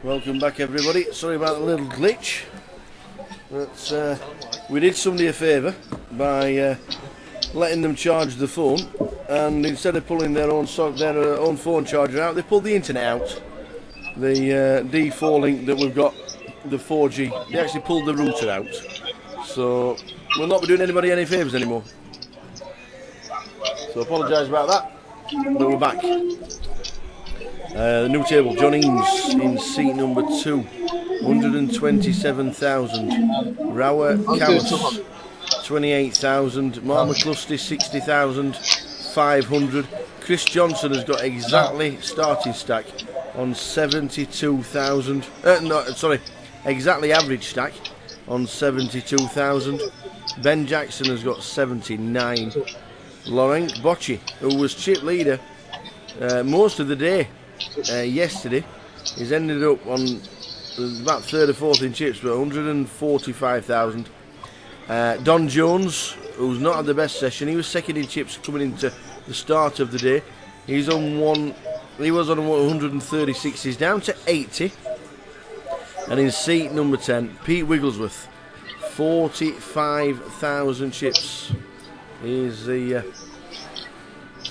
Welcome back, everybody. Sorry about the little glitch, but we did somebody a favour by letting them charge the phone, and instead of pulling their own phone charger out, they pulled the internet out. The D4 link that we've got, the 4G, they actually pulled the router out. So we'll not be doing anybody any favours anymore. So apologise about that, but we're back. The new table, John Eames in seat number 2, 127,000. Rower Camus, 28,000. Mark McCluskey, 60,500. Chris Johnson has got exactly starting stack on 72,000. Exactly average stack on 72,000. Ben Jackson has got 79. Laurent Bocci, who was chip leader most of the day yesterday, he's ended up on about third or fourth in chips, but 145,000. Don Jones, who's not had the best session, he was second in chips coming into the start of the day. He was on 136, he's down to 80. And in seat number 10, Pete Wigglesworth, 45,000 chips. He's the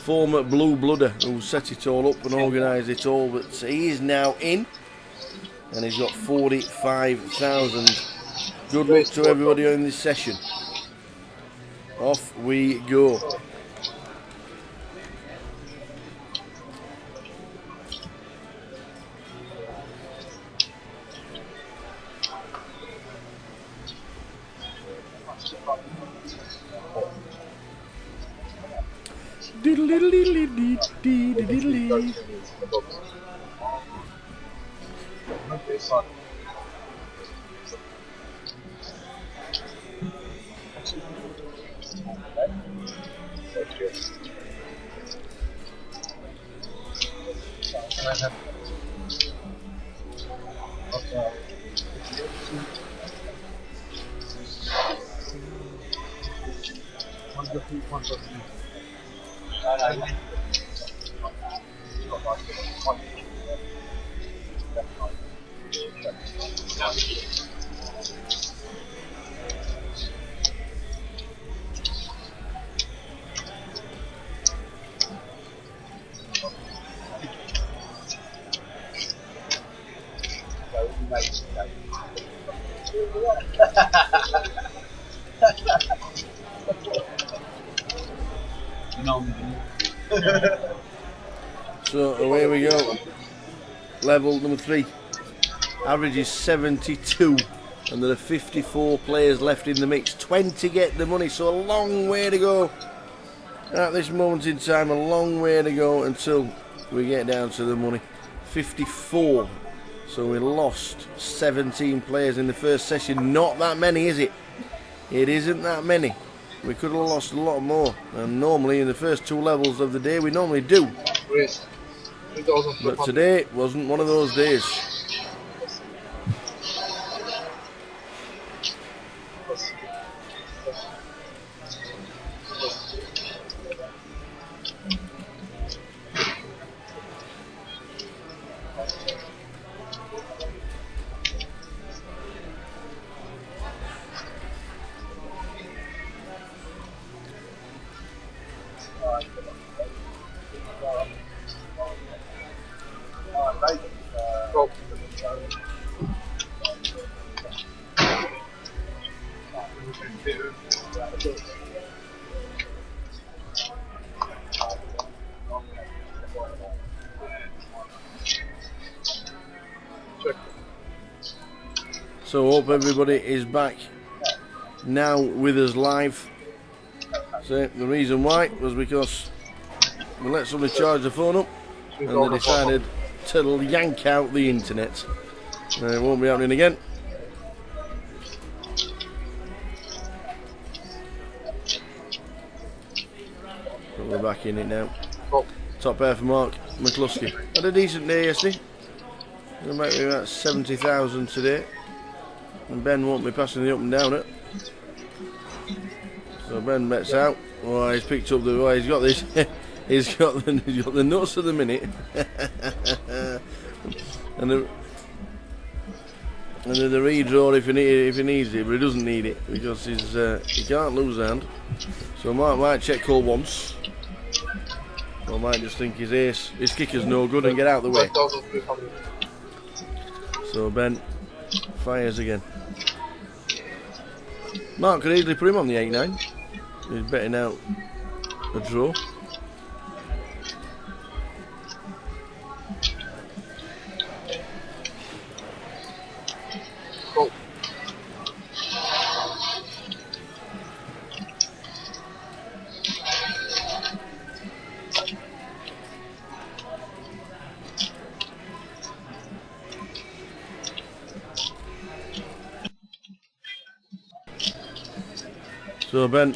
former blue bloodder who set it all up and organised it all, but he is now in, and he's got 45,000. Good luck to everybody in this session. Off we go. So away we go. Level number 3. Average is 72, and there are 54 players left in the mix. 20 get the money, so a long way to go. At this moment in time, a long way to go until we get down to the money. 54. So we lost 17 players in the first session. Not that many, is it? It isn't that many. We could have lost a lot more, and normally in the first 2 levels of the day we normally do. But today wasn't one of those days. So hope everybody is back now with us live. So the reason why was because we let somebody charge the phone up and they decided to yank out the internet. It won't be happening again. But we're back in it now. Top pair for Mark McCluskey. Had a decent day yesterday. We're about 70,000 today. And Ben won't be passing the up and down it. So Ben bets out. Oh, he's picked up the. Oh, he's got this. he's got the nuts of the minute. and the redraw if he needs it, but he doesn't need it because he can't lose the hand. So Mark might check call once. Or might just think his kicker's no good and get out of the way. So Ben fires again. Mark could easily put him on the 8-9. He's betting out a draw. So Ben,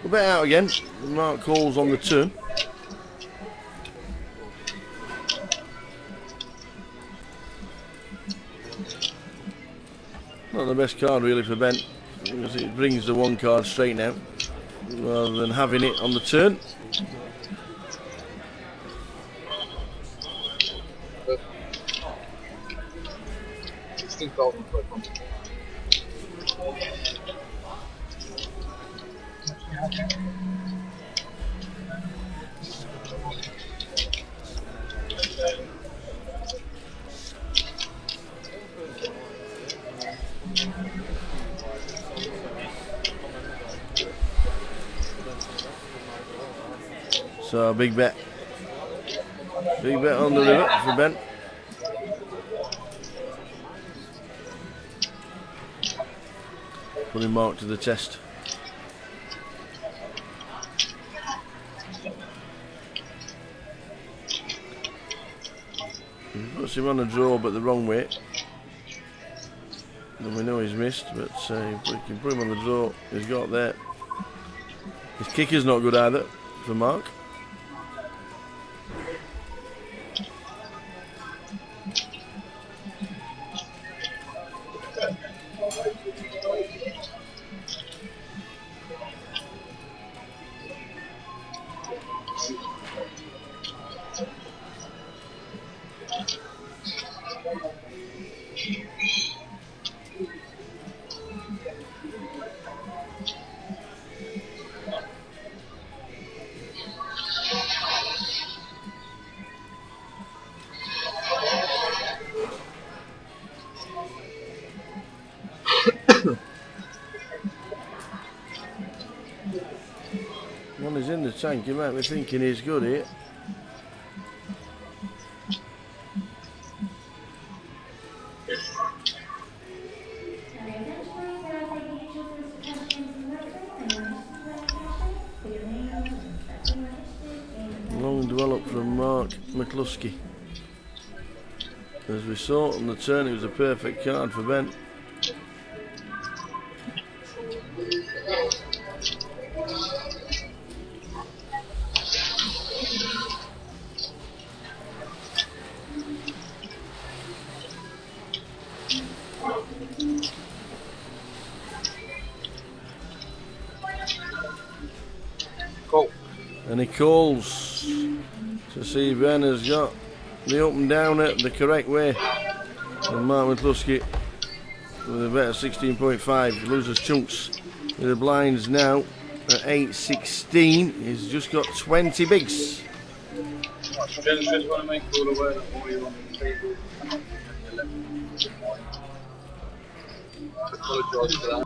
we'll bet out again. Mark calls on the turn. Not the best card really for Ben, because it brings the one card straight now, rather than having it on the turn. So a big bet on the river for Ben. Putting Mark to the test. He puts him on a draw but the wrong way. Then we know he's missed, but if we can put him on the draw he's got there. His kicker's not good either for Mark. One is in the tank, you might be thinking he's good here. Long develop from Mark McCluskey. As we saw on the turn, it was a perfect card for Ben. And he calls to see if Ben has got the up and down it the correct way. And Mark McCluskey with a bet of 16.5 loses chunks with the blinds now at 8.16. He's just got 20 bigs. Just want to make all aware that we on the table. Apologise for that.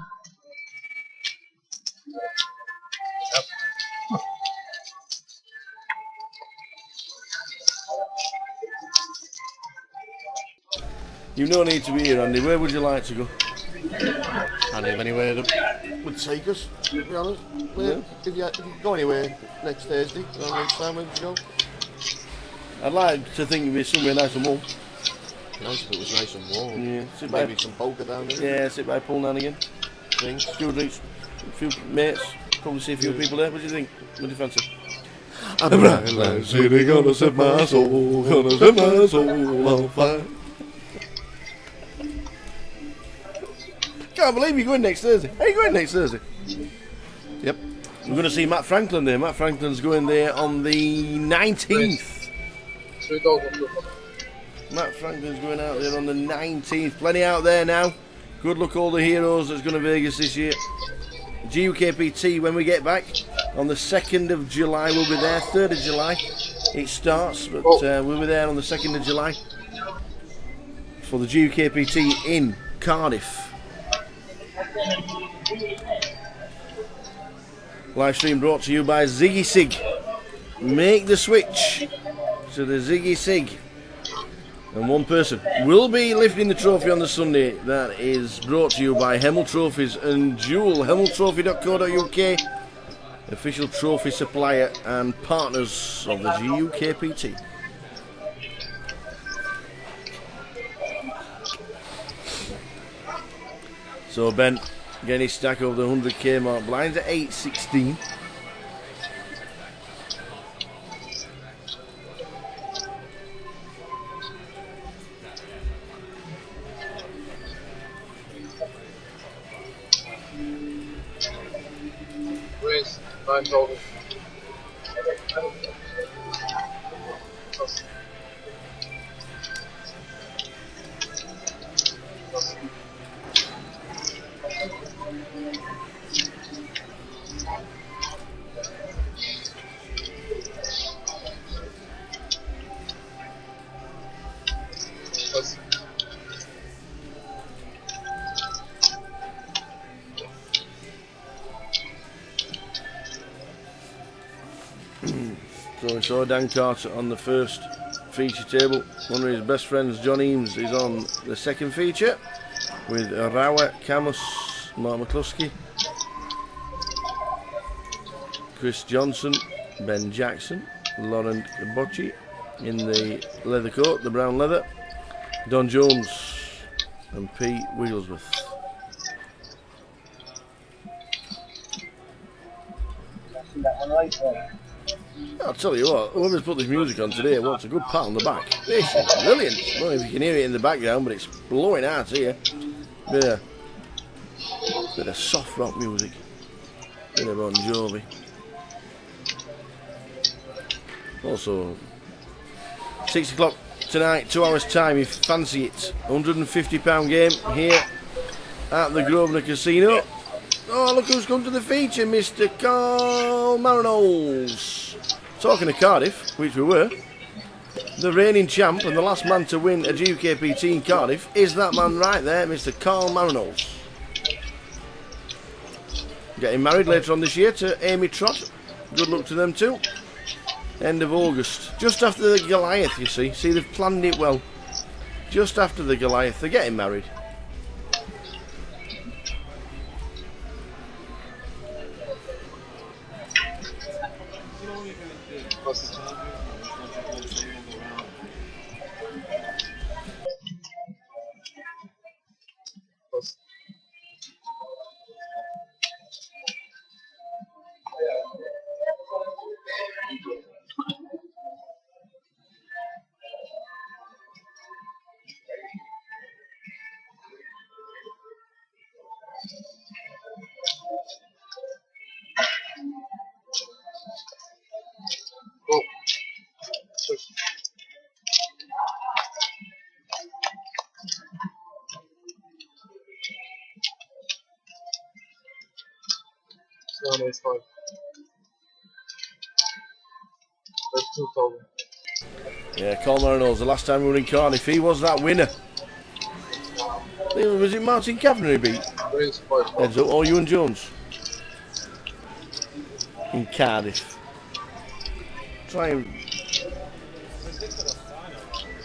You've no need to be here, Andy. Where would you like to go? I don't have anywhere that would take us, to be honest. Yeah. If you go anywhere next Thursday, around lunchtime, where would you go? I'd like to think it'd be somewhere nice and warm. Nice if it was nice and warm. Yeah, sit by, Maybe some poker down there. yeah, sit by a pool now and again. Things. Few drinks, a few mates, probably see a few people there. What do you think? What do you fancy? I'm a bright light city, gonna set my soul, gonna set my soul on fire. Can't believe you're going next Thursday. Are you going next Thursday? Yep. We're going to see Matt Franklin there. Matt Franklin's going there on the 19th. Matt Franklin's going out there on the 19th. Plenty out there now. Good luck all the heroes that's going to Vegas this year. GukPT when we get back on the 2nd of July. We'll be there. 3rd of July it starts, but we'll be there on the 2nd of July for the GukPT in Cardiff. Live stream brought to you by Ziggy Sig. Make the switch to the Ziggy Sig. And one person will be lifting the trophy on the Sunday. That is brought to you by Hemel Trophies and Jewel. HemelTrophy.co.uk, official trophy supplier and partners of the GukPT. So Ben getting his stack over the 100k mark. Blinds at 8.16. Raise 9,000. So we saw Dan Carter on the first feature table. One of his best friends, John Eames, is on the second feature with Rawa, Camus, Mark McCluskey, Chris Johnson, Ben Jackson, Lauren Bocci in the leather coat, the brown leather, Don Jones and Pete Wigglesworth. I'll tell you what, whoever's put this music on today wants a good pat on the back. This is brilliant. I don't know if you can hear it in the background, but it's blowing out here. Bit of soft rock music. Bit of Bon Jovi. Also, 6 o'clock tonight, 2 hours time, if you fancy it. £150 game here at the Grosvenor Casino. Oh, look who's come to the feature, Mr. Carl Marinos. Talking of Cardiff, which we were, the reigning champ and the last man to win a GukPT in Cardiff is that man right there, Mr. Carl Marinos. Getting married later on this year to Amy Trott. Good luck to them too. End of August. Just after the Goliath, you see. See, they've planned it well. Just after the Goliath, they're getting married. Go. 785. That's 2,000. Yeah, Carl Marinos, the last time we were in Cardiff, he was that winner. Was it Martin Kavanagh he beat? Raise 5,000. Heads up, or Ewan Jones? In Cardiff. Try and...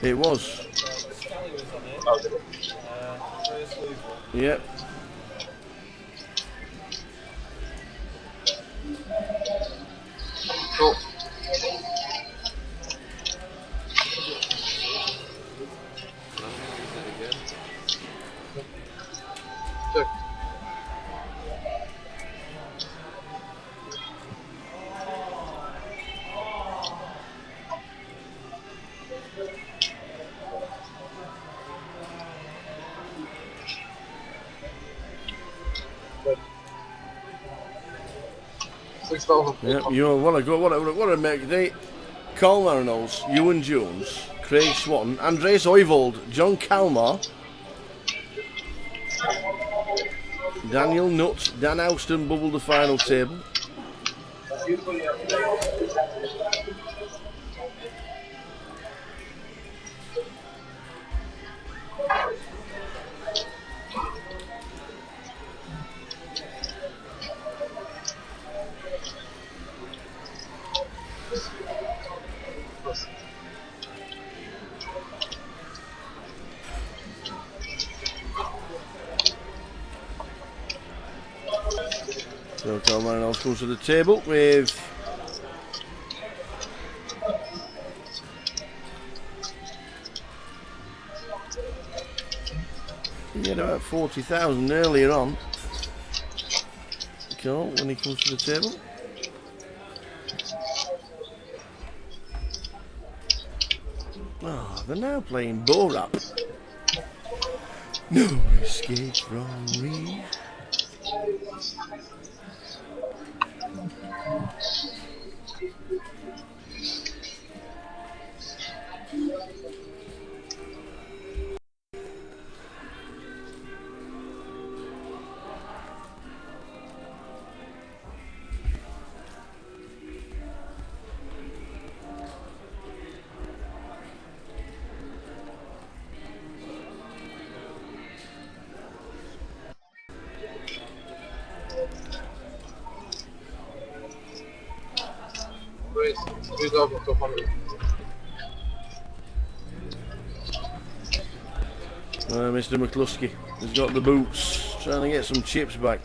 It was. Yep. Cool. Check. Yeah, you know what I got? What I make today? Carl Reynolds, Ewan Jones, Craig Swatton, Andreas Oyvold, John Kalmar, Daniel Nutt, Dan Houston bubbled the final table. So Carl Reynolds comes to the table with he had about 40,000 earlier on. Carl, when he comes to the table. Oh, they're now playing Borap. No escape from me. Raise 3,200. Mr. McCluskey has got the boots, trying to get some chips back.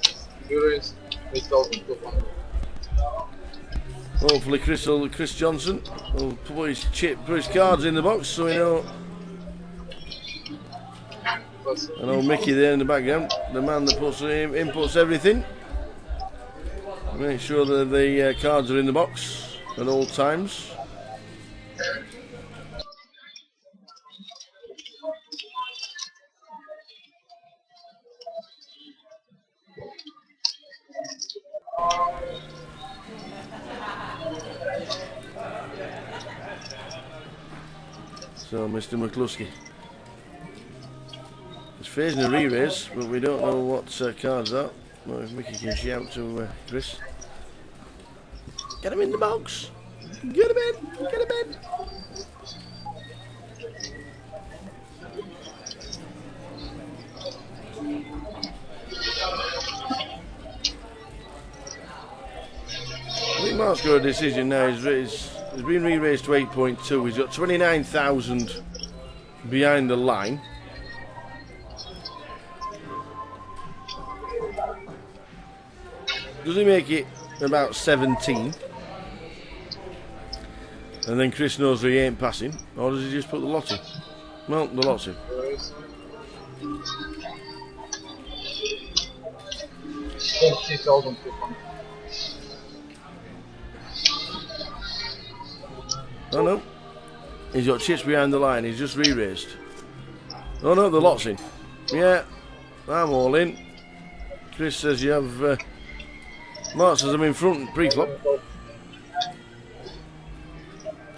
You raise 8,200. Hopefully Chris Johnson will put his cards in the box so we know. I know Mickey there in the background, the man that inputs everything. Make sure that the cards are in the box at all times. So Mr. McCluskey is facing a re-raise, but we don't know what cards are. Well, if Mickey can shout to Chris. Get him in the box! Get him in! Get him in! I think Mark's got a decision now. He's been re-raised to 8.2. He's got 29,000 behind the line. Does he make it about 17? And then Chris knows he ain't passing, or does he just put the lot in? Well, the lot's in. 20,200. Oh no, he's got chips behind the line, he's just re-raised. Oh no, the lot's in. Yeah, I'm all in. Chris says you have... Mark says I'm in front pre-flop.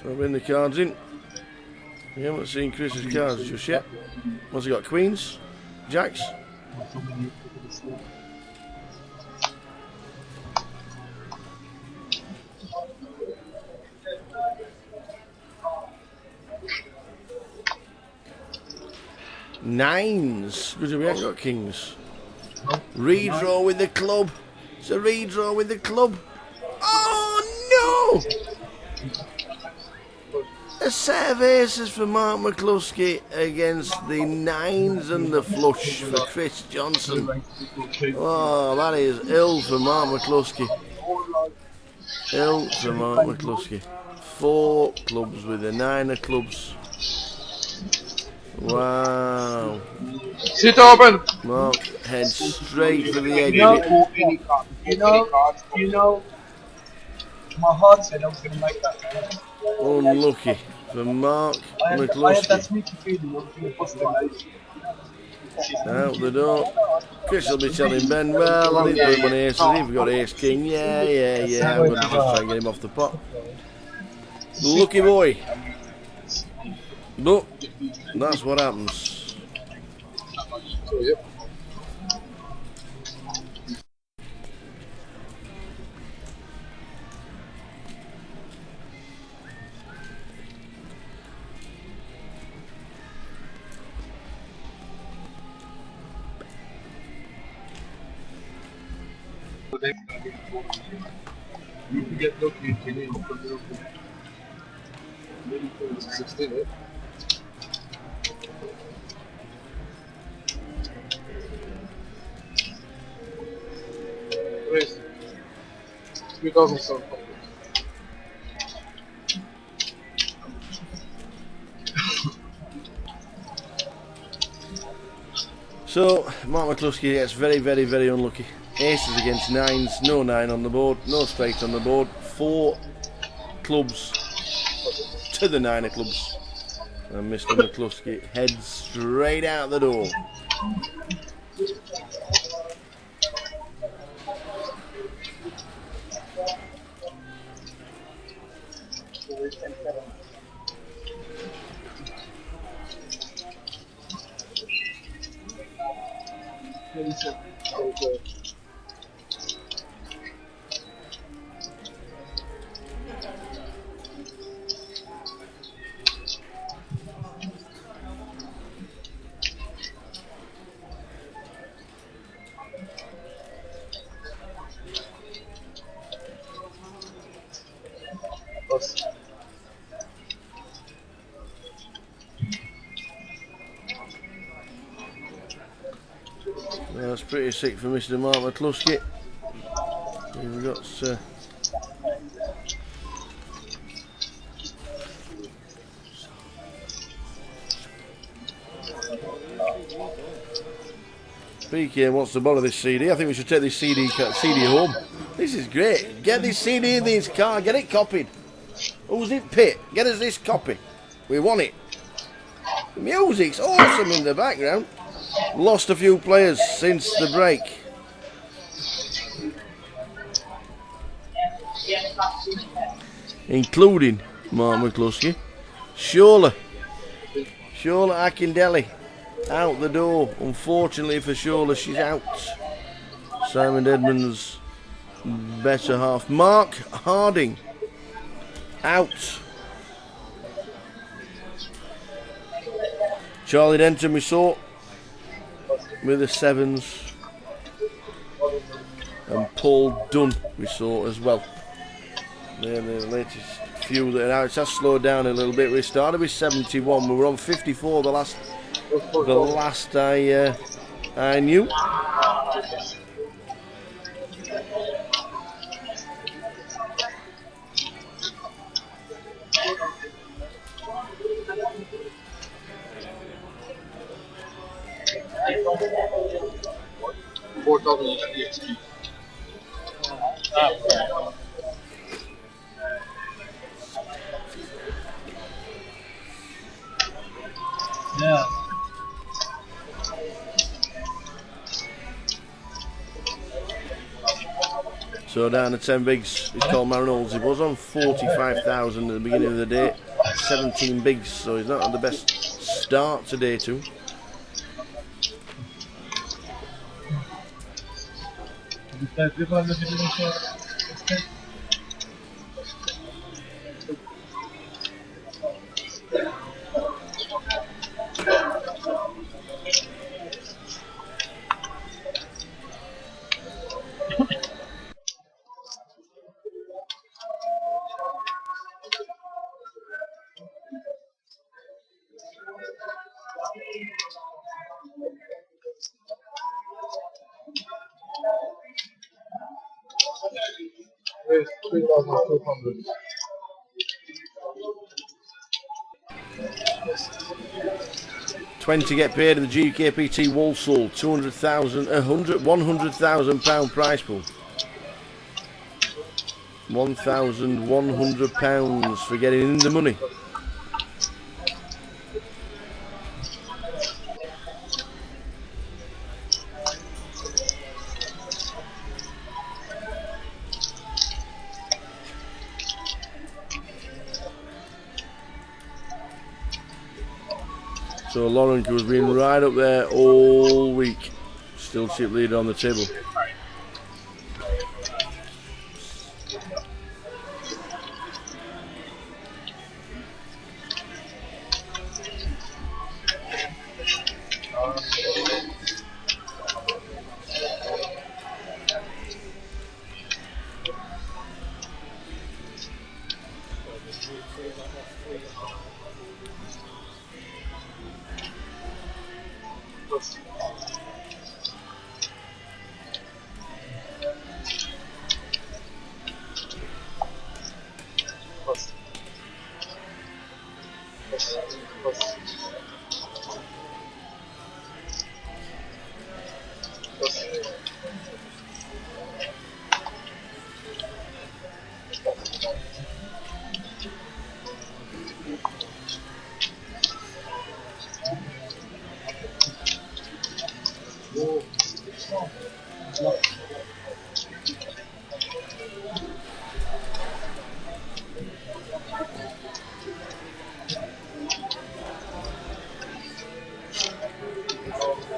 So I'll bring the cards in. We haven't seen Chris's cards just yet. What's he got? Queens? Jacks? Nines. Because we haven't got kings. Redraw with the club. It's a redraw with the club. Oh no! A set of aces for Mark McCluskey against the nines and the flush for Chris Johnson. Oh, that is ill for Mark McCluskey. Hill to Mark McCluskey. 4 clubs with a 9 of clubs. Wow. Sit open. Mark heads straight for the You exit. know, my heart said I was going to make that. Unlucky for Mark I had that McCluskey. sneaky feeling I was going to bust them. Out the door. Chris will be telling Ben, well, I didn't put him on aces. You've got ace king. Yeah. I'm going to just try and get him off the pot. Lucky boy. But that's what happens. You can get lucky if you need to. 16, eh? Raise 3,007. So, Mark McCluskey gets very unlucky. Aces against 9s, no 9 on the board, no straight on the board. 4 clubs to the 9 of clubs. And Mr. McCluskey heads straight out the door. That's pretty sick for Mr. Mark McCluskey. We've got PK wants to borrow this CD. I think we should take this CD home. This is great. Get this CD in this car. Get it copied. Who's it, Pitt? Get us this copy. We want it. The music's awesome in the background. Lost a few players since the break. Including Mark McCluskey. Shola Akindele out the door. Unfortunately for Shola, she's out. Simon Edmonds, better half. Mark Harding out. Charlie Denton we saw with the 7s. And Paul Dunn we saw as well. They're the latest few that are out. It has slowed down a little bit. We started with 71. We were on 54 the last I knew. Yeah. So down to 10 bigs. It's called Marinolds. He was on 45,000 at the beginning of the day. 17 bigs, so he's not had the best start to day 2. 3,200. 20 get paid in the GukPT Walsall. 100,000 pound prize pool. £1,100 for getting in the money. So Lauren, who's been right up there all week, still chip leader on the table.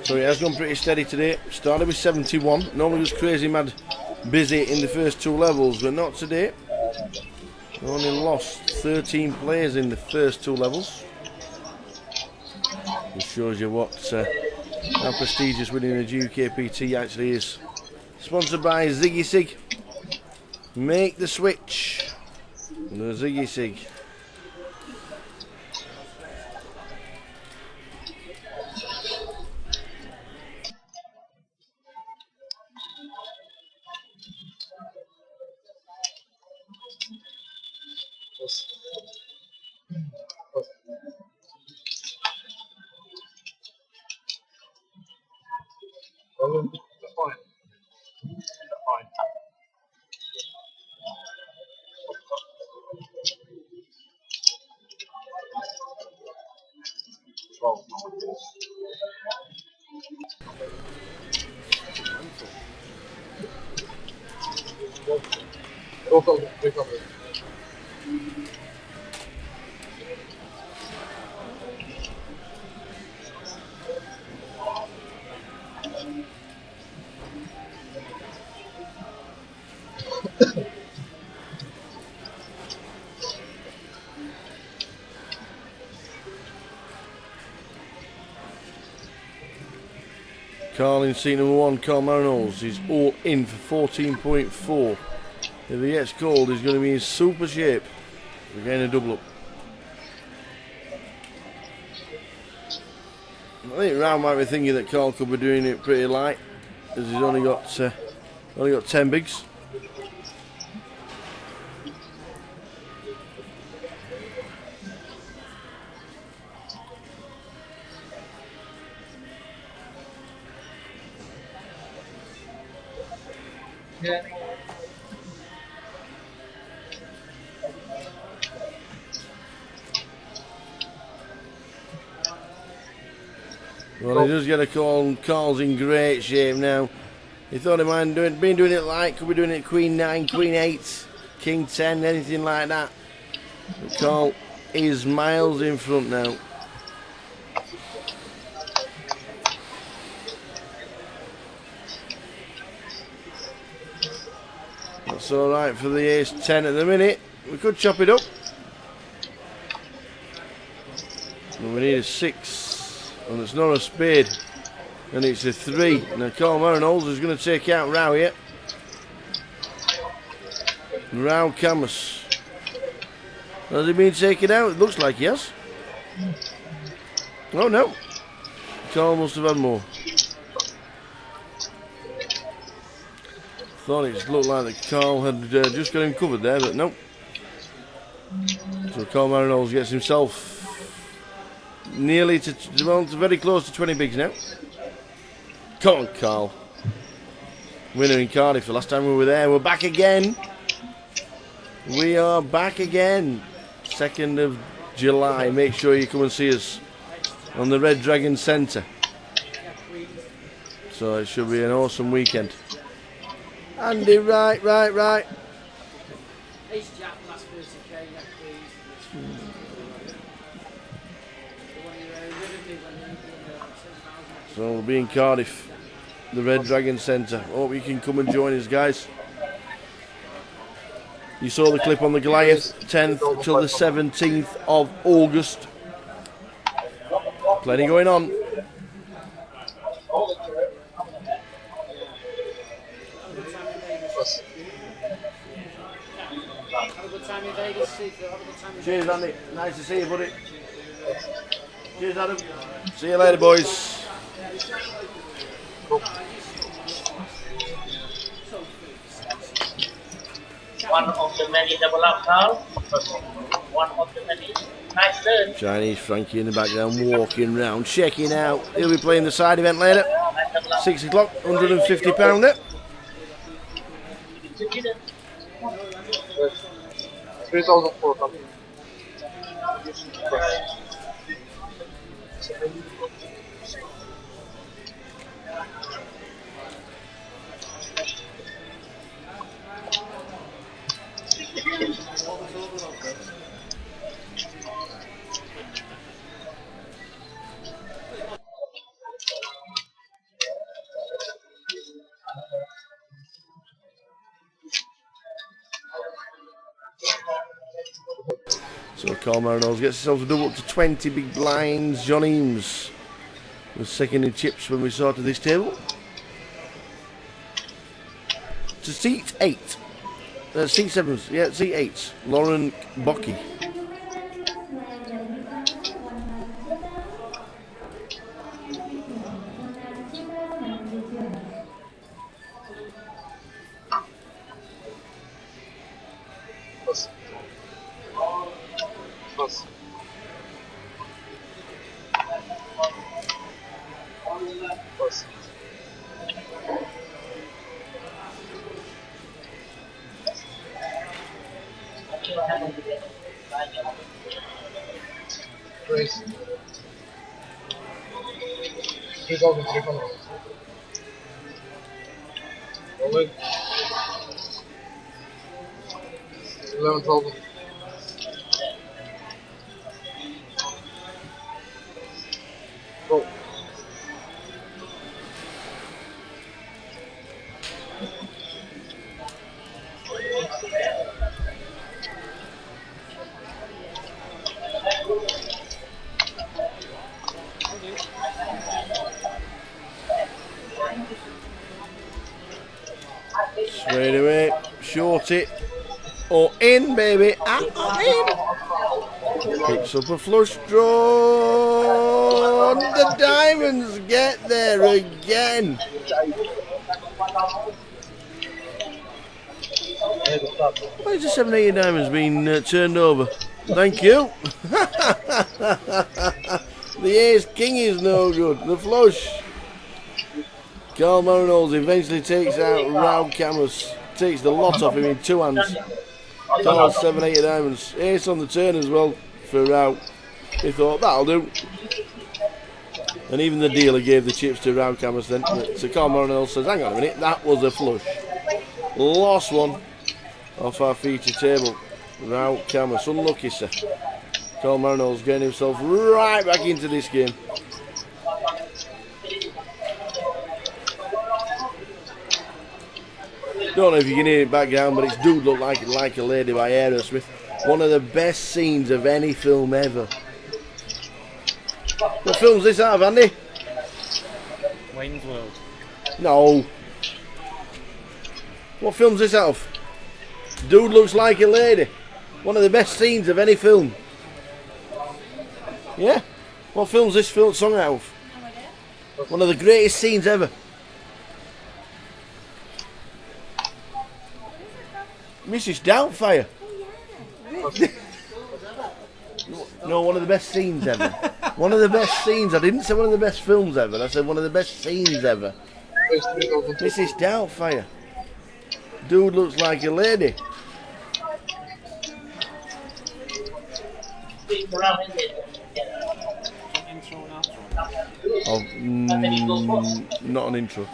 So it has gone pretty steady today. Started with 71. Normally was crazy mad busy in the first two levels, but not today. We only lost 13 players in the first two levels. It shows you what how prestigious winning a GukPT actually is. Sponsored by Ziggy Sig. Make the switch. The Ziggy Sig. Carl in seat number 1, Carl Marinos, is all in for 14.4. If he gets called, he's going to be in super shape. We're getting a double up. I think Rao might be thinking that Carl could be doing it pretty light, as he's only got 10 bigs. Yeah. Well, he does get a call. Carl's in great shape now. He thought he might been doing it light, could be doing it Queen 9, Queen 8, King 10, anything like that. But Carl is miles in front now. That's alright for the ace 10 at the minute. We could chop it up. And we need a 6. And it's not a spade. And it's a 3. Now Carl Marinos is going to take out Rao here. Rao Camus. Has he been taken out? It looks like he has. Oh no. Carl must have had more. Thought it looked like that Carl had just got him covered there, but nope. So Carl Marinos gets himself nearly to, well, very close to 20 bigs now. Come on, Carl. Winner in Cardiff the last time we were there. We're back again. We are back again. 2nd of July. Make sure you come and see us on the Red Dragon Centre. So it should be an awesome weekend. Andy, right. So we'll be in Cardiff, the Red Dragon Centre. Hope you can come and join us, guys. You saw the clip on the Goliath, 10th till the 17th of August. Plenty going on. Cheers, Andy. Nice to see you, buddy. Cheers, Adam. See you later, boys. One of the many double up, Carl. One of the many. Nice turn. Chinese Frankie in the background, walking round, checking out. He'll be playing the side event later. 6 o'clock, £150 it. 3,400. So Carl Marinos gets himself a double up to 20 big blinds. John Eames was second in chips when we started this table. To seat 8. Seat 7, yeah, seat 8. Lauren Bocky. Race. 3,300. Rolling. 11,000. Roll. Straight away, short it, or in, baby, in. Picks up a flush draw. The diamonds get there again. Why is the 780 diamonds being turned over? Thank you. The ace king is no good. The flush. Carl Marinos eventually takes out Raul Camus. Takes the lot off him in 2 hands. Carl 780 diamonds. Ace on the turn as well for Raul. He thought that'll do. And even the dealer gave the chips to Raul Camus then. So Carl Marinos says, hang on a minute, that was a flush. Lost one off our feature table. Raul Camus, unlucky sir. Carl Marinos getting himself right back into this game. Don't know if you can hear it back down, but it's Dude Look Like a Lady by Aerosmith. One of the best scenes of any film ever. What film's this out of, Andy? Wayne's World. No. What film's this out of? Dude Looks Like a Lady. One of the best scenes of any film. Yeah? What film's this song out of? One of the greatest scenes ever. Mrs. Doubtfire. No, one of the best scenes ever. One of the best scenes. I didn't say one of the best films ever. I said one of the best scenes ever. Mrs. Doubtfire. Dude looks like a lady. Oh, not an intro.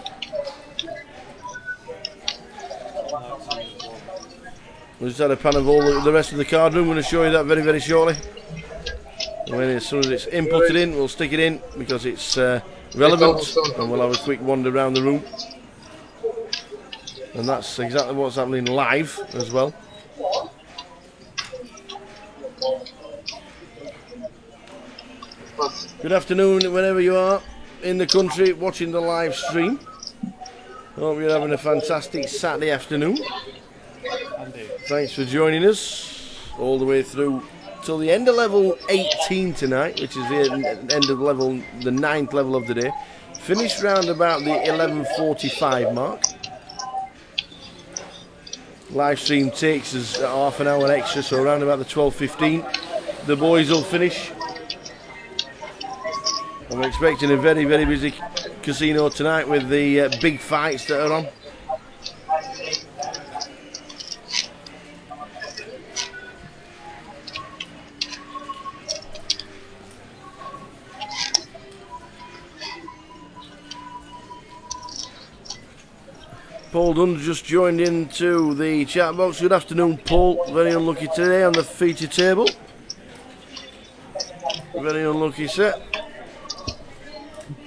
We just had a pan of all the rest of the card room. I'm going to show you that very, very shortly. As soon as it's inputted in, we'll stick it in because it's relevant, and we'll have a quick wander around the room. And that's exactly what's happening live as well. Good afternoon, wherever you are in the country watching the live stream. Hope you're having a fantastic Saturday afternoon. Thanks for joining us all the way through till the end of level 18 tonight, which is the end of level, the 9th level of the day. Finished round about the 11:45 mark. Live stream takes us half an hour extra, so around about the 12:15 the boys will finish. I'm expecting a very, very busy casino tonight with the big fights that are on. Paul Dunn's just joined into the chat box. Good afternoon, Paul. Very unlucky today on the feature table. Very unlucky set.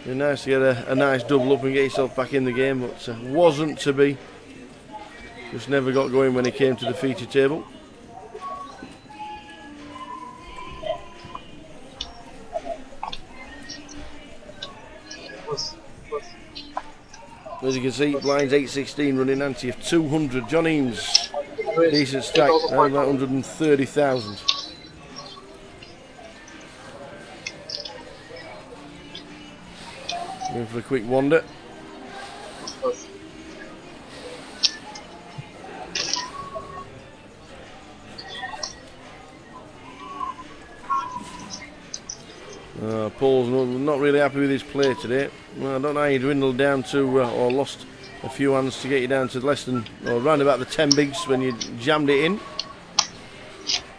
Be nice to get a nice double up and get yourself back in the game, but wasn't to be. Just never got going when he came to the feature table. As you can see, blinds 816 running ante of 200. John Eames, decent stack, around about 130,000. Going for a quick wander. Paul's not really happy with his play today. Well, I don't know how you dwindled down to, or lost a few hands to get you down to less than, or around about the 10 bigs when you jammed it in.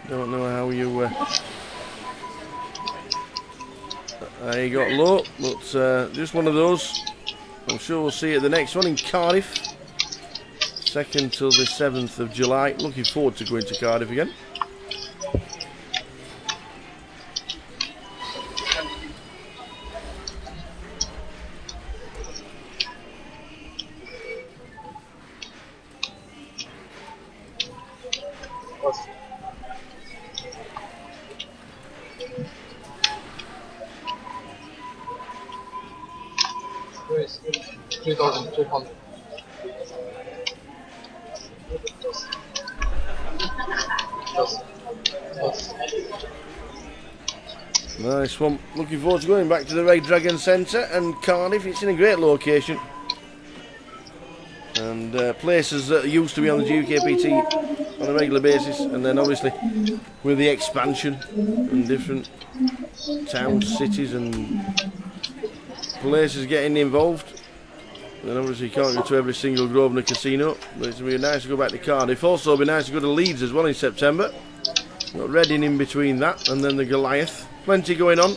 Don't know how you got low, but just one of those. I'm sure we'll see you at the next one in Cardiff. 2nd till the 7th of July. Looking forward to going to Cardiff again. Nice one. Looking forward to going back to the Red Dragon Centre and Cardiff. It's in a great location. And places that used to be on the GukPT on a regular basis, and then obviously with the expansion and different towns, cities and places getting involved, then obviously you can't go to every single Grosvenor casino, but it's going to be nice to go back to Cardiff. Also it'll be nice to go to Leeds as well in September. Got Reading in between that and then the Goliath. Plenty going on.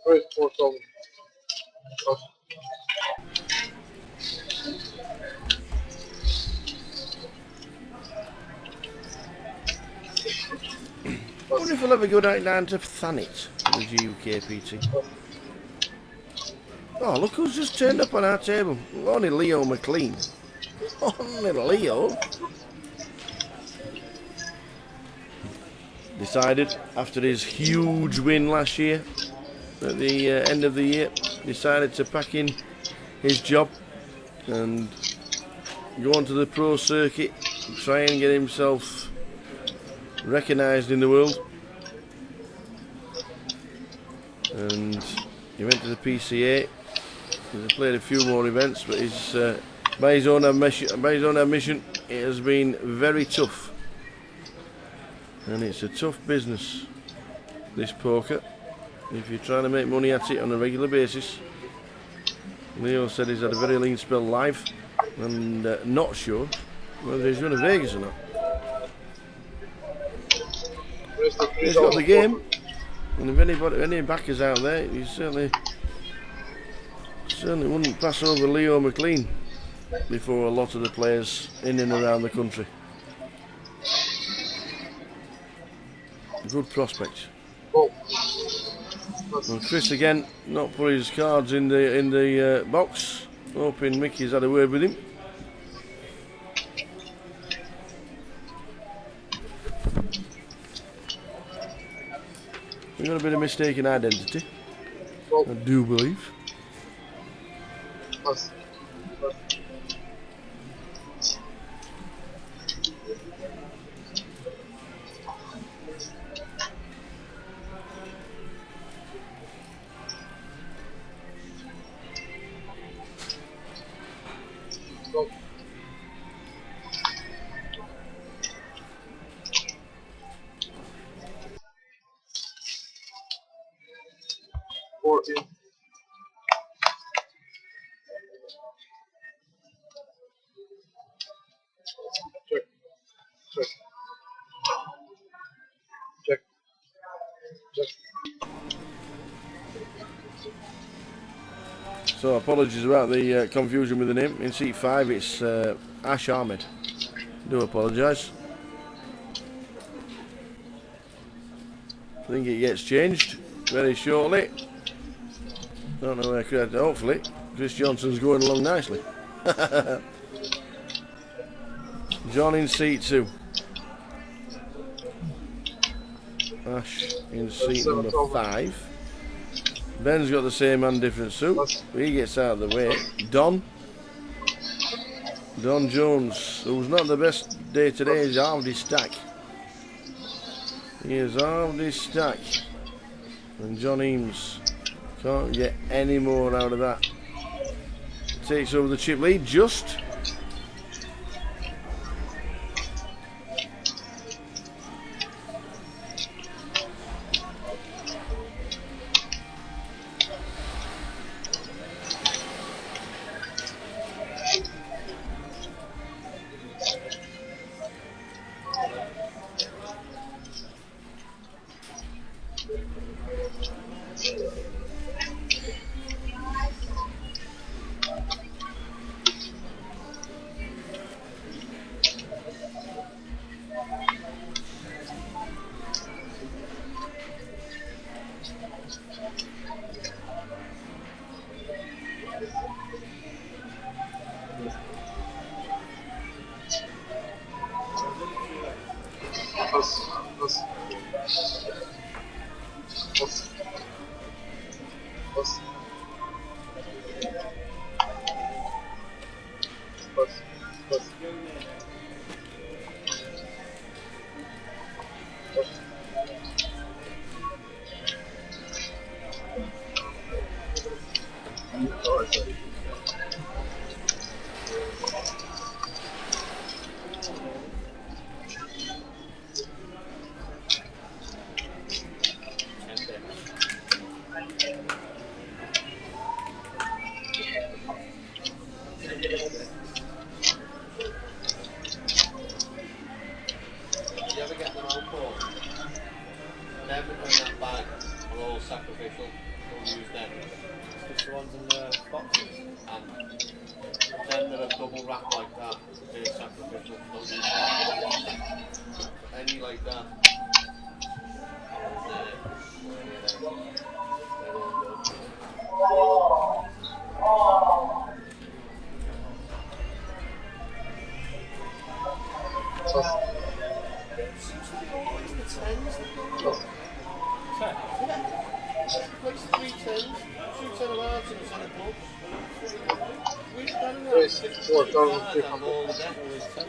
First 4,000. I wonder if I'll ever go down to Thanet for the GukPT. Oh, look who's just turned up on our table. Only Leo McLean. Only Leo. Decided, after his huge win last year, at the end of the year, decided to pack in his job and go onto the pro circuit, try and get himself recognised in the world. And he went to the PCA. He's played a few more events, but he's by his own admission, it has been very tough, and it's a tough business, this poker, if you're trying to make money at it on a regular basis. Leo said he's had a very lean spell live, and not sure whether he's going to Vegas or not. He's got the game, and if any backers out there, you certainly wouldn't pass over Leo McLean before a lot of the players in and around the country. Good prospect. And Chris again not put his cards in the box, hoping Mickey's had a word with him. We've got a bit of mistaken identity, I do believe. Check. So apologies about the confusion with the name. In seat 5 it's Ash Ahmed. Do apologise. I think it gets changed very shortly. Don't know where. Hopefully Chris Johnson's going along nicely. John in seat 2. Ash in seat number 5. Ben's got the same and different suit. He gets out of the way. Don Jones, who's not the best day today, is halved his stack. He has halved his stack. And John Eames can't get any more out of that. Takes over the chip lead just. 10 that are double wrapped like that, they're sacrificial. Any like that. They're all good. Place 3 tens, 2 10 of hearts and 10 of clubs. We've done that. 64,300. All the devil is 10.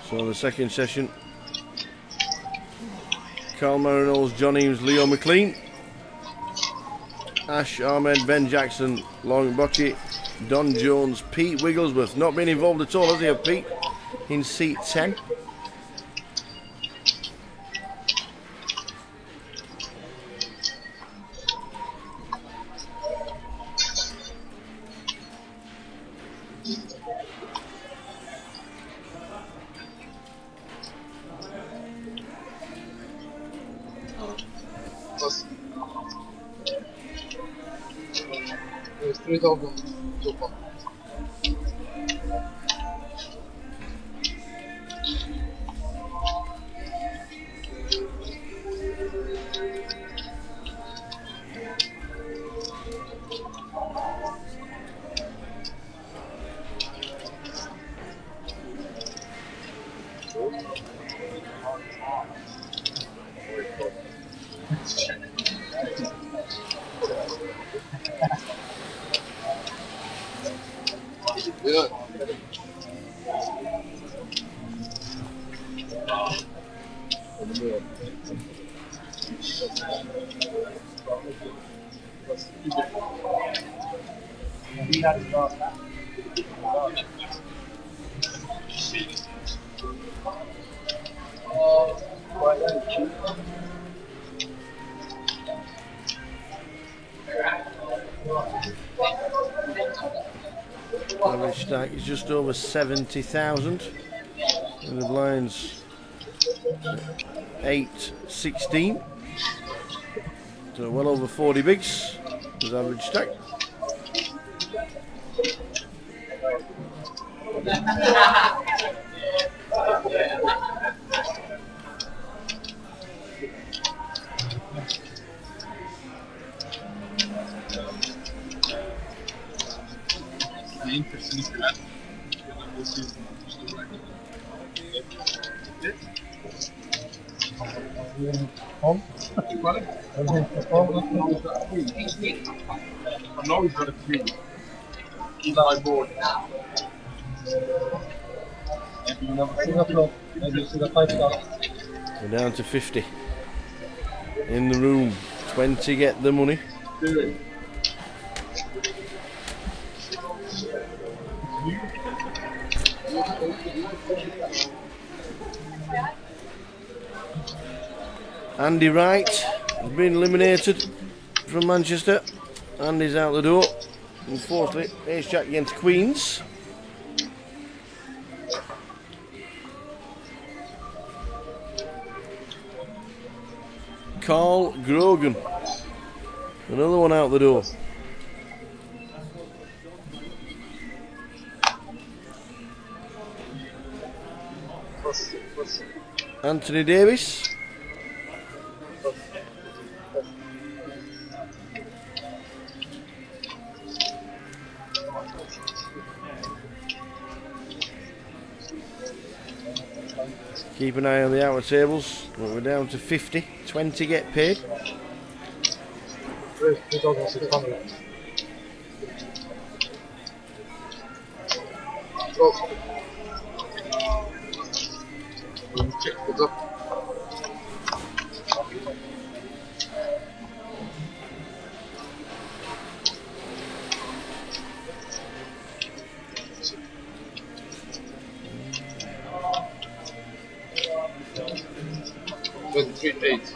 So the second session, Carl Marinolles, John Eames, Leo McLean, Ash Ahmed, Ben Jackson, Lauren Bocci, Don Jones, Pete Wigglesworth. Not been involved at all, has he, Pete? In seat 10. There's 3,000. Yeah. Average stack is just over 70,000. And the blinds 816. So well over 40 bigs is average stack. I know he's got a few. He's on my board. We're down to 50 in the room. 20 get the money. Andy Wright has been eliminated from Manchester. Andy's out the door. Unfortunately, ace jack against queens. Carl Grogan, another one out the door. Anthony Davis. Keep an eye on the outer tables. We're down to 50. 20 get paid. 3,600. Check it up. With 3-8.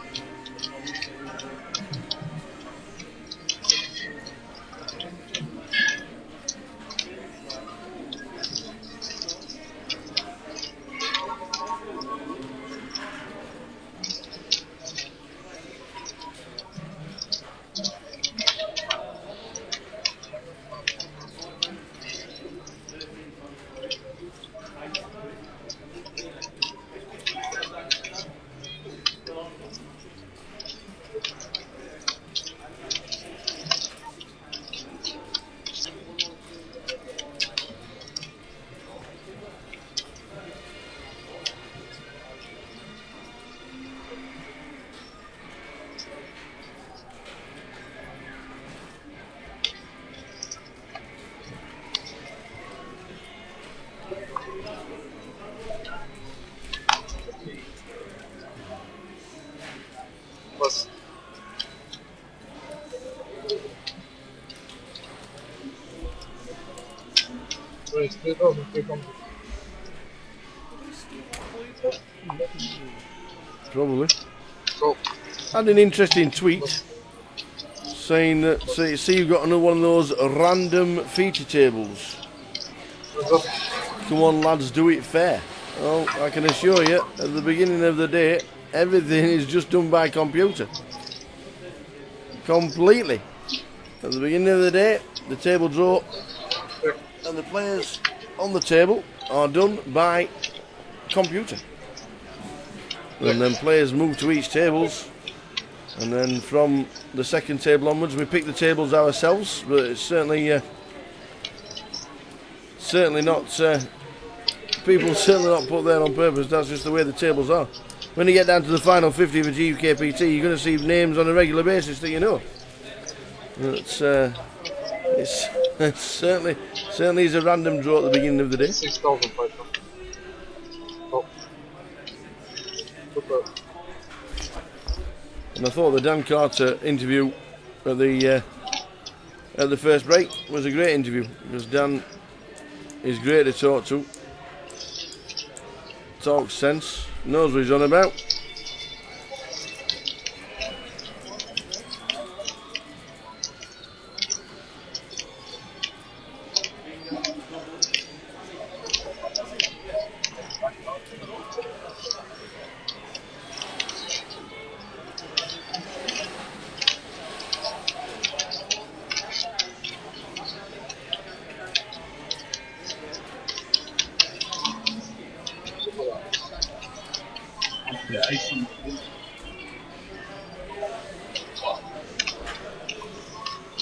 Plus. So it's 3,300. Probably. Go. Had an interesting tweet saying that, see you've got another one of those random feature tables. Come on lads, do it fair. Well, I can assure you, at the beginning of the day, everything is just done by computer. Completely. At the beginning of the day, the table draw and the players on the table are done by computer. And then players move to each tables, and then from the second table onwards we pick the tables ourselves, but it's certainly not people certainly not put there on purpose. That's just the way the tables are. When you get down to the final 50 of a GukPT, you're going to see names on a regular basis that you know. It's certainly is a random draw at the beginning of the day. 6,500. Oh. Super. And I thought the Dan Carter interview at the first break was a great interview, because Dan is great to talk to, talks sense, knows what he's on about.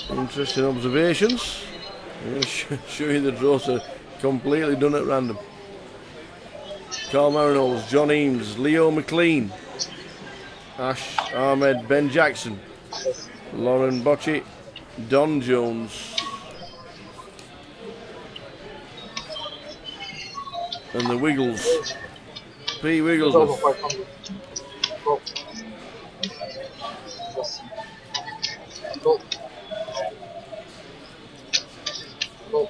Interesting observations. I'm going to show you the draws are completely done at random. Carl Marinoles, John Eames, Leo McLean, Ash Ahmed, Ben Jackson, Lauren Bocci, Don Jones, and the Wiggles, P. Wigglesworth. 2,500. Go. Yes. Go. Go.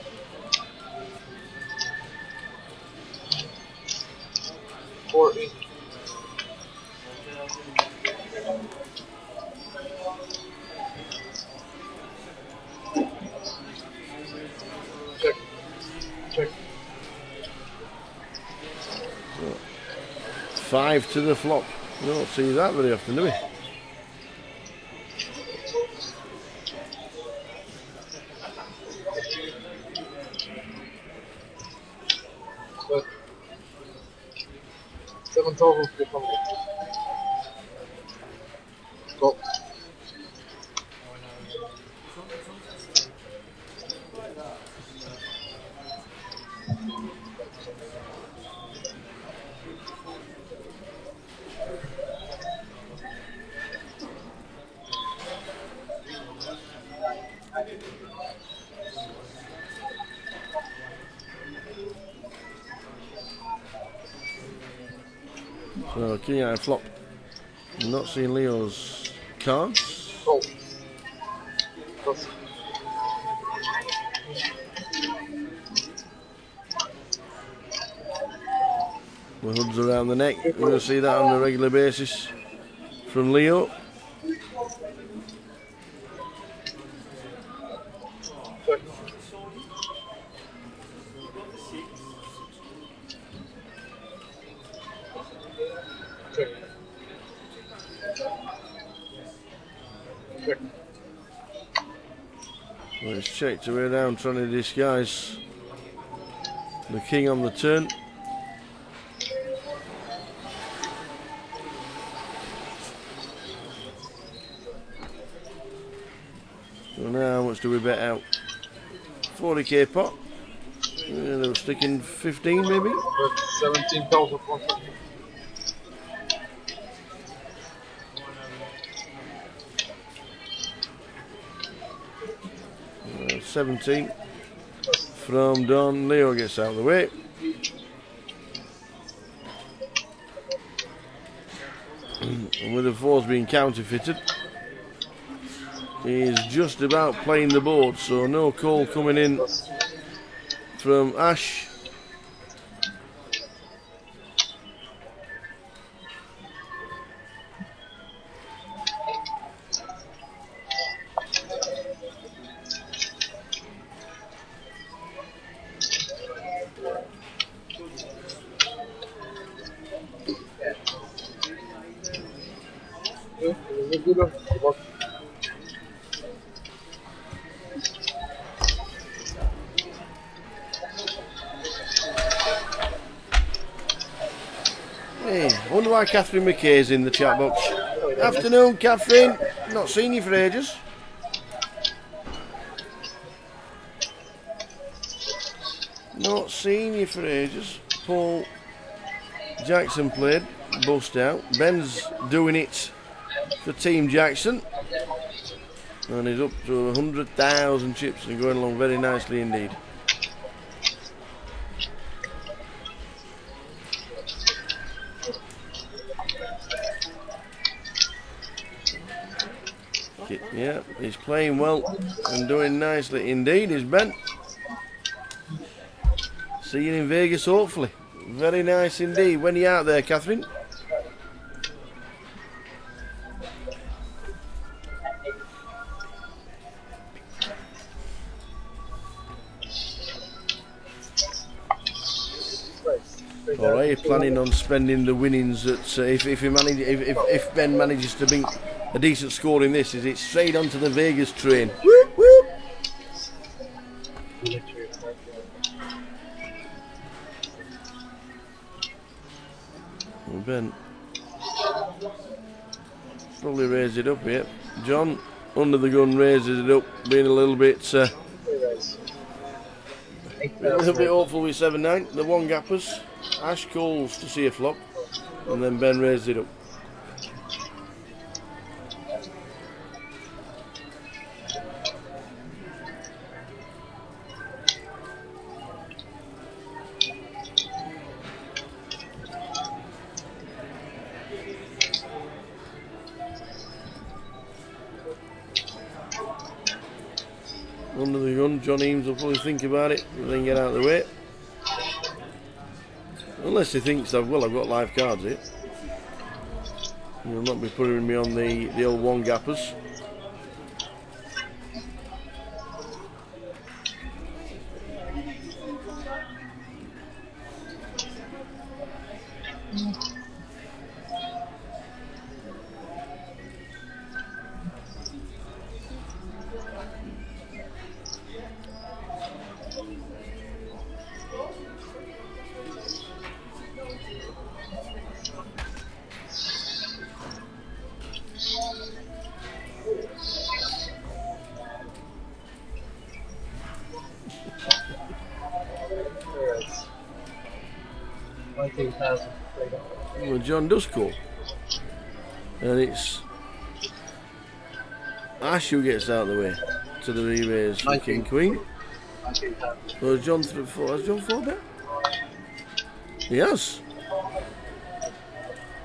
Four easy. Check. Check. 5 to the flop. You don't see that very often, do we? But 7,300. Go. So king eye flop. I'm not seeing Leo's cards. Go. Cross. With hoods around the neck. We're going to see that on a regular basis. from Leo. Well, it's checked away down trying to disguise the king on the turn. So now how much do we bet out? 40k pot. Yeah, they were sticking 15 maybe. 17,000. 17 from Don. Leo gets out of the way. And with the fours being counterfeited, he's just about playing the board, so no call coming in from Ash. Hey, I wonder why Catherine McKay's in the chat box. Afternoon, Catherine. Not seen you for ages. Not seen you for ages. Paul Jackson played, bust out. Ben's doing it for Team Jackson. And he's up to 100,000 chips and going along very nicely indeed. Yeah, he's playing well and doing nicely indeed, is Ben. See you in Vegas, hopefully. Very nice indeed. When are you out there, Catherine? Or are you planning on spending the winnings at if Ben manages to beat a decent score in this? Is it straight onto the Vegas train? Whoop, whoop. Well, Ben probably raised it up here. John under the gun raises it up, being a little bit hopeful with 7-9. The one gappers. Ash calls to see a flop, and then Ben raised it up. Under the gun, John Eames will probably think about it and then get out of the way. Unless he thinks I've got live cards here. He'll not be putting me on the old one gappers. Well, John does call, and it's Ash who gets out of the way to the re-raise for King Queen. So John has John 4 bet? He has.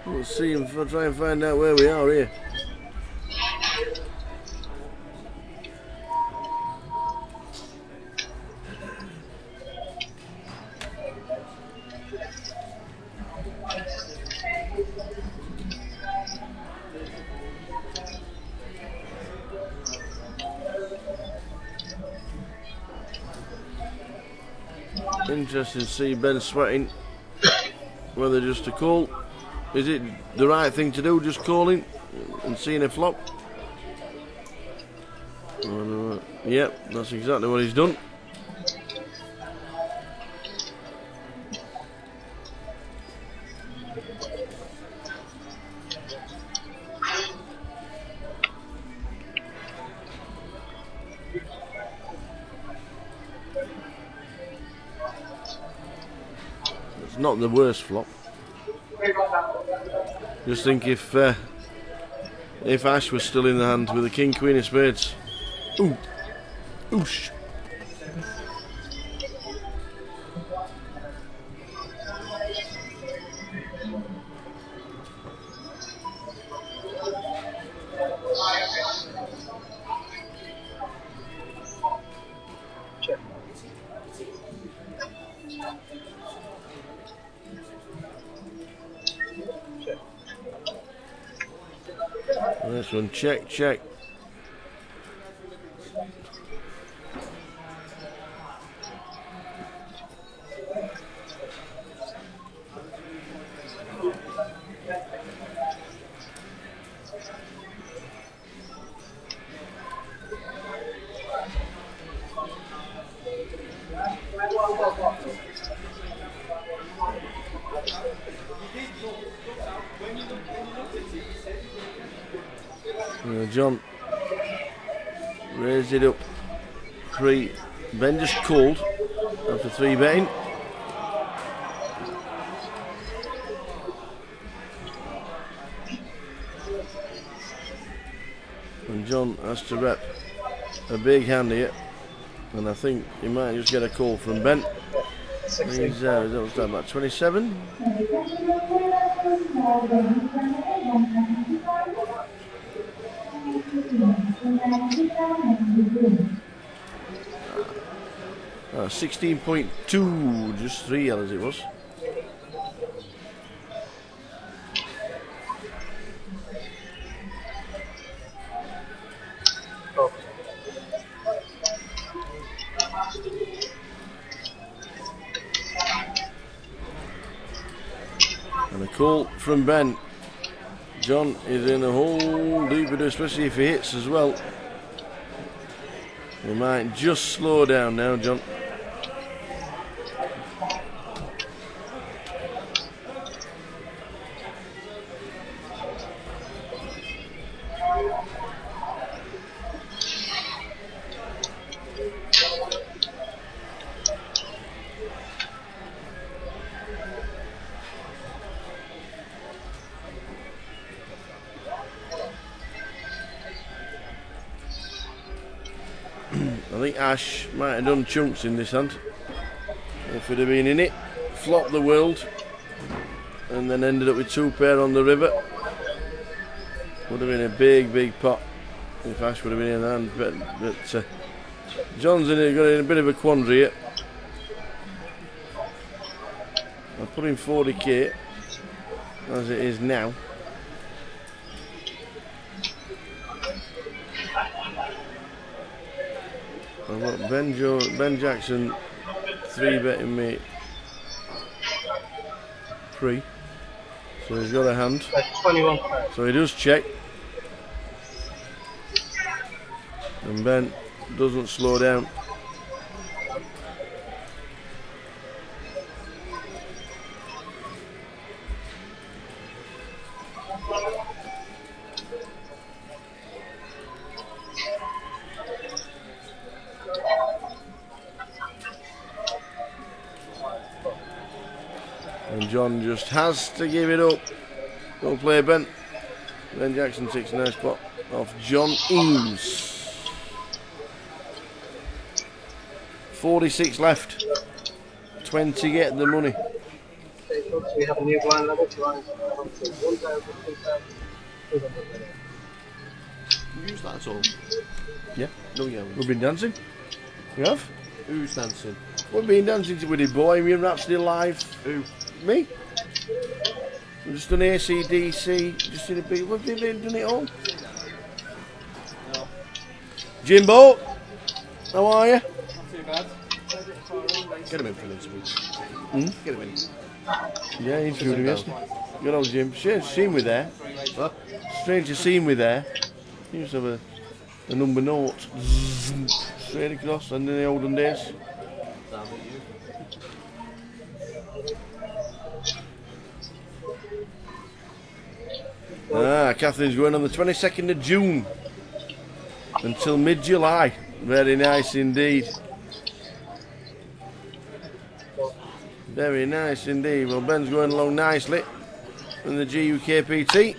Let's see if I try and find out where we are here. Interesting to see Ben sweating. Whether just to call. Is it the right thing to do, just calling and seeing a flop? Yep, that's exactly what he's done. It's not the worst flop. Just think if Ash was still in the hand with the King Queen of Spades. Ooh, oosh. This one, check, check. John raised it up. 3. Ben just called after 3 betting. And John has to rep a big hand here. And I think he might just get a call from Ben. He's what's that, about 27? Oh, 16.2, just 3 as it was. And a call from Ben. John is in a whole deep, especially if he hits as well. He might just slow down now, John. I think Ash might have done chunks in this hand if he'd have been in it. Flopped the world and then ended up with 2 pair on the river. Would have been a big pot if Ash would have been in the hand. But John's got in a bit of a quandary here. I put in 40k as it is now. I've got Ben Jackson 3 betting me 3, so he's got a hand. 21. So he does check, and Ben doesn't slow down. And John just has to give it up. Don't play Ben. Ben Jackson takes a nice spot off John Eames. 46 left. 20 get the money. We have a new blind level to rise to 1,000. Use that at all? Yeah. No, yeah. We've been dancing. We have? Who's dancing? We've been dancing with his Bohemian Rhapsody live. Who? Me? We've just done AC/DC, just in a big. We've done it all. Jimbo, how are you? Not too bad. Get him in for an interview. Get him in. Yeah, he interviewed him yesterday. Good old Jim. Strange to see him with there. What? Strange to see him with there. He used to have a number note. Straight across, and in the olden days. Catherine's going on the 22nd of June until mid-July. Very nice indeed. Very nice indeed. Well, Ben's going along nicely in the GukPT.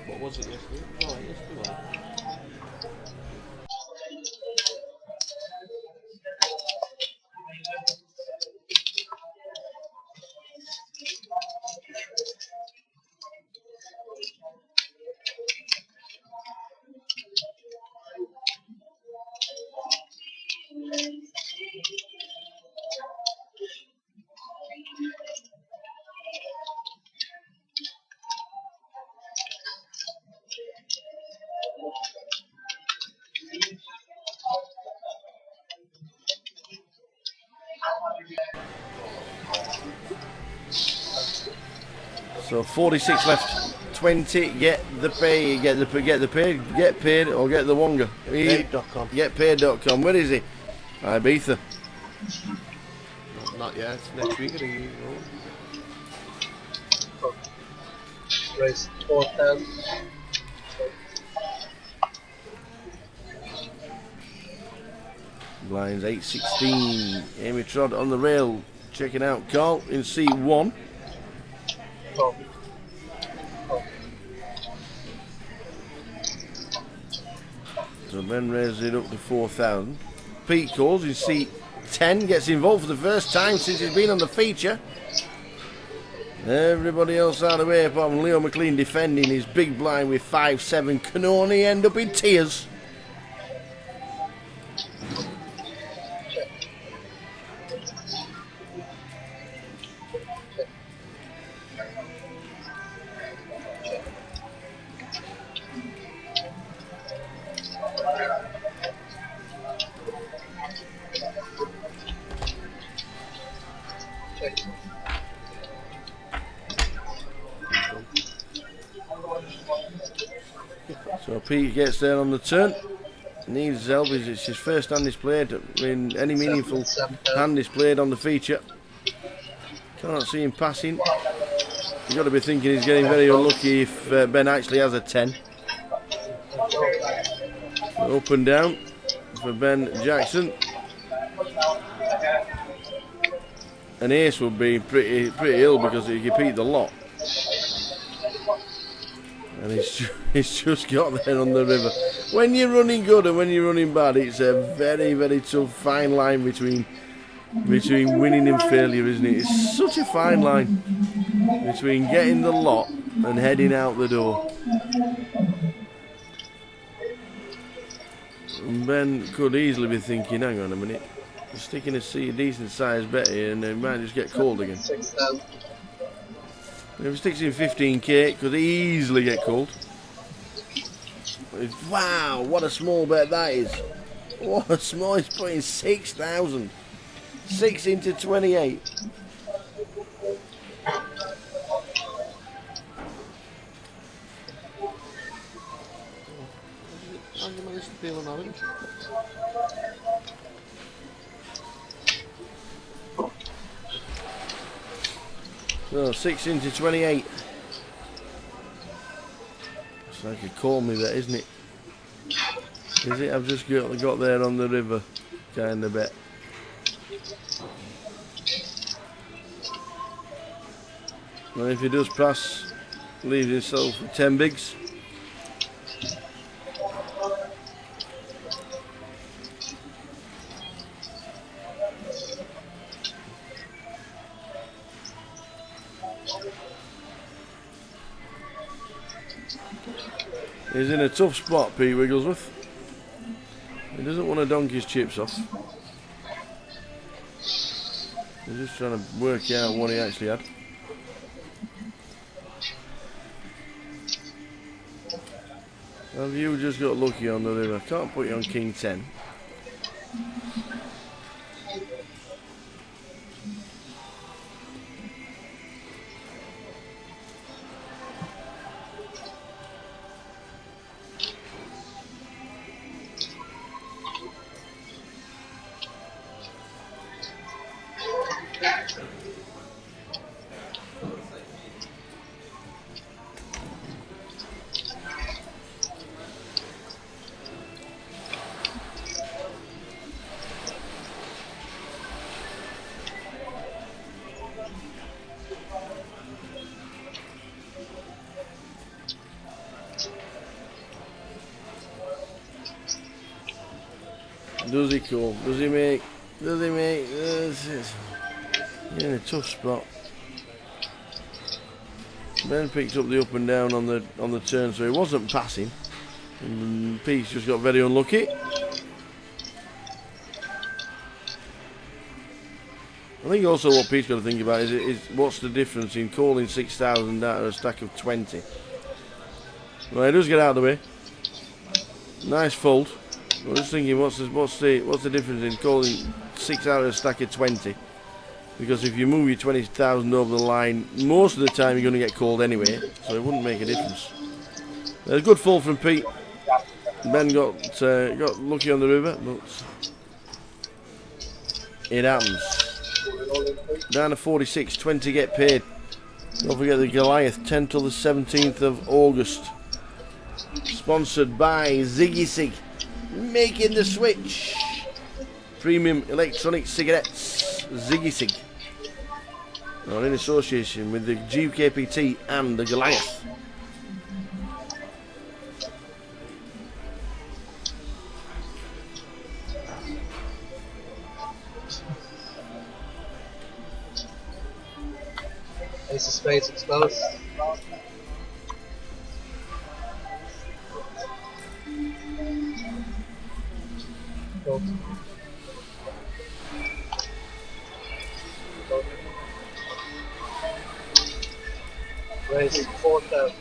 What was it yesterday? Oh, yesterday. So 46 left. 20. Get the pay. Get the pay. Get paid or get the wonga. Paid.com. Getpaid.com. Where is he? Ibiza. Not yet. Next week. Race 4,000. Blinds 816. Amy Trod on the rail. Checking out Carl in C1. So Ben raises it up to 4,000. Pete calls in C10. Gets involved for the first time since he's been on the feature. Everybody else out of the way apart from Leo McLean defending his big blind with 5-7. Can only end up in tears. So Pete gets there on the turn. Needs his help. It's his first hand he's played. In any meaningful hand he's played on the feature. Can't see him passing. You've got to be thinking he's getting very unlucky if Ben actually has a 10. So up and down for Ben Jackson. An ace would be pretty ill because he could beat the lot. And he's just got there on the river. When you're running good and when you're running bad, it's a very, very tough fine line between winning and failure, isn't it? It's such a fine line between getting the lot and heading out the door. And Ben could easily be thinking, hang on a minute, I'm sticking a decent sized bet here and it might just get cold again. 6,000. If he sticks in 15k, it could easily get cold. Wow, what a small bet that is. What a small, he's putting 6,000. 6 into 28. How did you manage to peel an orange? So 6 into 28. It's like a call me there, isn't it? Is it? I've just got there on the river, kind of bit. And if he does pass, leaves himself with 10 bigs. He's in a tough spot, Pete Wigglesworth. He doesn't want to donk his chips off. He's just trying to work out what he actually had. Have you just got lucky on the river? Can't put you on King 10. Does he call? Does he make? Does he make? He's in a tough spot. Ben picked up the up and down on the turn, so he wasn't passing. And Pete's just got very unlucky. I think also what Pete's got to think about is what's the difference in calling 6,000 out of a stack of 20. Well, he does get out of the way. Nice fold. I was just thinking, what's the difference in calling 6 out of a stack of 20? Because if you move your 20,000 over the line, most of the time you're going to get called anyway, so it wouldn't make a difference. A good fold from Pete. Ben got lucky on the river, but it happens. Down to 46, 20 get paid. Don't forget the Goliath, 10 till the 17th of August. Sponsored by Ziggy Sig. Making the switch. Premium electronic cigarettes, Ziggy Sig. Or in association with the GukPT and the Goliath. Ace of spades exposed. Raise 4,000.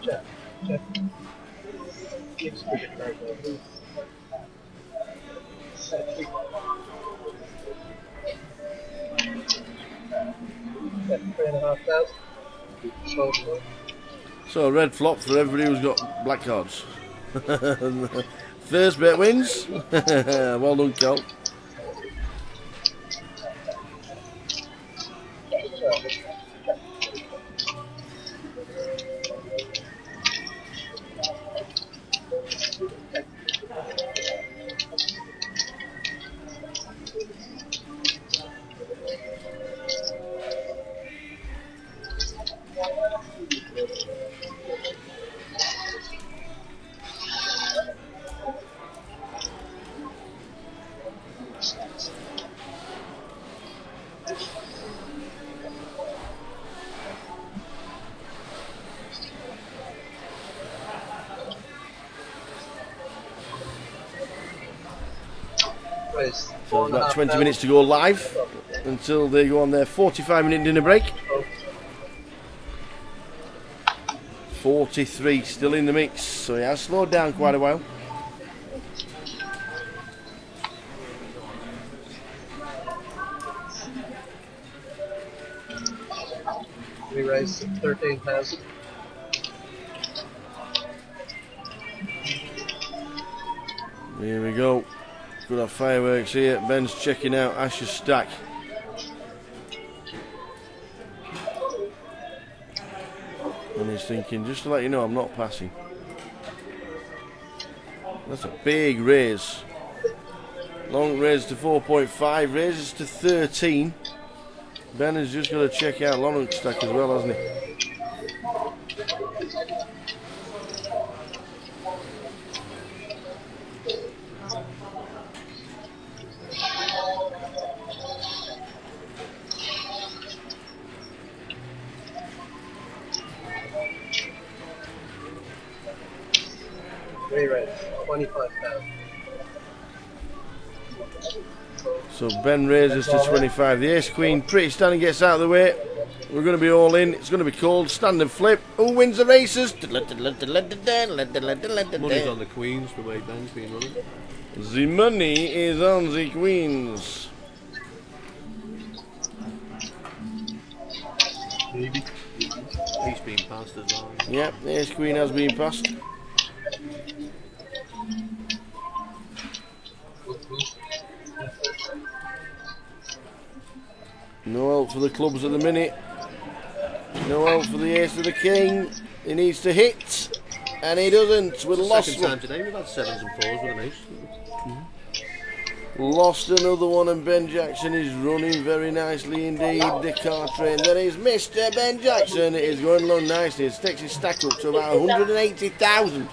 Check. Keeps pretty card though. 3,500. So a red flop for everybody who's got black cards. First bet wins. Well done, Cal. So about 20 minutes to go live until they go on their 45-minute dinner break. 43 still in the mix, so he has slowed down quite a while. raise 13,000. Here we go. Got our fireworks here. Ben's checking out Ash's stack. And he's thinking, just to let you know, I'm not passing. That's a big raise. Long raise to 4.5, raises to 13. Ben has just got to check out Lonnock's stack as well, hasn't he? Re-raise 25,000. So Ben raises to 25. The ace queen pretty standing gets out of the way. We're going to be all in. It's going to be called standard flip. Who wins the races? Money's on the queens the way Ben's been running. The money is on the queens. He's been passed as well. Yep, the ace queen has been passed. No help for the clubs at the minute. No help for the ace of the king. He needs to hit, and he doesn't. We've lost Second time today, we've had 7s and 4s with an ace. Lost another one, and Ben Jackson is running very nicely indeed. The car train. There is Mr. Ben Jackson. It is going along nicely. It takes his stack up to about 180,000.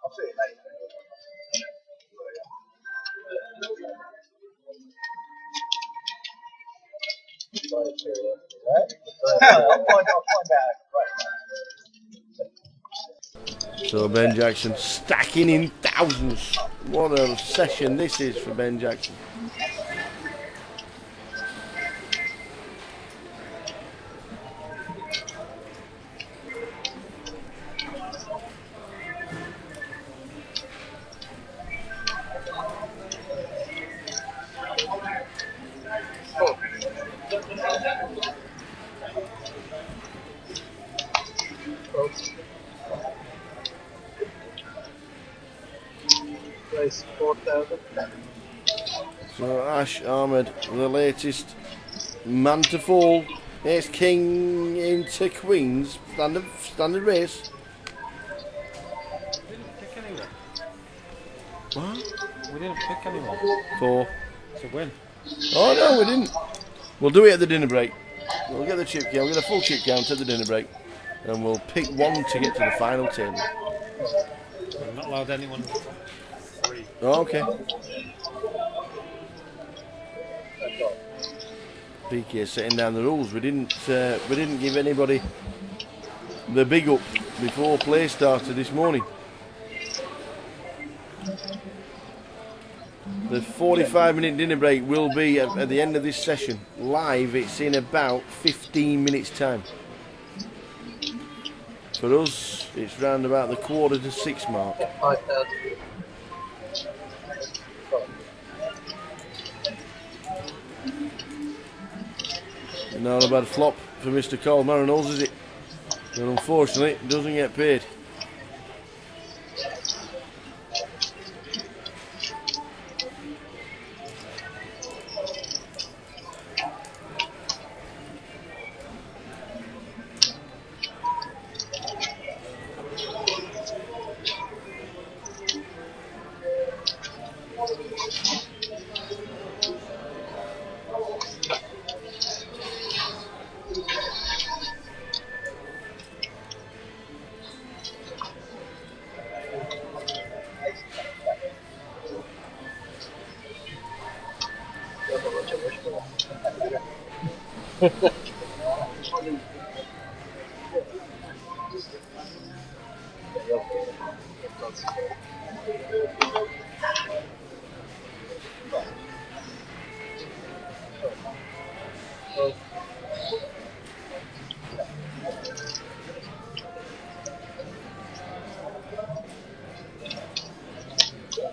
I'll see you later. I'll find out. So Ben Jackson stacking in thousands. What a session this is for Ben Jackson. Raise 4,000. So Ash Ahmed, the latest man to fall. Ace king into queens. Standard race. We didn't pick anyone. What? We didn't pick anyone. 4. To win. Oh no, we didn't. We'll do it at the dinner break. We'll get the chip count. We'll get a full chip count at the dinner break, and we'll pick one to get to the final table. We're not allowed anyone. 3. Oh, okay. PK setting down the rules. We didn't give anybody the big up before play started this morning. The 45-minute dinner break will be at the end of this session. Live, it's in about 15 minutes time. For us, it's round about the 5:45 mark. 5,000. Not a bad flop for Mr. Cole Marinals, is it? But unfortunately, it doesn't get paid.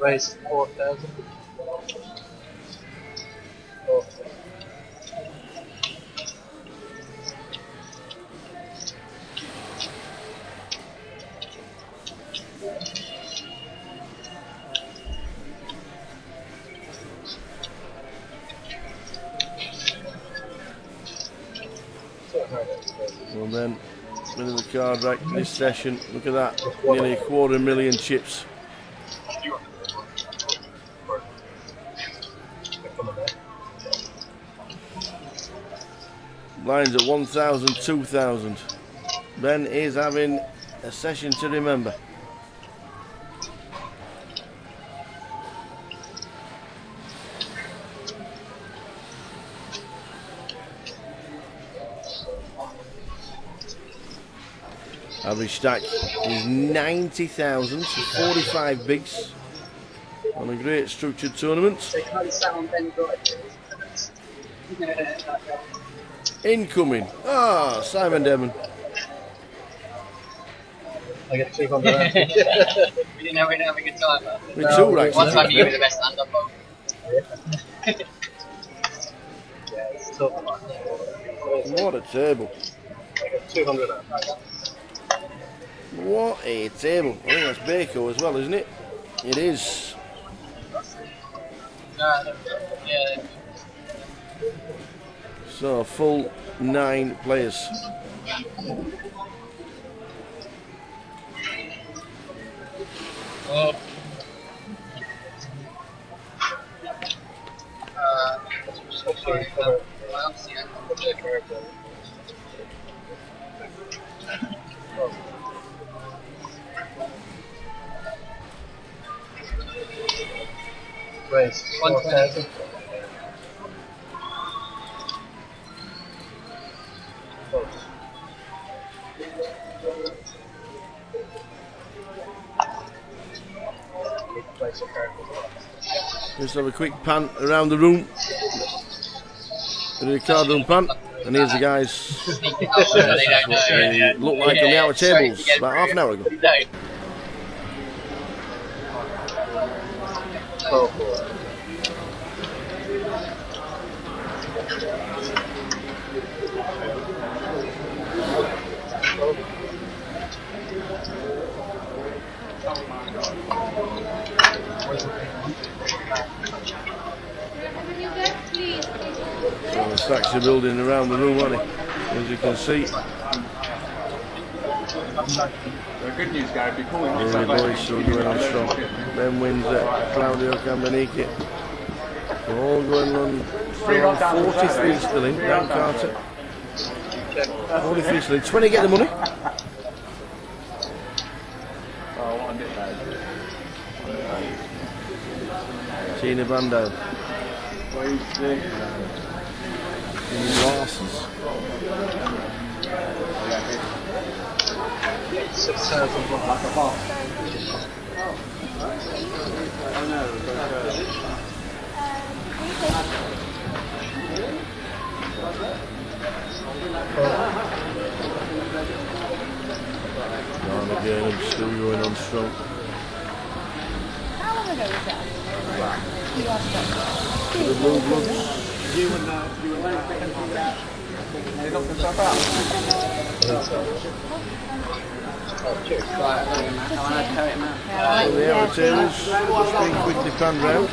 Raise 4,000. Oh. Well then, bit of a card rack this session. Look at that, nearly 250,000 chips. Lines at 1,000, 2,000. Ben is having a session to remember. Average stack is 90,000, 45 bigs on a great structured tournament. Incoming. Ah, Simon Devon. I get 200. We didn't have a good time. With two racks. One time you were the best underdog. Yeah, it's tough. What a table. I get 200. What a table. I think that's Baco as well, isn't it? It is. Yeah. So, a full 9 players. Oh. Sorry. Raise 4,000. Just have a quick pan around the room. The card room pan. And here's the guys. They look like on the outer tables about half an hour ago. So the stacks are building around the room, aren't they? As you can see. The good news, Gary, if you're calling Here the boys still going on strong. Ben wins at Claudio Cambaniki. All going on strong. 43 still in. Dan Carter. 43 still in. 20 get the money. Oh, what a nit that is. Tina Bando. Glasses. 6,000. Down again, I'm still going on strong. How long ago was that? The blue bloods. You and that. They knocked themselves out. So the outer tables just being quickly panned round.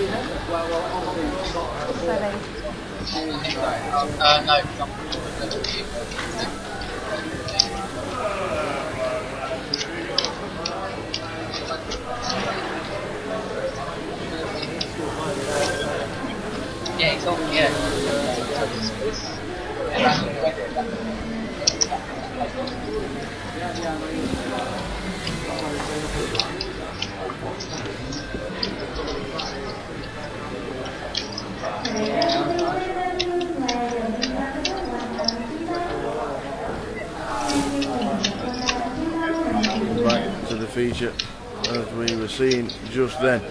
No. Yeah, it's all, yeah. Back to the feature. as we were seeing just then.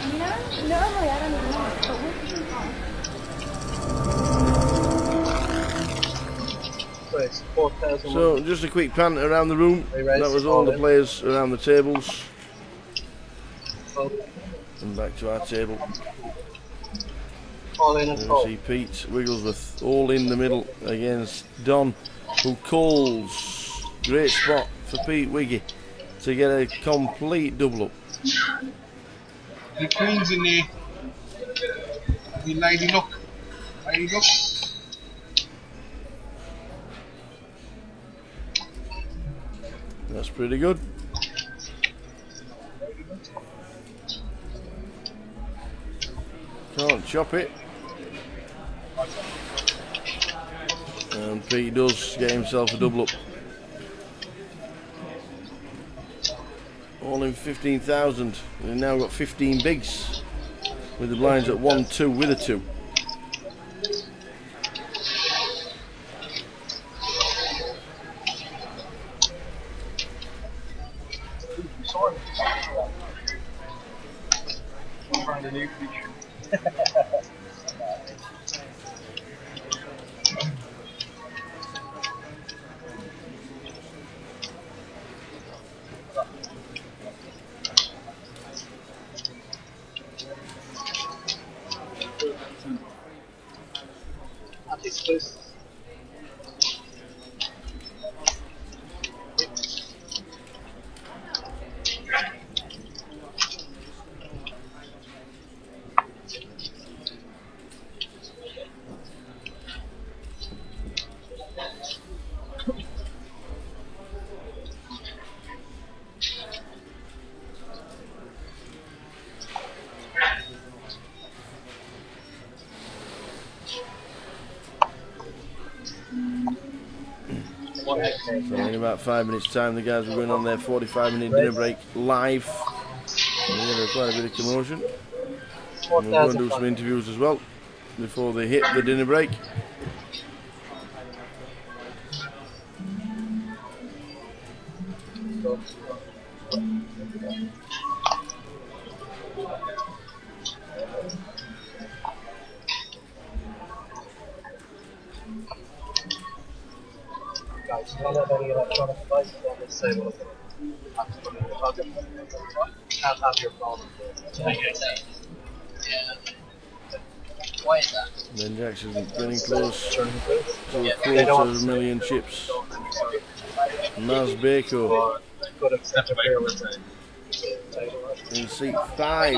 You know, normally I don't even know, but with you, So it's 4,000. So just a quick pan around the room. That was all the players around the tables. And back to our table. All in and And we full. see Pete Wigglesworth all in the middle against Don, who calls. Great spot for Pete Wiggy to get a complete double up. The Queen's in there. The Lady Luck. Lady Luck. That's pretty good. Can't chop it. And Pete does get himself a double up. All in 15,000. We've now got 15 bigs with the blinds at 1-2 with a 2. Exclusive. So in about 5 minutes time the guys are going on their 45-minute dinner break live. There's quite a bit of commotion. And we'll go and do some interviews as well before they hit the dinner break. Guys, you don't have any electronic devices on this table. Can't have your phone. Why is that? Then Jackson's getting close to a They don't quarter of a million chips. Maz Bako Could have stepped up here with in seat 5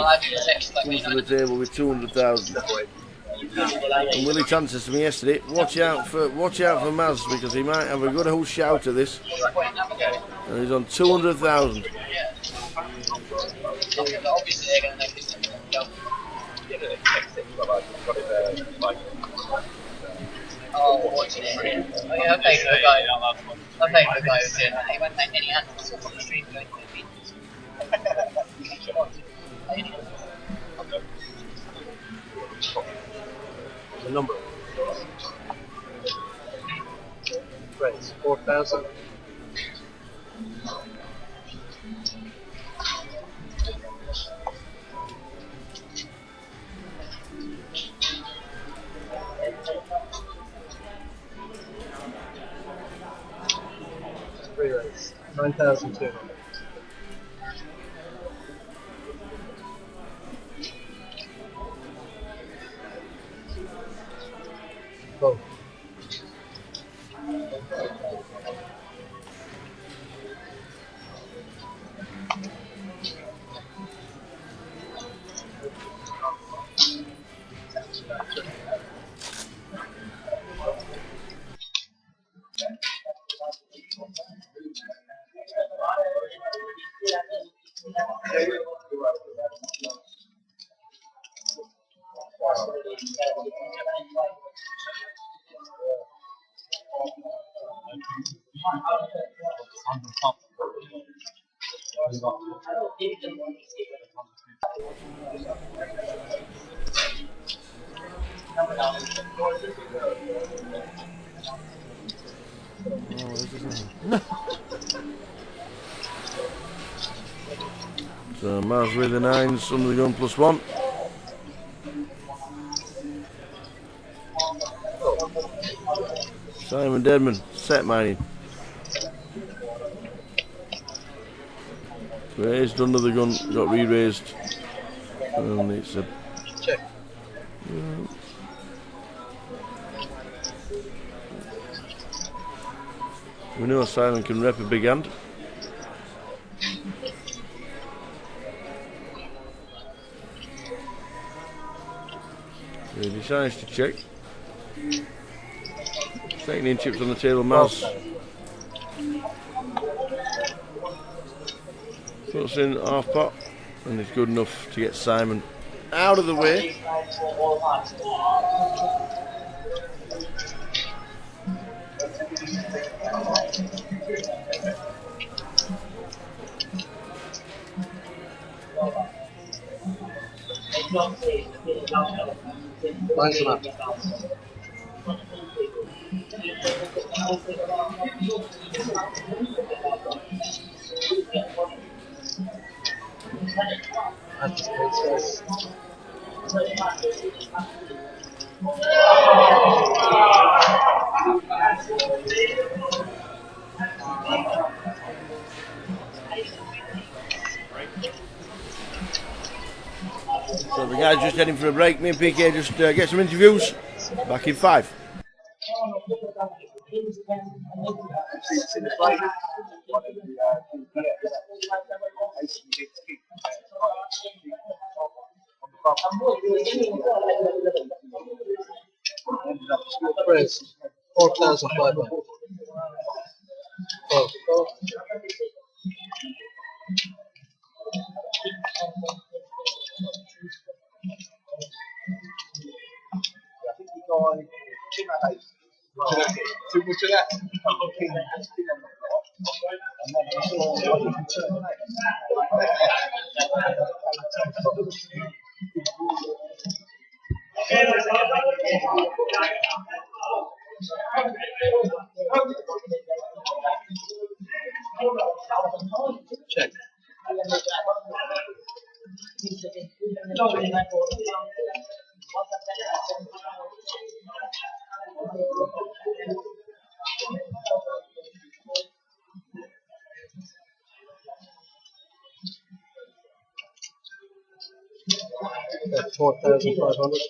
comes to the table with 200,000. And Willie Tan says to me yesterday, watch out for Maz because he might have a good old shout at this. And he's on 200,000. Obviously they're going to make it. Oh, watching it. Oh, yeah, okay, for the guy. Okay, for the guy who's doing that. He won't take any animals off the street going to the beach. the number. Right, 4,000. Three rates, 9,200. Vote. So Mars with the 9s under the gun +1. Simon Deadman, set mining. Raised under the gun, got re-raised. And it's a... Check. We know Simon can rep a big hand. He decides to check. Taking in chips on the table, Maz puts in half pot, and it's good enough to get Simon out of the way. Lines them up. That's just great stress. So the guys just heading for a break. Me and PK just get some interviews. Back in 5. Chris, 4,500. Oh. Check. That's 4,500.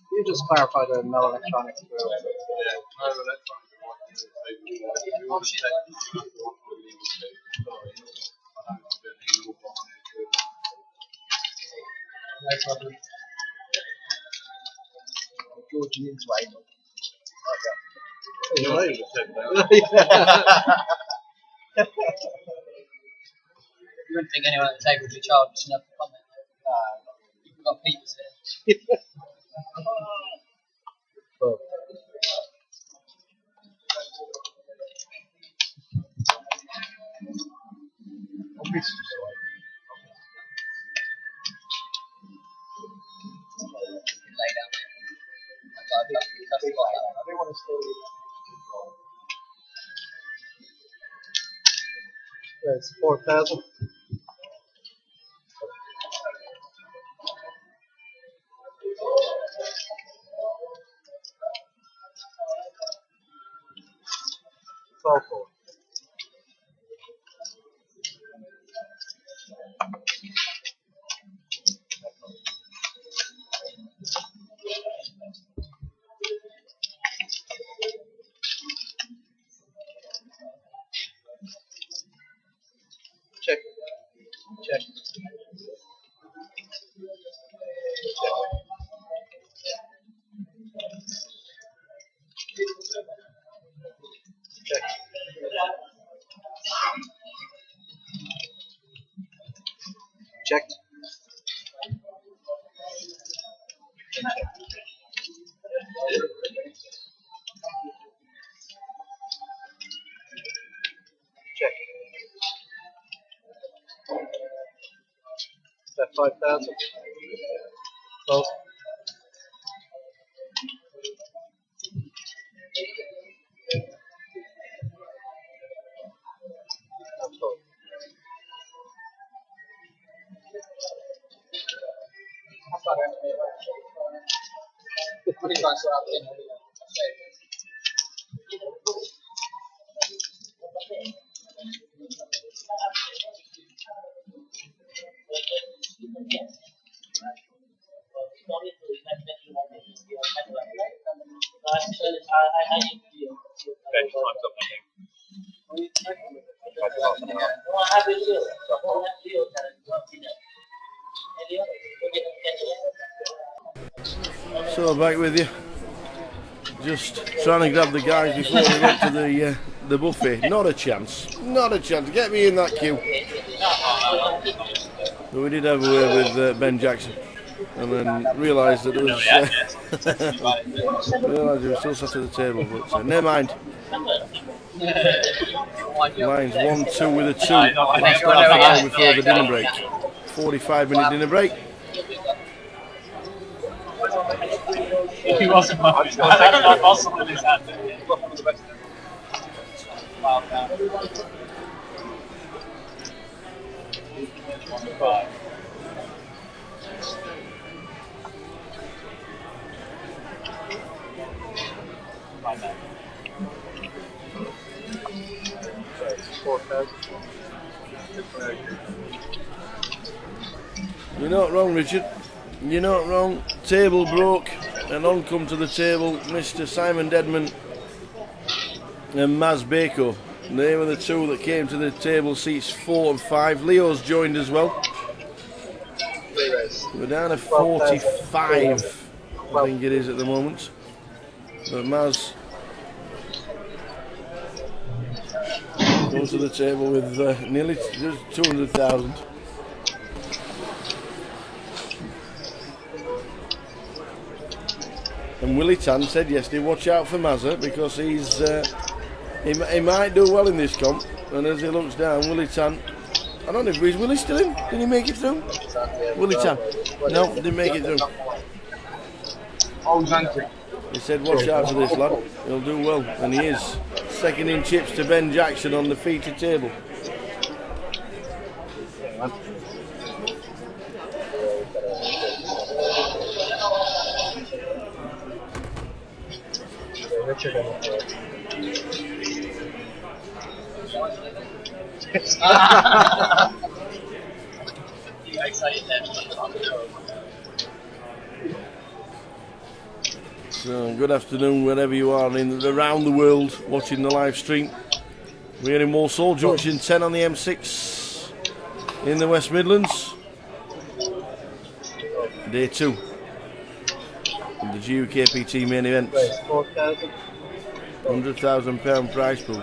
You just clarify the no electronics. Georgian into anal. You ain't said that. You wouldn't think anyone at the table would be charged enough to comment. We've got Peters here. Oh. Lay down. I've got a tough spot. I don't want to stay. That's 4,000. Check. Check. Check. Checked. Check. Is that 5,000? Close. That's all. So back with you. Just trying to grab the guys before we get to the buffet. Not a chance. Not a chance. Get me in that queue. But we did have a word with Ben Jackson, and then realised that it was realised he was still sat at the table. But never mind. Lines 1-2 with a 2. Last half an hour before the dinner break. 45-minute dinner break. He wasn't much. I think that Walsall in his hand. You're not wrong, Richard. You're not wrong. Table broke, and on come to the table Mr. Simon Deadman and Maz Bako. They were the two that came to the table seats 4 and 5. Leo's joined as well. We're down to 45, I think it is at the moment. But Maz goes to the table with nearly just 200,000. And Willie Tan said yesterday, watch out for Mazza, because he's he might do well in this comp. And as he looks down, Willie Tan, I don't know if Willie still in. Did he make it through? Willie Tan, no, didn't make it through. He said, watch out for this lad, he'll do well, and he is. Second in chips to Ben Jackson on the featured table. Richard. So, good afternoon wherever you are around the world watching the live stream. We're in Walsall, junction 10 on the M6 in the West Midlands. Day 2 of the GukPT main events. £100,000 prize pool.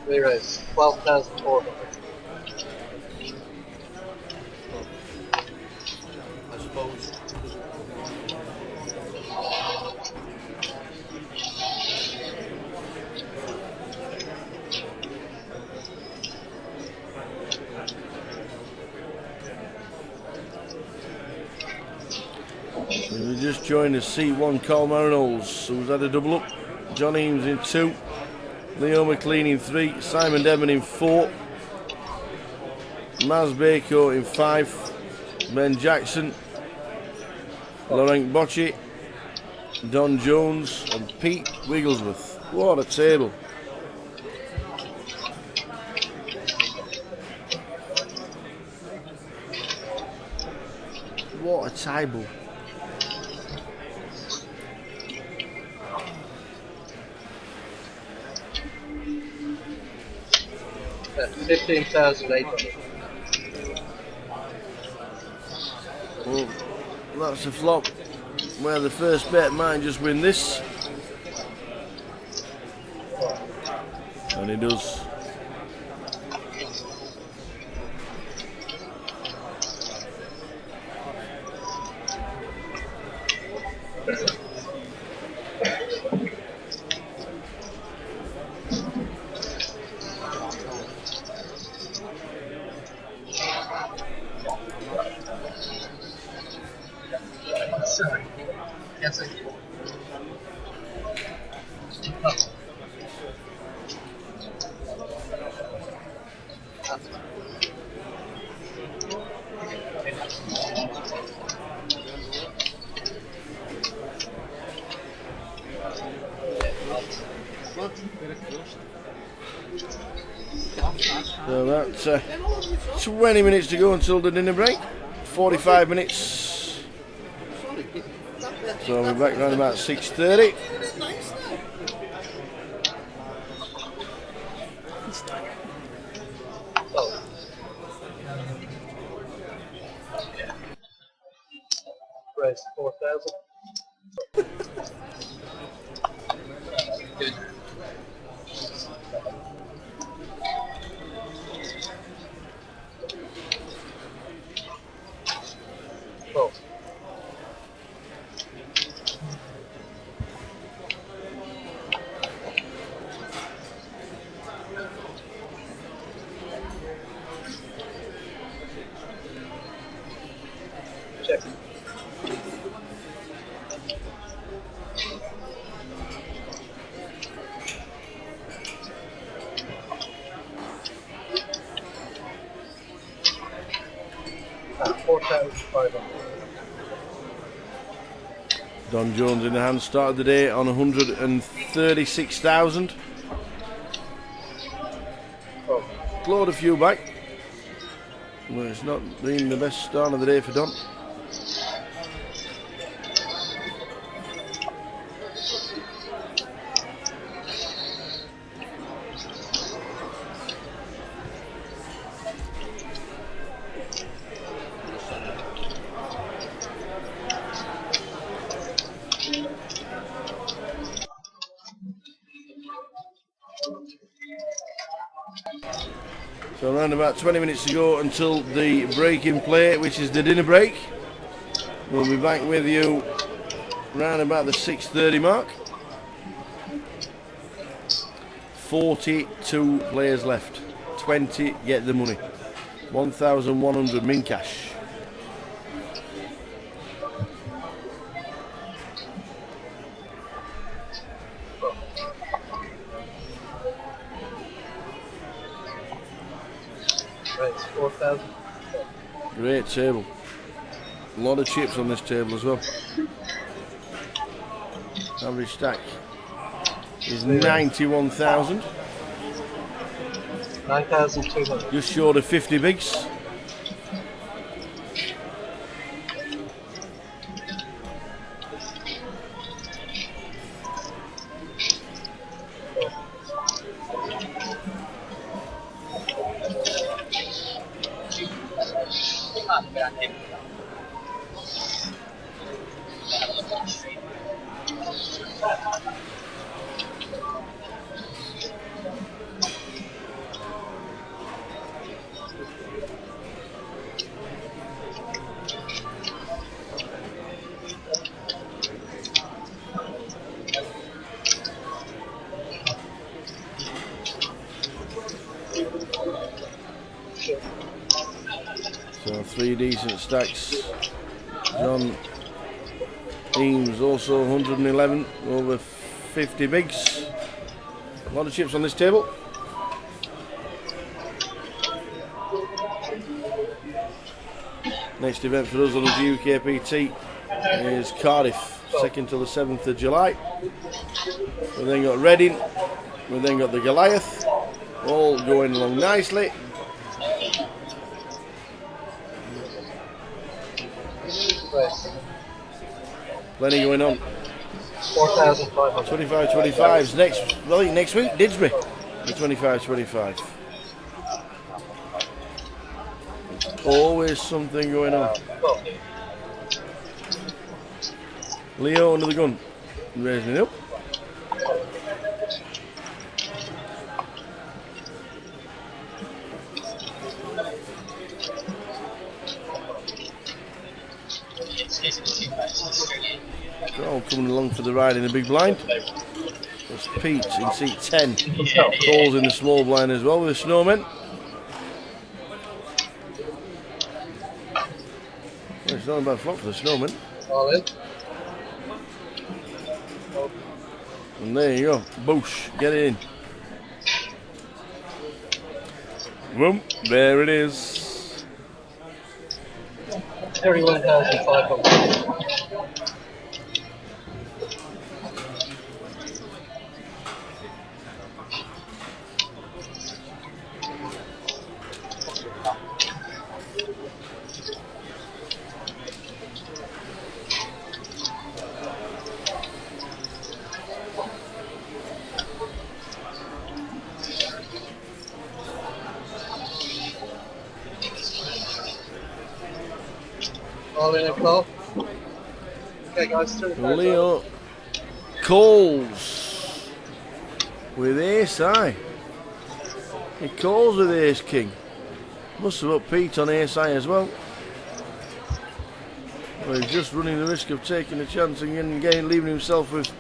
There is 12,400. I suppose. We just joined the C1 Colmar Knowles, who's had a double up. John Eames in 2. Leo McLean in 3, Simon Devon in 4, Maz Bako in 5, Ben Jackson Laurent Bocci, Don Jones and Pete Wigglesworth. What a table. What a table. That's 15,800. Well, that's a flop where the first bet might just win this. And he does. Sorry. Yes, I do. So that's 20 minutes to go until the dinner break. 45 minutes. So we're back around about 6:30. Raise 4,000. Good. Oh. Check. At 4,500. Don Jones in the hand started the day on 136,000. Oh. Clawed a few back. Well, it's not been the best start of the day for Don. So around about 20 minutes to go until the break in play, which is the dinner break. We'll be back with you around about the 6:30 mark. 42 players left. 20 get the money. 1,100 min cash. Raise 4,000. Great table. A lot of chips on this table as well. Average stack is 91,000. 9,200. Just short of 50 bigs. So 3 decent stacks. John Eames also 111, over 50 bigs. A lot of chips on this table. Next event for us on the GukPT is Cardiff, 2nd till the 7th of July. We've then got Reading, we've then got the Goliath, all going along nicely. Plenty going on. 4,500. 25-25's next, well, next week, Didsbury, the 25-25. Always something going on. Leo under the gun, raising it up. All coming along for the ride in the big blind. There's Pete in seat 10. Cole's in the small blind as well with the snowmen. Well, it's not a bad flop for the snowmen. All in. And there you go. Boosh. Get it in. Boom. There it is. 31,500. All in and call. Okay, guys, turn the cards Leo over. calls with ace high. He calls with ace king. Must have up Pete on ace high as well. Well, he's just running the risk of taking a chance and leaving himself with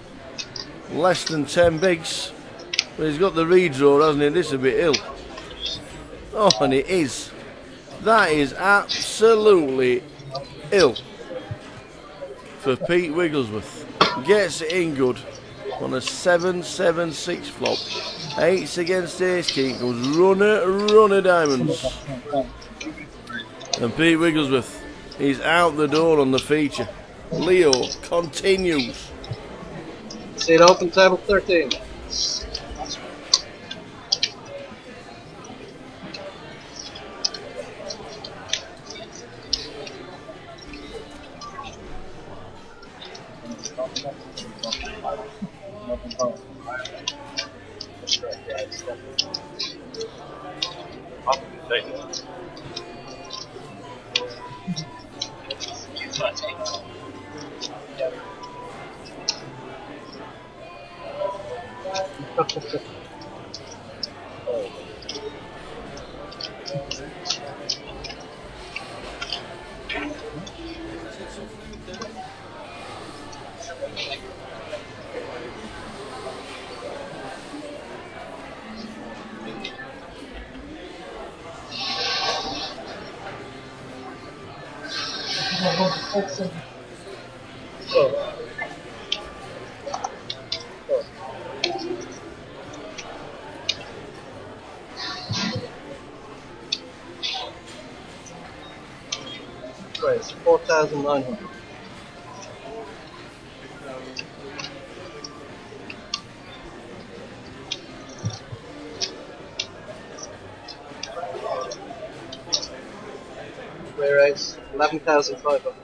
less than 10 bigs. But he's got the redraw, hasn't he? This is a bit ill. Oh, and it is. That is absolutely ill for Pete Wigglesworth. Gets it in good on a 7-7-6 flop. 8s against ace king. Goes runner diamonds. And Pete Wigglesworth is out the door on the feature. Leo continues. Seat open, table 13. Raise 4,900. Raise 11,500.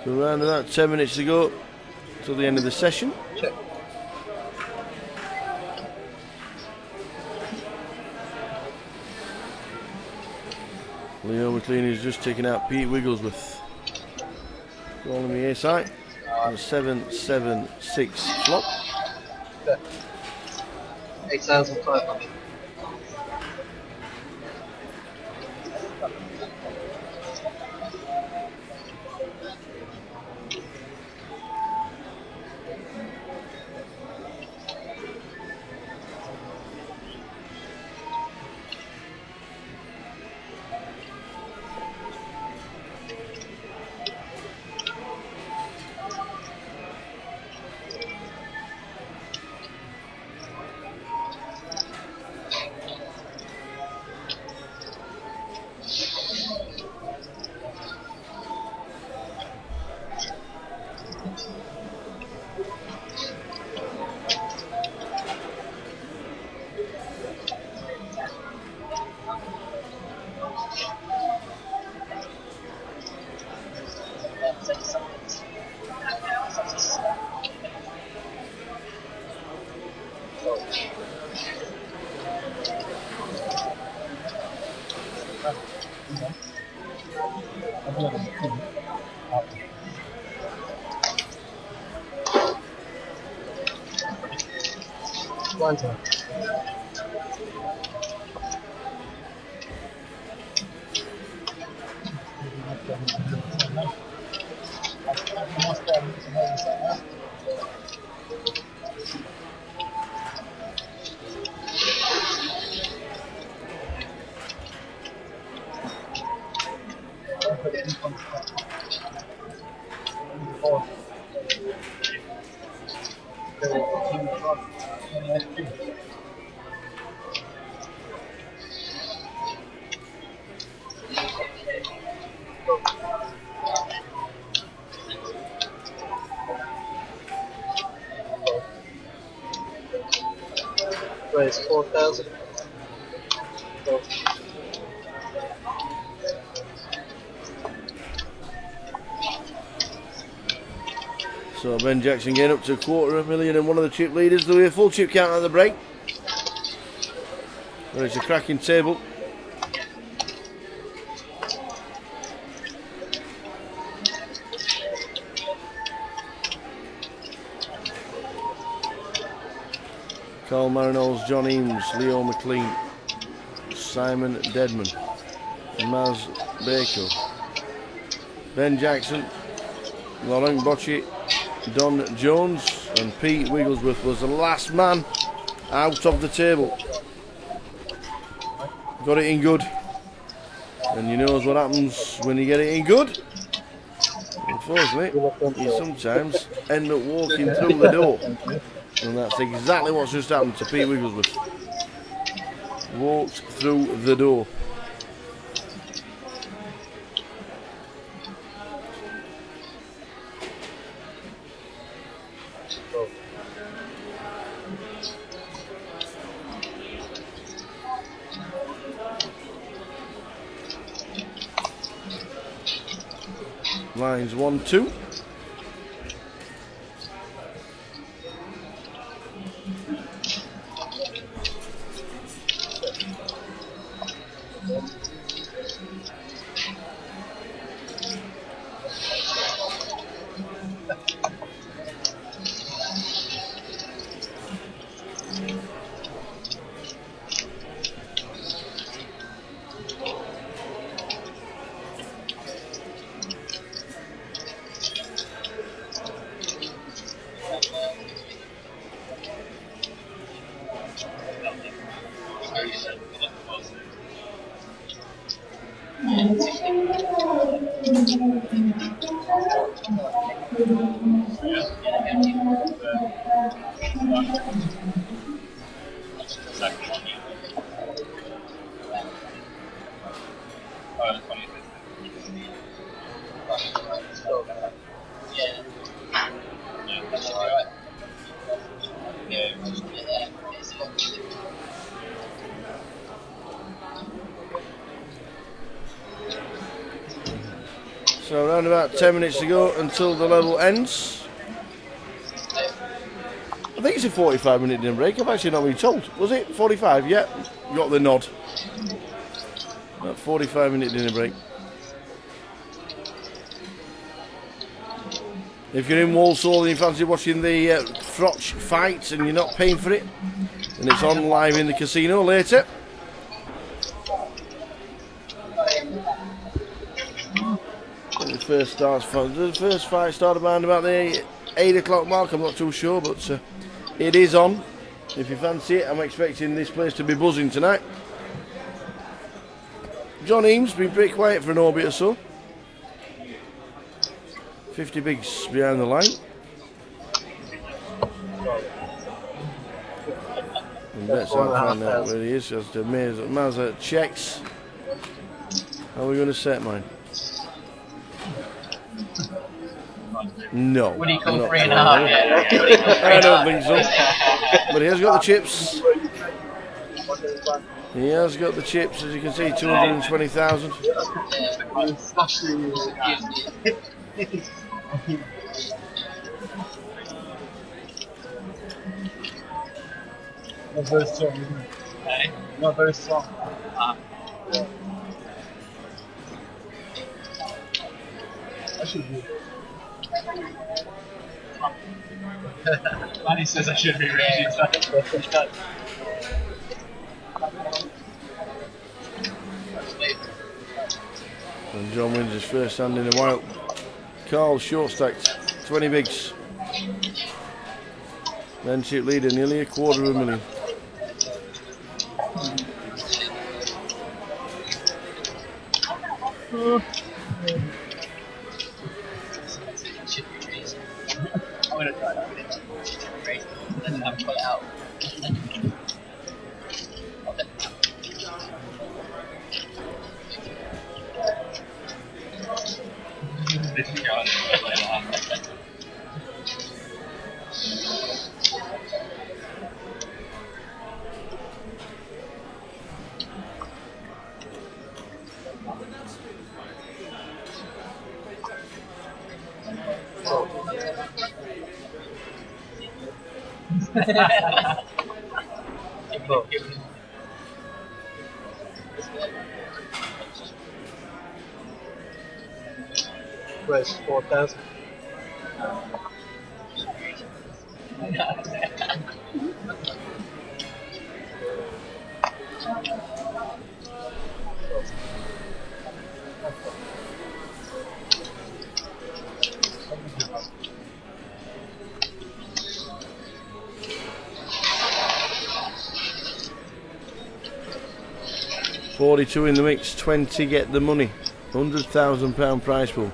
So around about 10 minutes to go till the end of the session. Check. Leo McLean is just taking out Pete Wigglesworth. Calling the A side. On a 7-7-6 flop. 8,500. Blind one. Raise 4,000. So Ben Jackson getting up to $250,000 and one of the chip leaders. There'll be a full chip count at the break. Well, it's a cracking table. Carl Marinols, John Eames, Leo McLean, Simon Deadman, Maz Baker, Ben Jackson, Laurent Bocci, Don Jones, and Pete Wigglesworth was the last man out of the table. Got it in good, and you knows what happens when you get it in good. Unfortunately, you sometimes end up walking through the door, and that's exactly what's just happened to Pete Wigglesworth. Walked through the door. Lines 1, 2. So around about 10 minutes to go until the level ends. I think it's a 45-minute dinner break. I've actually not been told. Was it 45? Yeah, got the nod. That 45-minute dinner break. If you're in Walsall and you fancy watching the Frotch fights and you're not paying for it, and it's on live in the casino later. The first fight started around about the 8 o'clock mark, I'm not too sure, but it is on. If you fancy it, I'm expecting this place to be buzzing tonight. John Eames been pretty quiet for an orbit or so. 50 bigs behind the line. And bets I'll find out where he is. Just Mazza checks. How are we going to set mine? No. Would he come not 3.5 yet? I don't think so. But he has got the chips. He has got the chips, as you can see, 220,000. Not very strong, isn't it? Not very strong. Yeah. I should be. Manny says I should be reading that. And John wins his first hand in a while. Carl short stacked, 20 bigs. Membership leader, nearly $250,000. I'm gonna try that. And then I'll pull it out. This is going to 4,000. $42 in the mix, 20 get the money. £100,000 prize pool.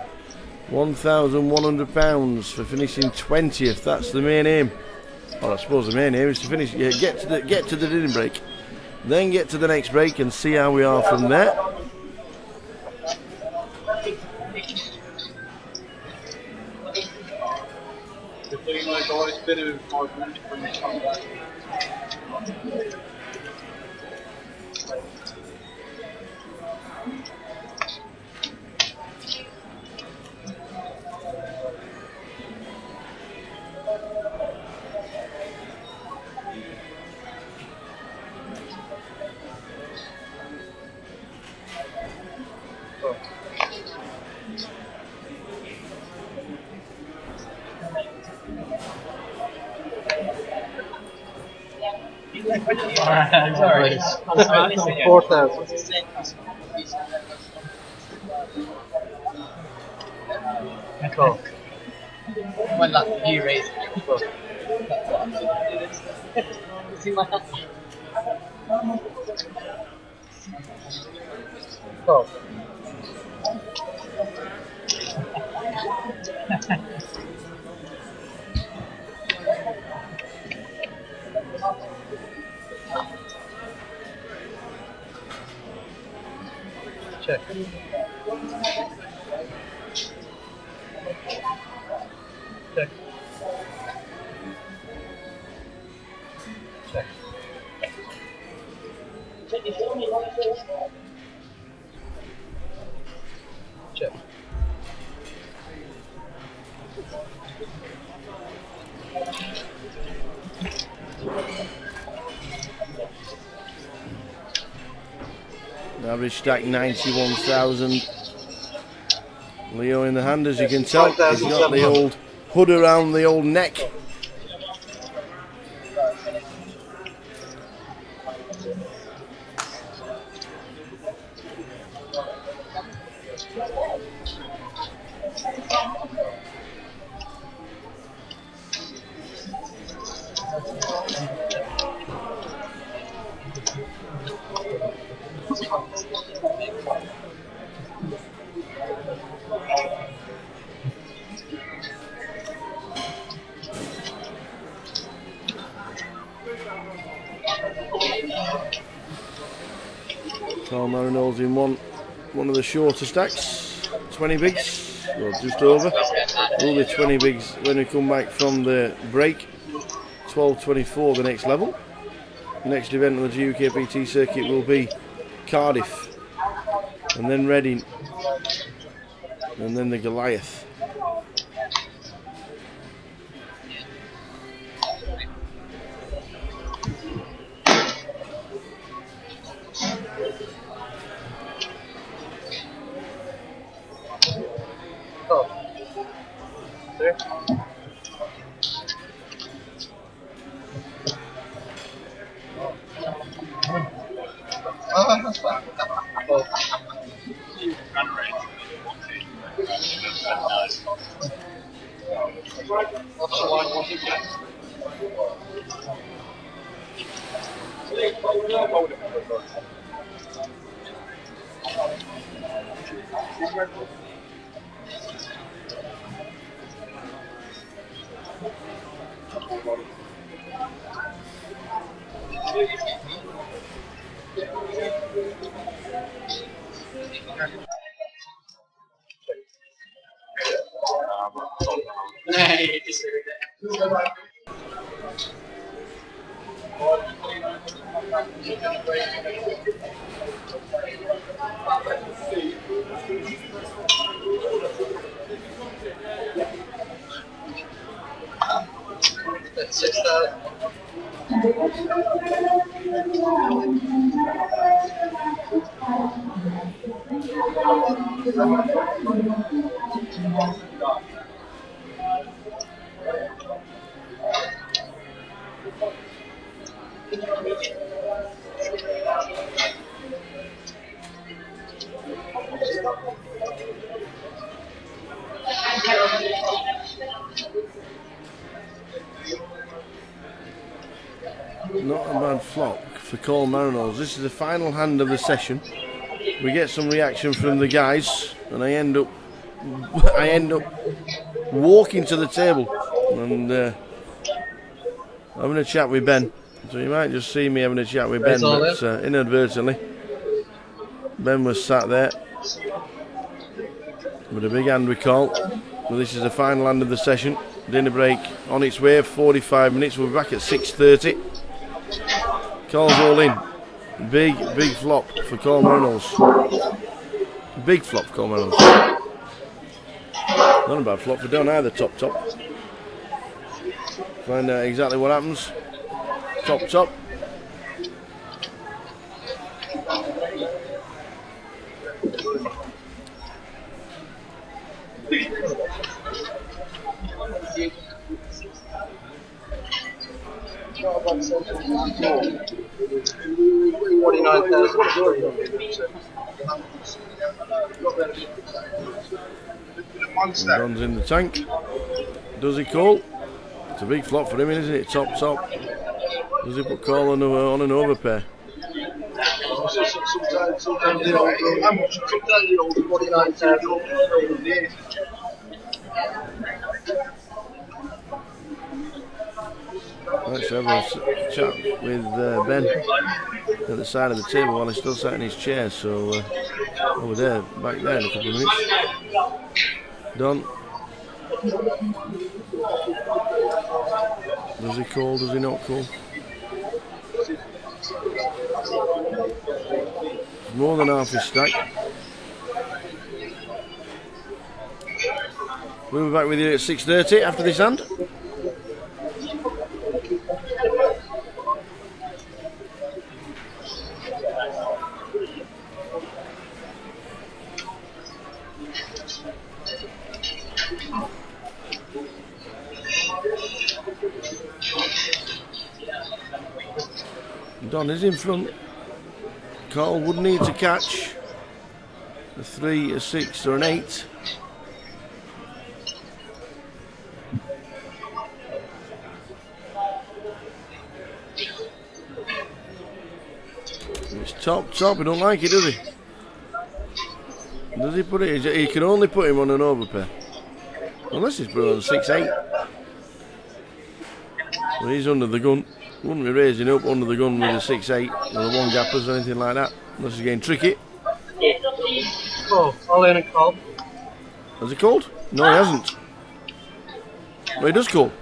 £1,100 for finishing 20th. That's the main aim. Or I suppose the main aim is to finish. Get to the dinner break, then get to the next break and see how we are from there. Sorry. 4,000. Cool. When that you raise it. See my hand? Oh. Check. Check. Check. Check. Average stack 91,000. Leo in the hand, as you can tell. He's got the old hood around the old neck. Carl Marinol's in one of the shorter stacks, 20 bigs, or just over. Will be 20 bigs when we come back from the break. 12.24 the next level. Next event on the GukPT circuit will be Cardiff, and then Reading, and then the Goliath. Not a bad flop for Cole Marinol's. This is the final hand of the session. We get some reaction from the guys, and I end up walking to the table and having a chat with Ben. So you might just see me having a chat with Ben, but inadvertently Ben was sat there with a big hand we call. Well, this is the final hand of the session. Dinner break on its way, 45 minutes. We'll be back at 6:30. Call's all in. Big flop for Cole Marinol's. Big flop for Cole Marinol's. Not a bad flop for Don either, top. Find out exactly what happens. Top. Don's in the tank. Does he call? It's a big flop for him, isn't it? Top. Does he put call on an overpair? Sometimes you know, 49,000. Let's have a chat with Ben at the side of the table while he's still sat in his chair. So over there, back there in a couple of minutes. Don. Does he call? Does he not call? More than half his stack. We'll be back with you at 6:30 after this hand. Don is in front. Carl would need to catch a 3, a 6 or an 8. It's top. He don't like it, does he? Does he put it? He can only put him on an overpair. Unless he's put it on a 6-8. Well, he's under the gun. Wouldn't be raising up under the gun with a 6-8 or a 1 gappers or anything like that. Unless he's getting tricky. Oh, all in a call. Has he called? No, he hasn't. Well, he does call.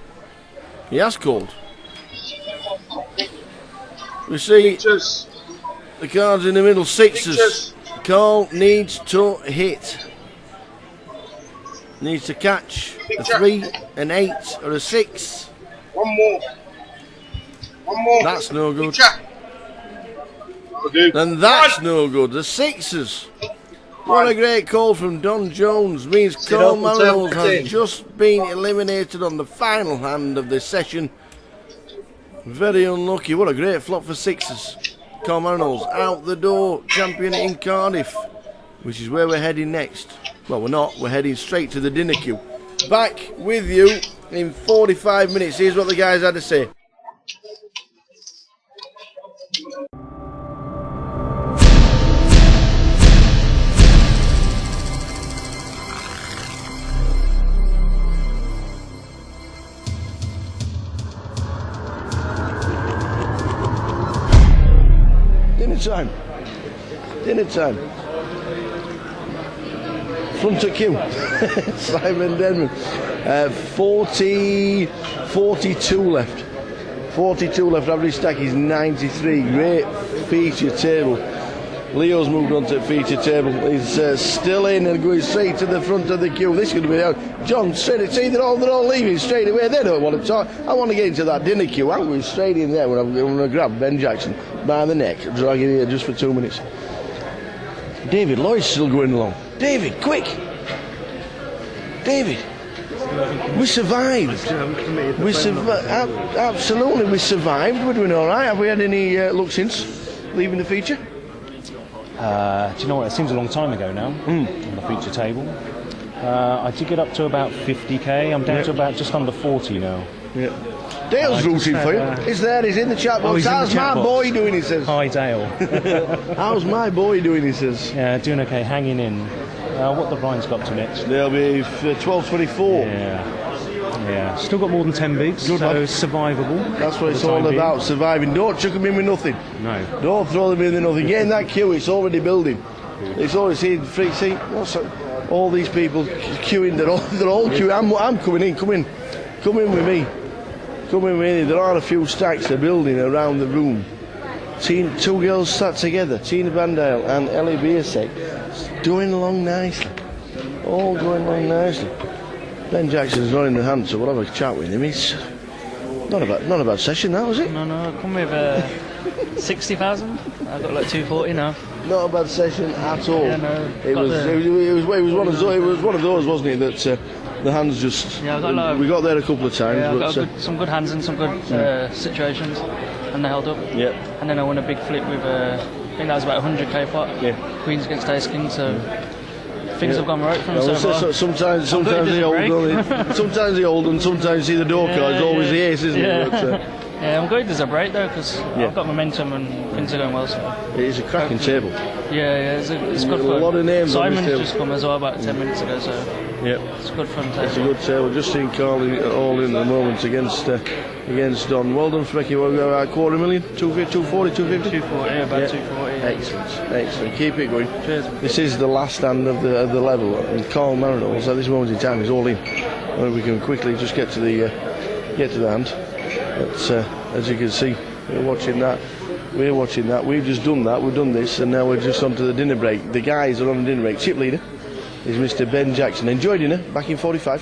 He has called. We see Pictures. the cards in the middle, 6s. Carl needs to hit. Needs to catch a 3, an 8 or a 6. One more. One more. That's no good. Picture. And that's no good. The 6s. What a great call from Don Jones. Means Carl Marinos has just been eliminated on the final hand of this session. Very unlucky. What a great flop for 6s. Carl Marinos out the door, champion in Cardiff, which is where we're heading next. Well, we're not. We're heading straight to the dinner queue. Back with you in 45 minutes. Here's what the guys had to say. Dinner time. Front of queue. Simon Denman. 42 left. 42 left. Average stack is 93. Great feature table. Leo's moved on to the feature table. He's still in and going straight to the front of the queue. This could be out. John, straight. See, they're all leaving straight away. They don't want to talk. I want to get into that dinner queue. I'm going straight in there when I'm going to grab Ben Jackson by the neck, drag him here just for 2 minutes. David Lloyd's still going along. David, quick! David, we survived. We survived. Absolutely, we survived. We're doing all right. Have we had any luck since leaving the feature? Do you know what? It seems a long time ago now on the feature table. I did get up to about 50k. I'm down to about just under 40 now. Yeah. Dale's rooting for you. He's there, he's in the chat box. How's my boy doing, he says. Hi, Dale. How's my boy doing, he says. Yeah, doing okay, hanging in. What the Brian's got up to next? They'll be 12:24. Yeah. Still got more than 10 bigs, so survivable. That's what it's all about, surviving. Don't chuck them in with nothing. No. Don't throw them in with nothing. Get in that queue, it's already building. It's already seen free seat. All these people queuing, they're all queuing. I'm coming in, come in with me. Come in with me. There are a few stacks they're building around the room. Two girls sat together, Tina Bandale and Ellie Biersek. It's going along nicely. All going along nicely. Ben Jackson's not in the hand, so we'll have a chat with him. It's not a bad session, that was it? No, I come with 60,000. I've got like 240 now. Not a bad session at all. Yeah, no, it was one of those, wasn't it? That the hands just. Yeah, we got there a couple of times. Yeah, I got some good hands and some good situations, and they held up. Yeah. And then I won a big flip with I think that was about 100k pot. Yeah. Queens against Ace King, so. Things have gone right for him so far. Sometimes the old and sometimes see the door card. It's always the ace, isn't it? But, yeah, I'm good as a break though because I've got momentum and things are going well. So. It is a cracking table. Yeah, it's good fun. A lot of names. Simon's just come as well about 10 minutes ago, so it's good fun table. It's a good table. Just seen Carl all in the moment against Don. Well done for making $250,000, 240, 250? 240, about 240. Excellent. Keep it going. Cheers. This is the last stand of the level, and Carl Marinos at this moment in time is all in. And we can quickly just get to the hand. But, as you can see, we're watching that. We've just done that. We've done this, and now we're just on to the dinner break. The guys are on the dinner break. Chip leader is Mr. Ben Jackson. Enjoy dinner. Back in 45.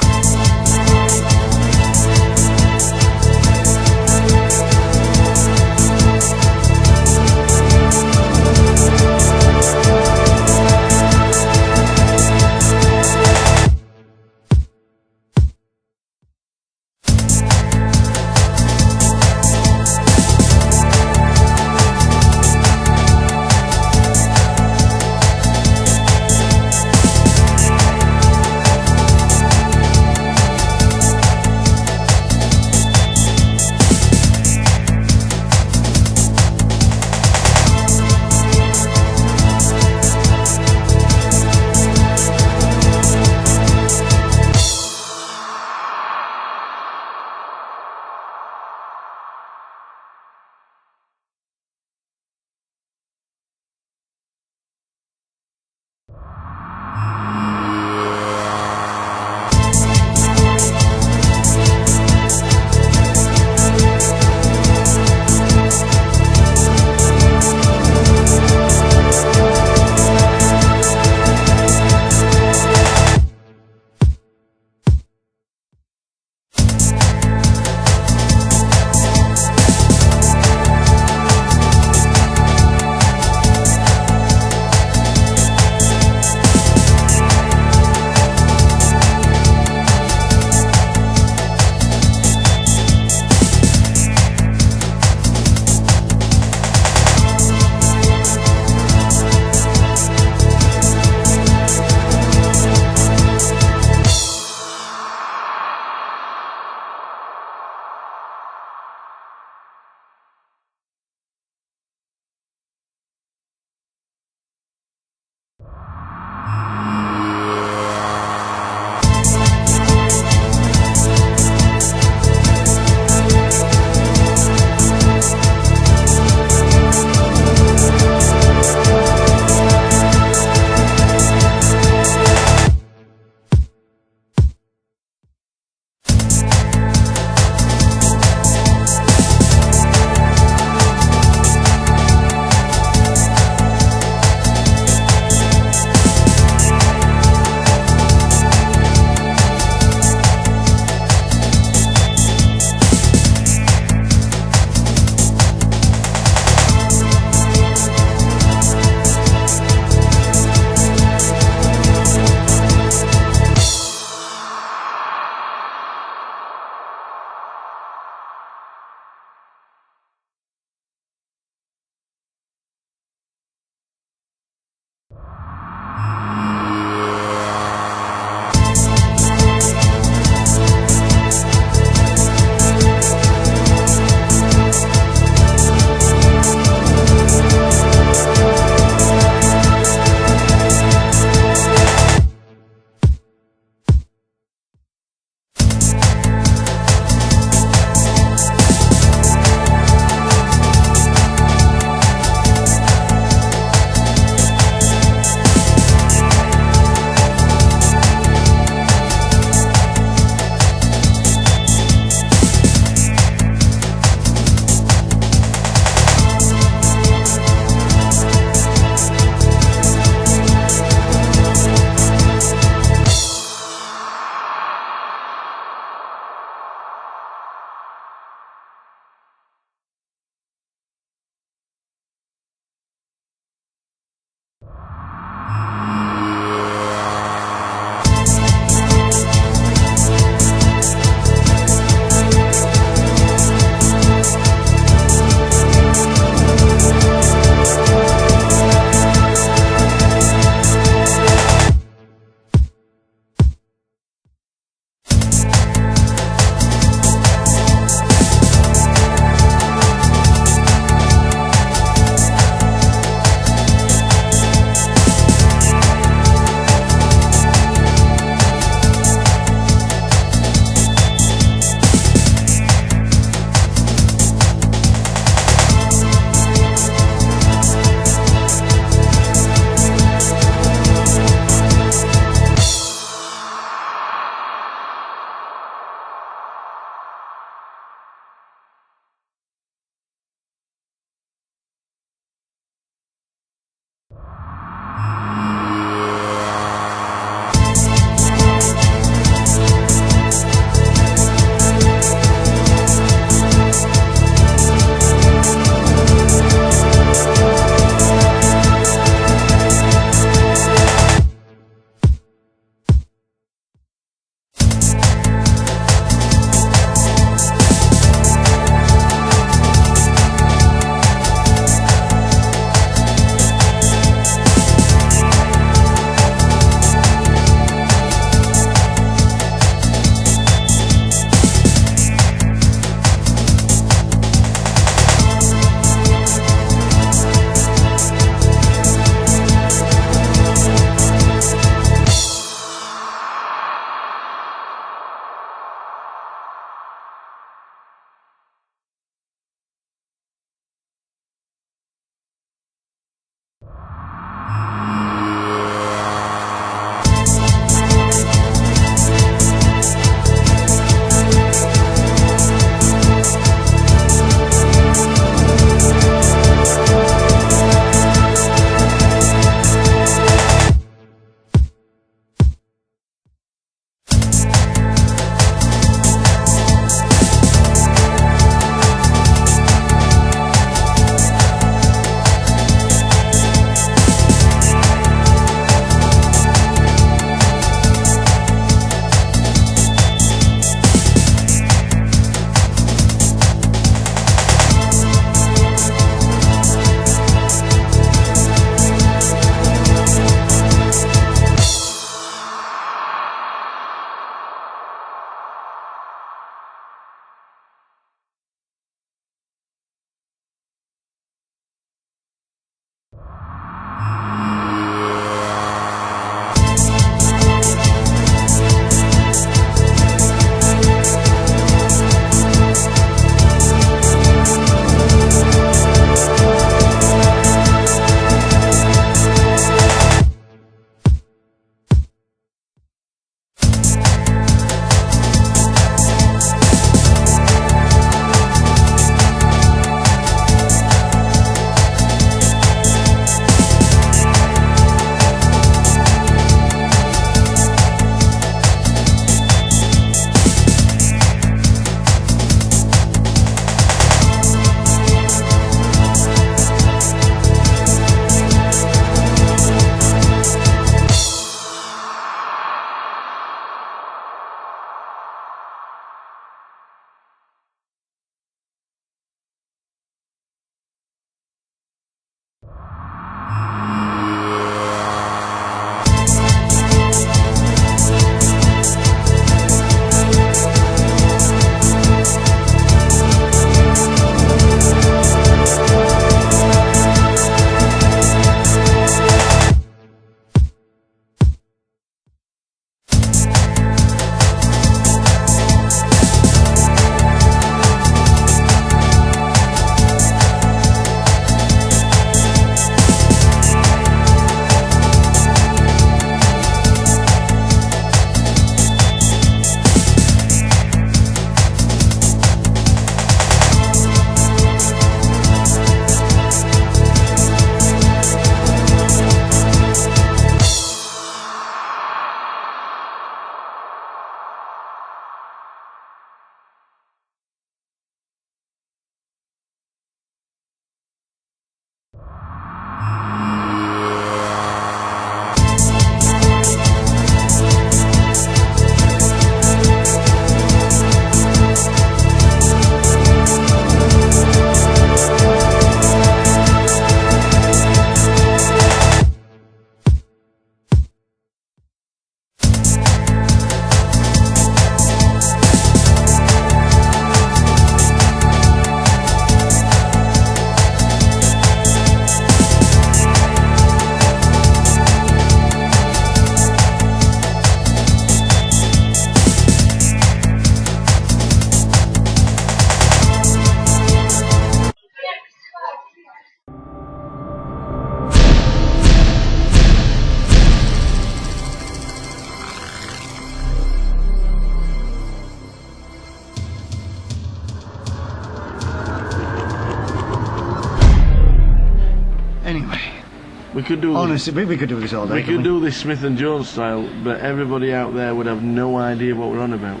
could do Honestly, we could do this all day. we could do this Smith and Jones style, but everybody out there would have no idea what we're on about.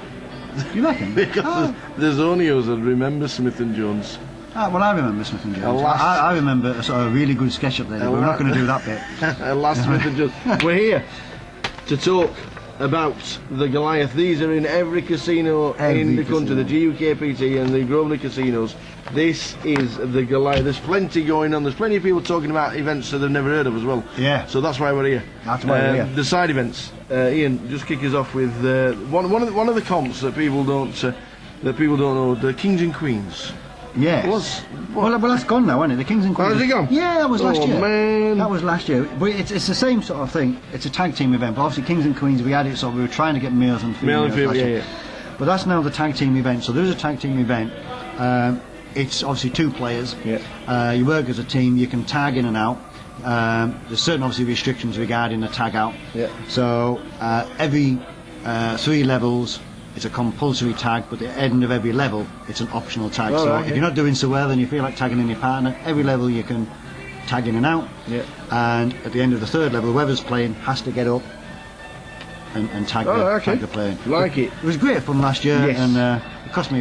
You reckon? Because there's only us that remember Smith and Jones. Well, I remember Smith and Jones. Alas. I remember a sort of really good sketch up there, but we're not going to do that bit. Last Smith and Jones. We're here to talk about the Goliath. These are in every casino in the country, the GukPT and the Grosvenor casinos. This is the Goliath. There's plenty going on. There's plenty of people talking about events that they've never heard of as well. Yeah. So that's why we're here. That's why we're here. The side events. Ian, just kick us off with one of the comps that people don't know. The Kings and Queens. Yes. Well, that's gone now, isn't it? The Kings and Queens. Has it gone? Yeah, that was last year. Man. That was last year. But it's the same sort of thing. It's a tag team event. But obviously, Kings and Queens, we had it, so we were trying to get males and females. Yeah. But that's now the tag team event. So there is a tag team event. It's obviously 2 players. Yeah. You work as a team. You can tag in and out. There's certain obviously restrictions regarding the tag out. Yeah. So every 3 levels. It's a compulsory tag, but at the end of every level, it's an optional tag. So if you're not doing so well and you feel like tagging in your partner, every level you can tag in and out. Yeah. And at the end of the 3rd level, whoever's playing has to get up and tag the player. Like it. It was great fun last year, Yes. and it cost me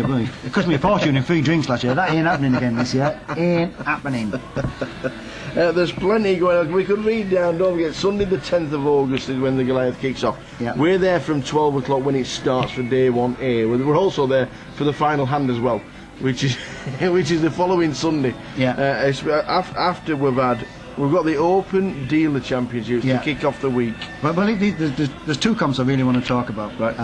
a fortune in free drinks last year. That ain't happening again this year. Ain't happening. There's plenty going on. We could read down, don't forget, Sunday the 10th of August is when the Goliath kicks off. Yeah. We're there from 12 o'clock when it starts for day 1A. We're also there for the final hand as well, which is the following Sunday. Yeah. After we've got the Open Dealer Championships to kick off the week. Well, there's 2 comps I really want to talk about. Right.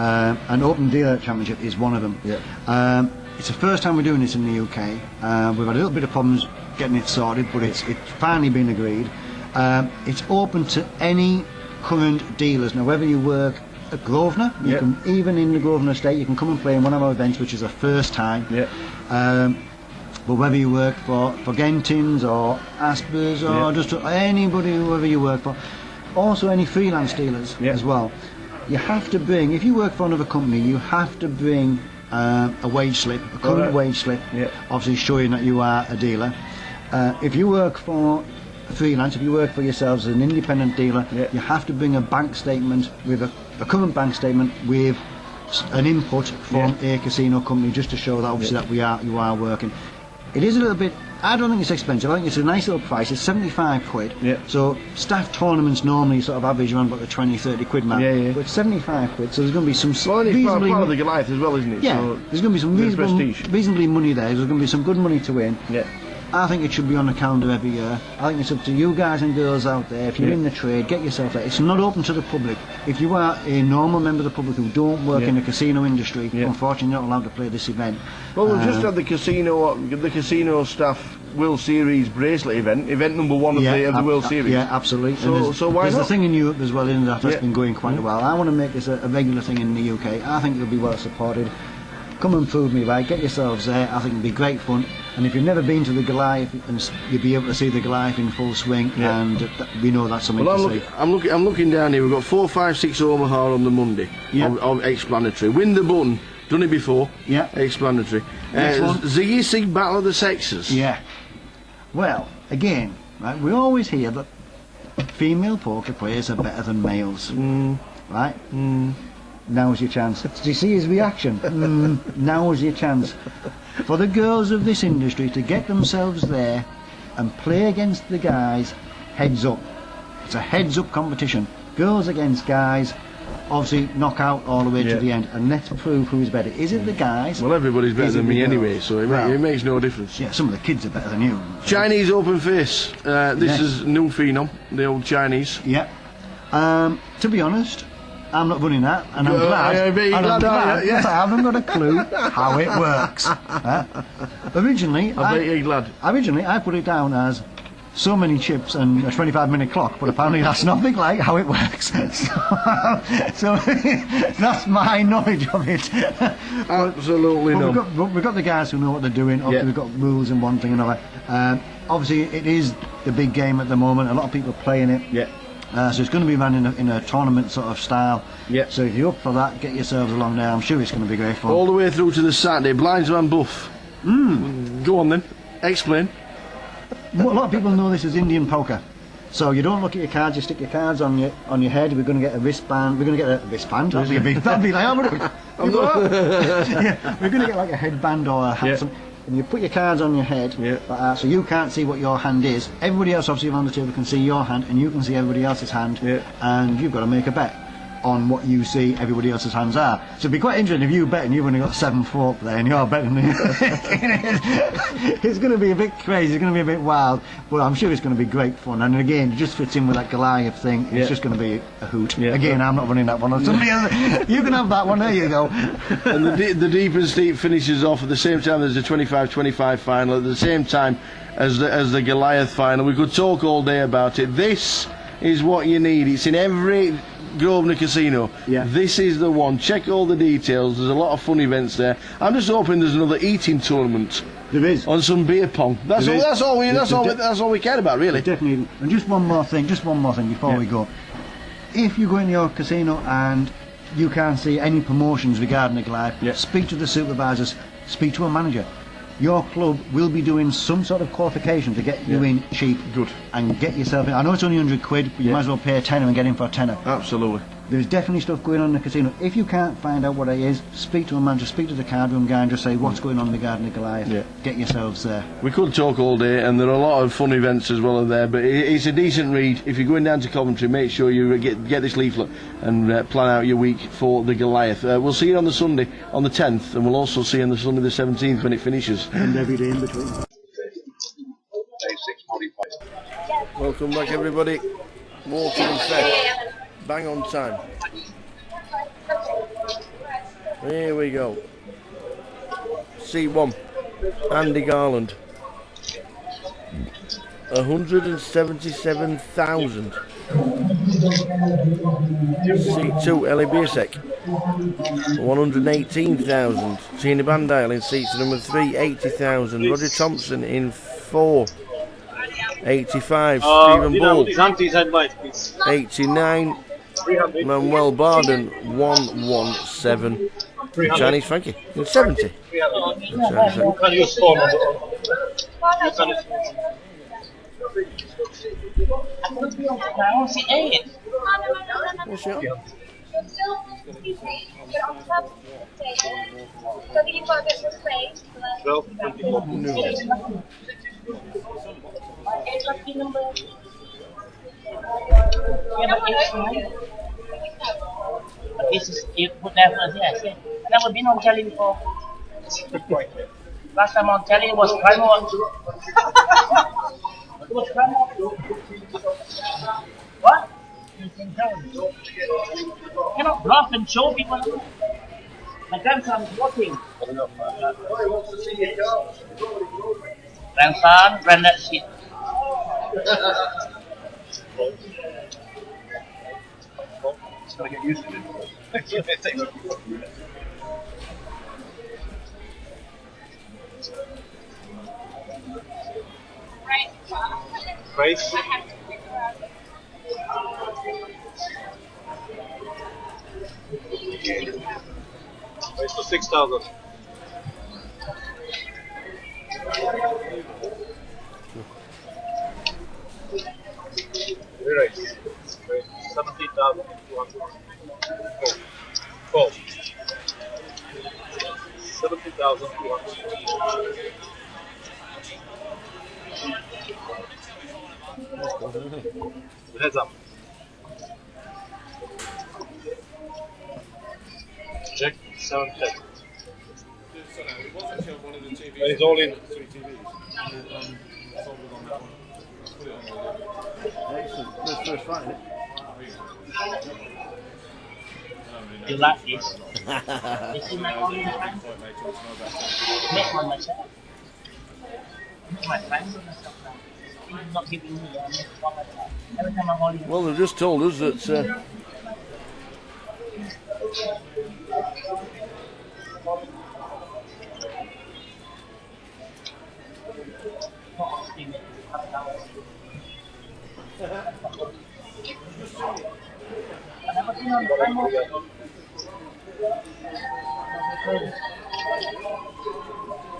An Open Dealer Championship is one of them. Yeah. It's the first time we're doing this in the UK. We've had a little bit of problems getting it sorted, but it's finally been agreed. It's open to any current dealers. Now, whether you work at Grosvenor, you can, even in the Grosvenor estate, you can come and play in one of our events, which is the first time. Yeah. But whether you work for Gentins or Aspers or just anybody, whoever you work for, also any freelance dealers as well, you have to bring, if you work for another company, you have to bring a wage slip, a current wage slip, obviously showing that you are a dealer. If you work for freelance, if you work for yourselves as an independent dealer, you have to bring a bank statement with a current bank statement with an input from a casino company, just to show that obviously that you are working. It is a little bit, I don't think it's expensive. I think it's a nice little price. It's 75 quid. Yeah. So staff tournaments normally sort of average around about the 20-30 quid mark. Yeah. But it's 75 quid. So there's going to be some reasonably part of the Goliath as well, isn't it? Yeah. So there's going to be some reasonably money there. There's going to be some good money to win. Yeah. I think it should be on the calendar every year. I think it's up to you guys and girls out there. If you're in the trade, get yourself there. It's not open to the public. If you are a normal member of the public who don't work in the casino industry, unfortunately you're not allowed to play this event. Well, we've just had the casino staff World Series bracelet event number 1 of the World Series. Yeah, absolutely. So why there's not? the thing in Europe as well, isn't that? That's been going quite a while. I want to make this a regular thing in the UK. I think it'll be well supported. Come and prove me right, get yourselves there. I think it'll be great fun. And if you've never been to the Goliath, you'll be able to see the Goliath in full swing, and we know that's something to see. I'm looking down here. We've got 4, 5, 6 Omaha on the Monday. Of explanatory. Win the button. Done it before. Yeah. Explanatory. Ziggy Sig Battle of the Sexes. Yeah. Well, again, right, we always hear that female poker players are better than males. Right? Now's your chance. Do you see his reaction? Now's your chance. For the girls of this industry to get themselves there and play against the guys, heads up. It's a heads up competition. Girls against guys, obviously knock out all the way to the end, and let's prove who's better. Is it the guys? Well, everybody's better than me anyway, so it makes no difference. Yeah, some of the kids are better than you. Chinese open face. This is new phenom, the old Chinese. Yeah. To be honest, I'm not running that, and I'm glad. Yes, I haven't got a clue how it works. Originally, I put it down as so many chips and a 25-minute clock, but apparently that's nothing like how it works. So that's my knowledge of it. Absolutely not. We've got the guys who know what they're doing. Obviously, we've got rules and one thing and another. Obviously, it is the big game at the moment. A lot of people are playing it. Yeah. So it's going to be run in a tournament sort of style. Yeah. So if you're up for that, get yourselves along there. I'm sure it's going to be great fun. All the way through to the Saturday. Blindsman Buff. Go on then. Explain. A lot of people know this as Indian poker. So you don't look at your cards. You stick your cards on your head. We're going to get a wristband. We're going to get a wristband. That'd be like, I'm not. Yeah, we're going to get like a headband or a hat. And you put your cards on your head, like that, so you can't see what your hand is. Everybody else obviously around the table can see your hand, and you can see everybody else's hand, and you've got to make a bet on what you see everybody else's hands are. So it'd be quite interesting if you bet and you've only got 7 folk there and you're betting. It's going to be a bit crazy, it's going to be a bit wild, but I'm sure it's going to be great fun. And again, it just fits in with that Goliath thing. It's just going to be a hoot. Again, I'm not running that one. Somebody else, you can have that one, there you go. And the Deep and Steep finishes off at the same time as the 25-25 final, at the same time as the Goliath final. We could talk all day about it. This is what you need. It's in every Grosvenor casino. This is the one. Check all the details. There's a lot of fun events there. I'm just hoping there's another eating tournament. There is. On some beer pong. That's all we care about, really. Definitely. And just one more thing before we go. If you go in your casino and you can't see any promotions regarding the Goliath, speak to the supervisors, speak to a manager. Your club will be doing some sort of qualification to get you in cheap. Good. And get yourself in. I know it's only 100 quid, but you might as well pay a tenner and get in for a tenner. Absolutely. There's definitely stuff going on in the casino. If you can't find out what it is, speak to a manager, speak to the card room guy and just say what's going on regarding the Goliath. Get yourselves there. We could talk all day, and there are a lot of fun events as well in there, but it's a decent read. If you're going down to Coventry, make sure you get this leaflet and plan out your week for the Goliath. We'll see you on the Sunday on the 10th, and we'll also see you on the Sunday the 17th when it finishes. And every day in between. Welcome back, everybody. Walking and fed. Bang on time. Here we go. C1. Andy Garland. 177,000. C2. Ellie Biersek. 118,000. Tina Bandile in seat number 3. 80,000. Roger Thompson in 4. 85. Stephen Bull. 89. Manuel Barden 117. Chinese Frankie in 70. What's it on? This is you put that first, yes. Never been on telly before. Last time on telly was Primal. It was Primal. What? You cannot bluff and show people. My grandson is watching. Grandson, granddad shit. Gotta get used to it. Price? Price for 6,000. Very nice. 17,200. Oh. 17,200. Heads up. Check 710. And it's all in. Excellent. First fight, isn't it? You like this? Is he my only friend? Make one myself. My friend. He's not giving me one myself. Every time I'm holding. Well, they've just told us that.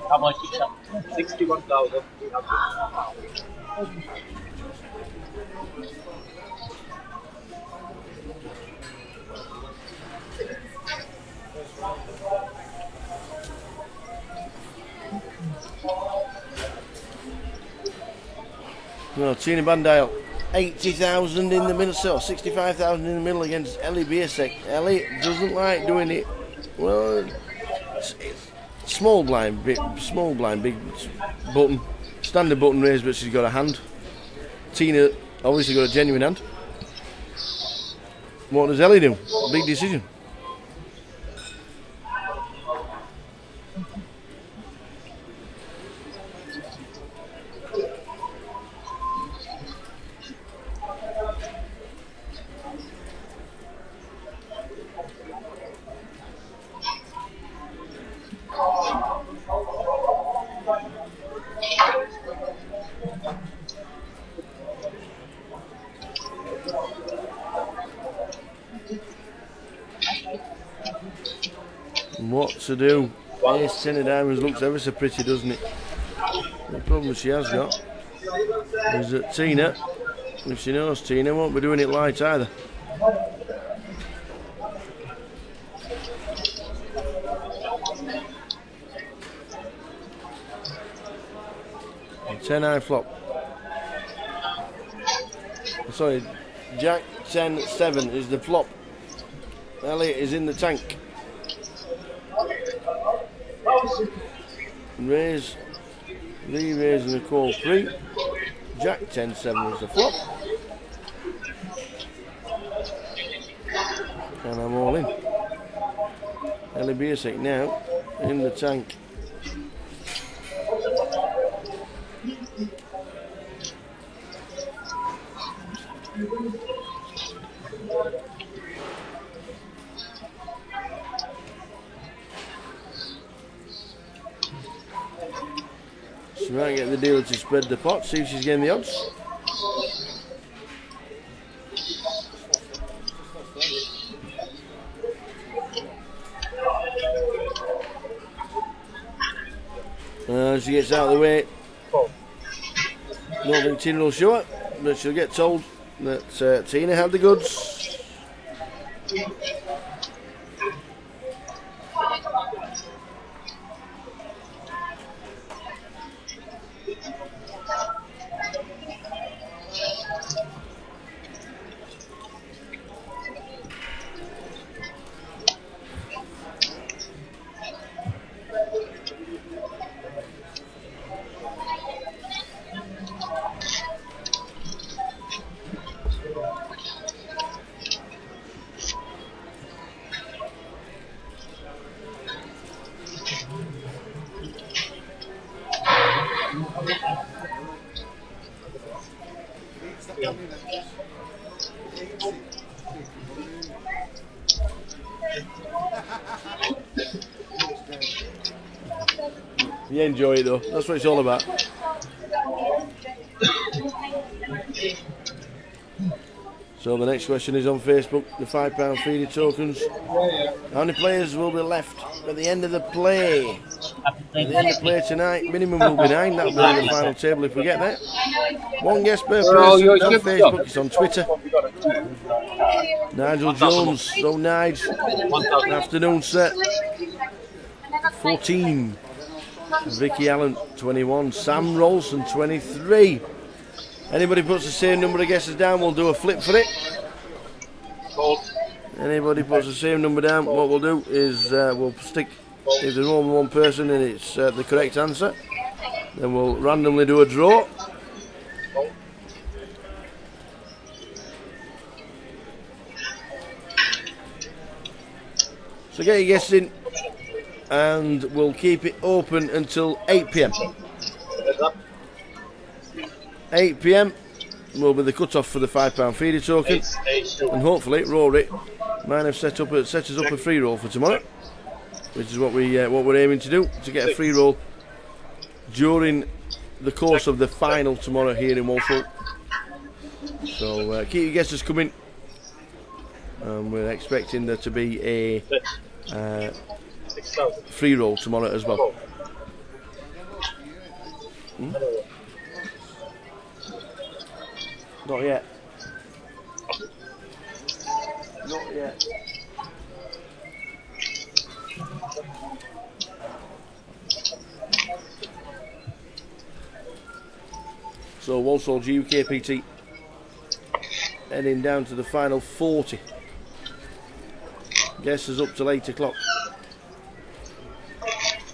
How much is it? 61,000. No, Tina Bandile, 80,000 in the middle, so 65,000 in the middle against Ellie Biersek. Ellie doesn't like doing it. Well, it's small blind, big button, standard button raised, but she's got a hand. Tina obviously got a genuine hand. What does Ellie do? Big decision. What to do? Ace 10 of diamonds looks ever so pretty, doesn't it? The problem she has got is that Tina, if she knows Tina, won't be doing it light either. And 10 high flop. Sorry, Jack 10 7 is the flop. Elliot is in the tank. Raise, re-raise and a call 3. Jack 10 7 is the flop. And I'm all in. Ellie Biersek now in the tank. She might get the dealer to spread the pot, see if she's getting the odds. She gets out of the way. Don't think Tina will show it, but she'll get told that Tina had the goods. You enjoy it though, that's what it's all about. So the next question is on Facebook, the £5 feeder tokens. How many players will be left at the end of the play? At the end of play tonight, minimum will be 9, that'll be on the final table if we get there. One guest per person on Facebook, it's on Twitter. Nigel Jones, so Nige, afternoon set, 14. Vicky Allen, 21. Sam Rolson, 23. Anybody puts the same number of guesses down, we'll do a flip for it. Anybody puts the same number down, what we'll do is we'll stick, if there's more than one person and it's the correct answer, then we'll randomly do a draw. So get your guesses in, and we'll keep it open until 8 PM. 8 PM will be the cut-off for the £5 feeder token, and hopefully Rory might have set us up a free roll for tomorrow, which is what we're aiming to do, to get a free roll during the course of the final tomorrow here in Walsall. So keep your guesses coming, and we're expecting there to be a free roll tomorrow as well. Not yet. Not yet. So Walsall GukPT heading down to the final 40. Guesses up till 8 o'clock.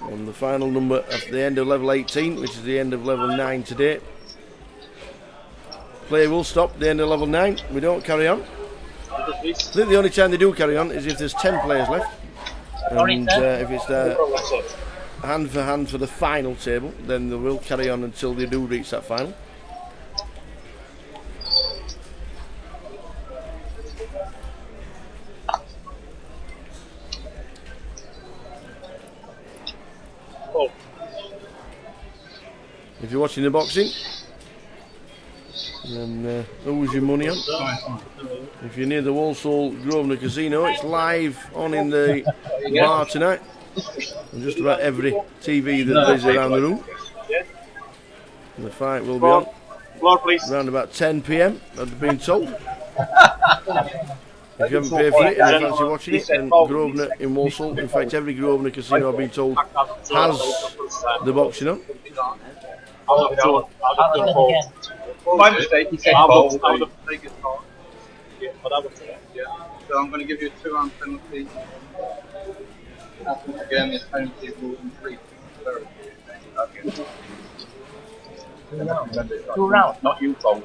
And the final number at the end of level 18, which is the end of level 9 today. Play will stop at the end of level 9. We don't carry on. I think the only time they do carry on is if there's 10 players left. And if it's hand for the final table, then they will carry on until they do reach that final. If you're watching the boxing, then who's your money on? If you're near the Walsall Grosvenor Casino, it's live on in the bar tonight. And just about every TV that is around the room. And the fight will be on around about 10 PM, I've been told. If you haven't paid for it and you fancy watching it, then Grosvenor in Walsall, in fact every Grosvenor casino I've been told has the boxing on. My mistake, he said bowl. I would have taken it hard. Yeah, but I would say, yeah. So I'm going to give you a 2-round penalty. Again, this penalty will increase. Okay. 2 rounds. Not you, Tom.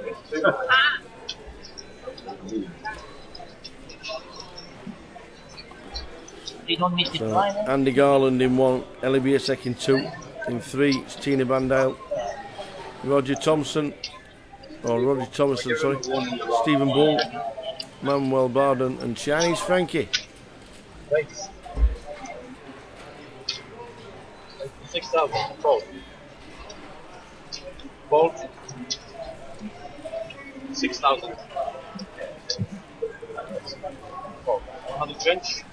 You don't miss it, So, right? Andy Garland in 1, Ellie Biasek in 2, in 3 it's Tina Bandale, Roger Thomason, sorry, Stephen Bull, Manuel Barden and Chinese Frankie. 6,000. Bolt. Bolt. 6,000. Bolt. 100 trench.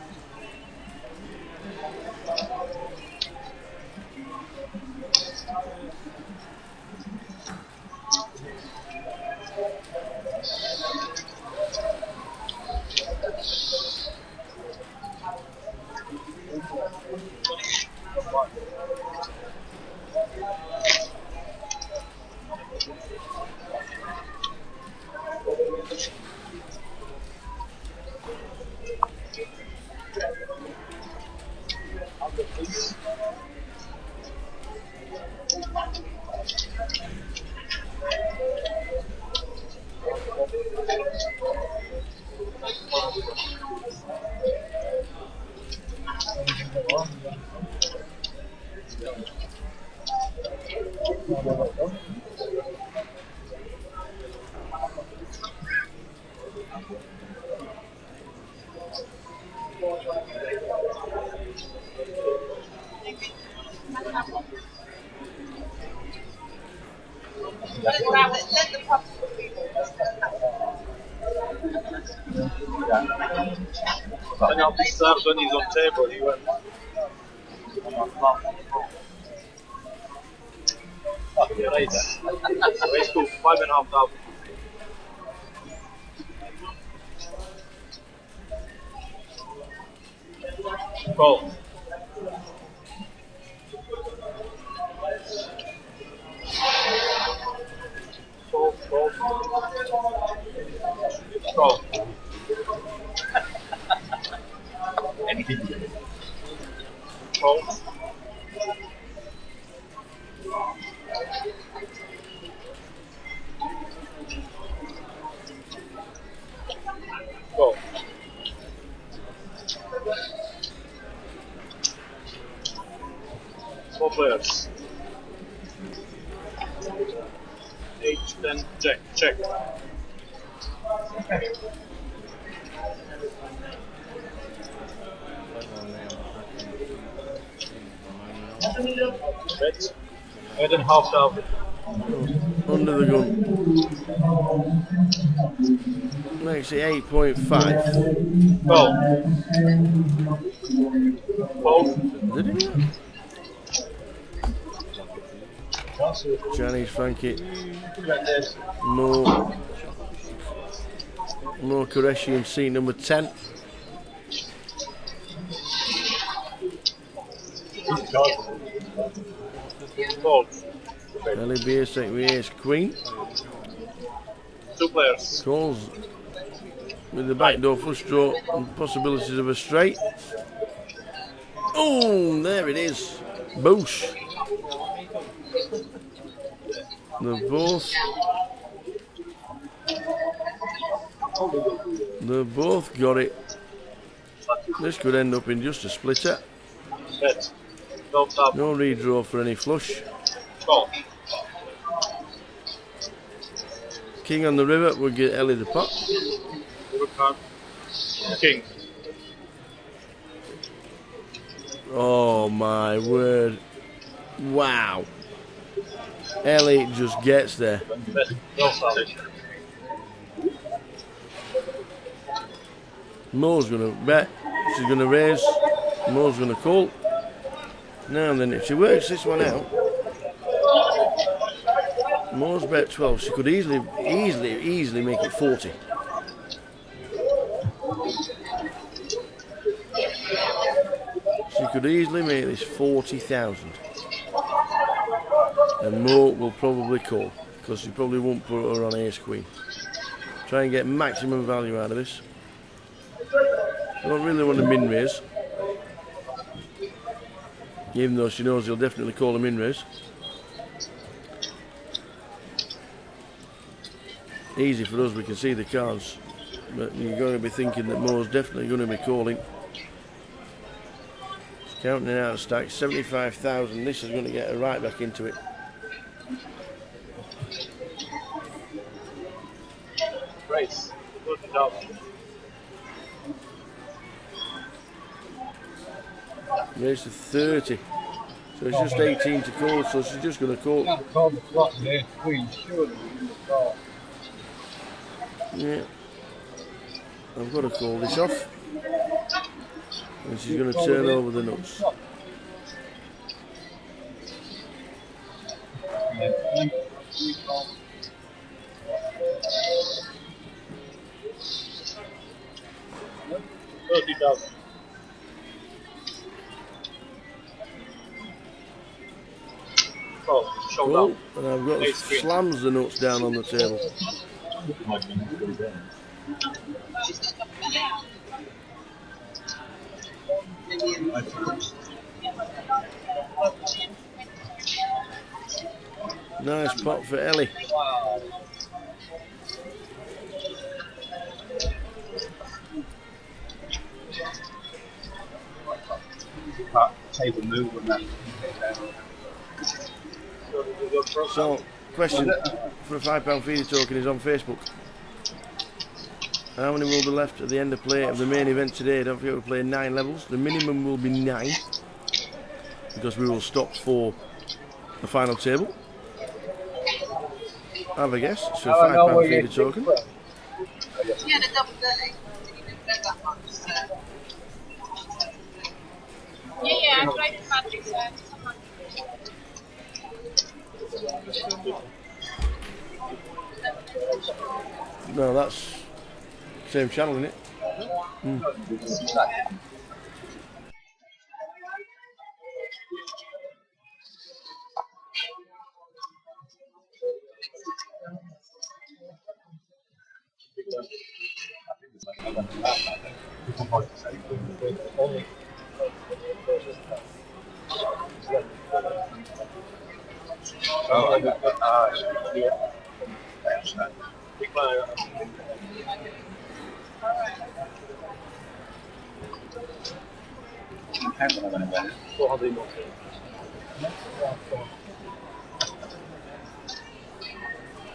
And I'll be served when he's on table. He went. Yeah, nice. Race cool, 5,500. Go. Go. Anything. Go. Go. 4 players. 8, 10, check. Bet. 8,500. Under the gun. Makes it 8.5. Go. Both. Did he? Chinese Frankie. No. More Qureshi in seat number 10. Ellie Basic with Ace Queen. 2 players. Calls with the backdoor flush draw and possibilities of a straight. Oh, there it is. Boosh. They both got it. This could end up in just a splitter. No redraw for any flush. King on the river would get Ellie the pot. King. Oh my word. Wow. Ellie just gets there. Mo's going to bet. She's going to raise. Mo's going to call. Now and then, if she works this one out, Mo's bet 12. She could easily make it 40. She could easily make this 40,000. And Mo will probably call because she probably won't put her on Ace Queen. Try and get maximum value out of this. I don't really want to min raise, even though she knows he'll definitely call a min raise. Easy for us, we can see the cards, but you're going to be thinking that Mo's definitely going to be calling. Just counting it out of stacks, 75,000. This is going to get her right back into it. Race. Raise to 30. So it's just 18 to call, so she's just going to call. Yeah. I've got to call this off. And she's going to turn over the nuts. Cool. And I've got to slams the nuts down on the table. Nice pot for Ellie. Table move on that. So, question for a £5 feeder token is on Facebook. How many will be left at the end of play of the main event today? Don't forget we play 9 levels. The minimum will be 9 because we will stop for the final table. Have a guess. So £5 feeder token. Yeah, the double dirty. That much. Yeah, I tried to magic set. No, that's same channel, isn't it? Mm.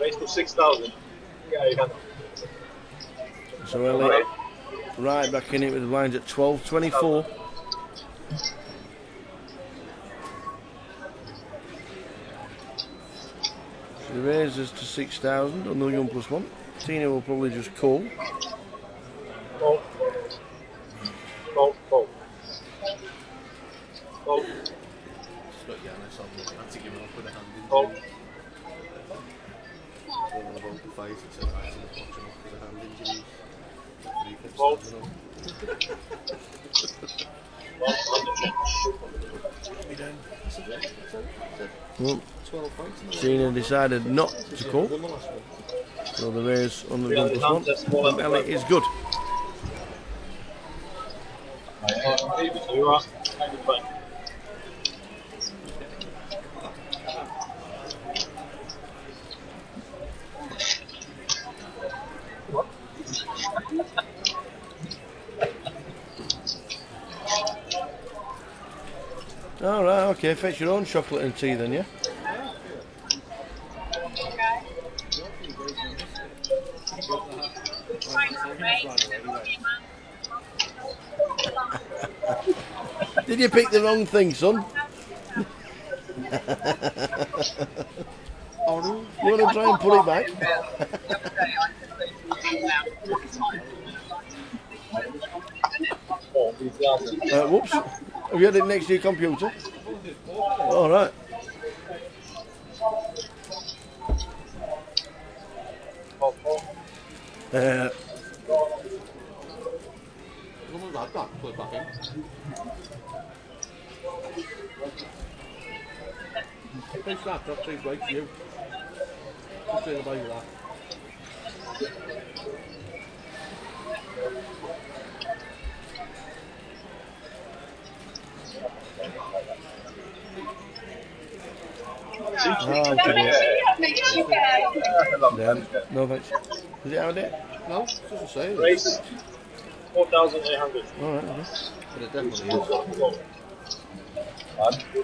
Raise to 6,000. Yeah, you can. So Ellie, right back in it with the blinds at 12.24. She raises to 6,000 on the 1+1. Tina will probably just call. Call. Call. Call. Call. Call. one on about the face, it said actually watching up with a hand injury. He kept standing up. Well, 12 fights. Cena decided not to call, so the race on the gun +1 from Ellie is good. Alright, okay, fetch your own chocolate and tea then, yeah? Did you pick the wrong thing, son? You want to try and put it back? Whoops. Have you had it next to your computer? Alright. Put it back in. Thanks for that, that seems right to you. Just saying about that. Oh, okay. No thanks. Is it out there? No, it doesn't say. Race 4,800. Alright, okay. But it definitely is.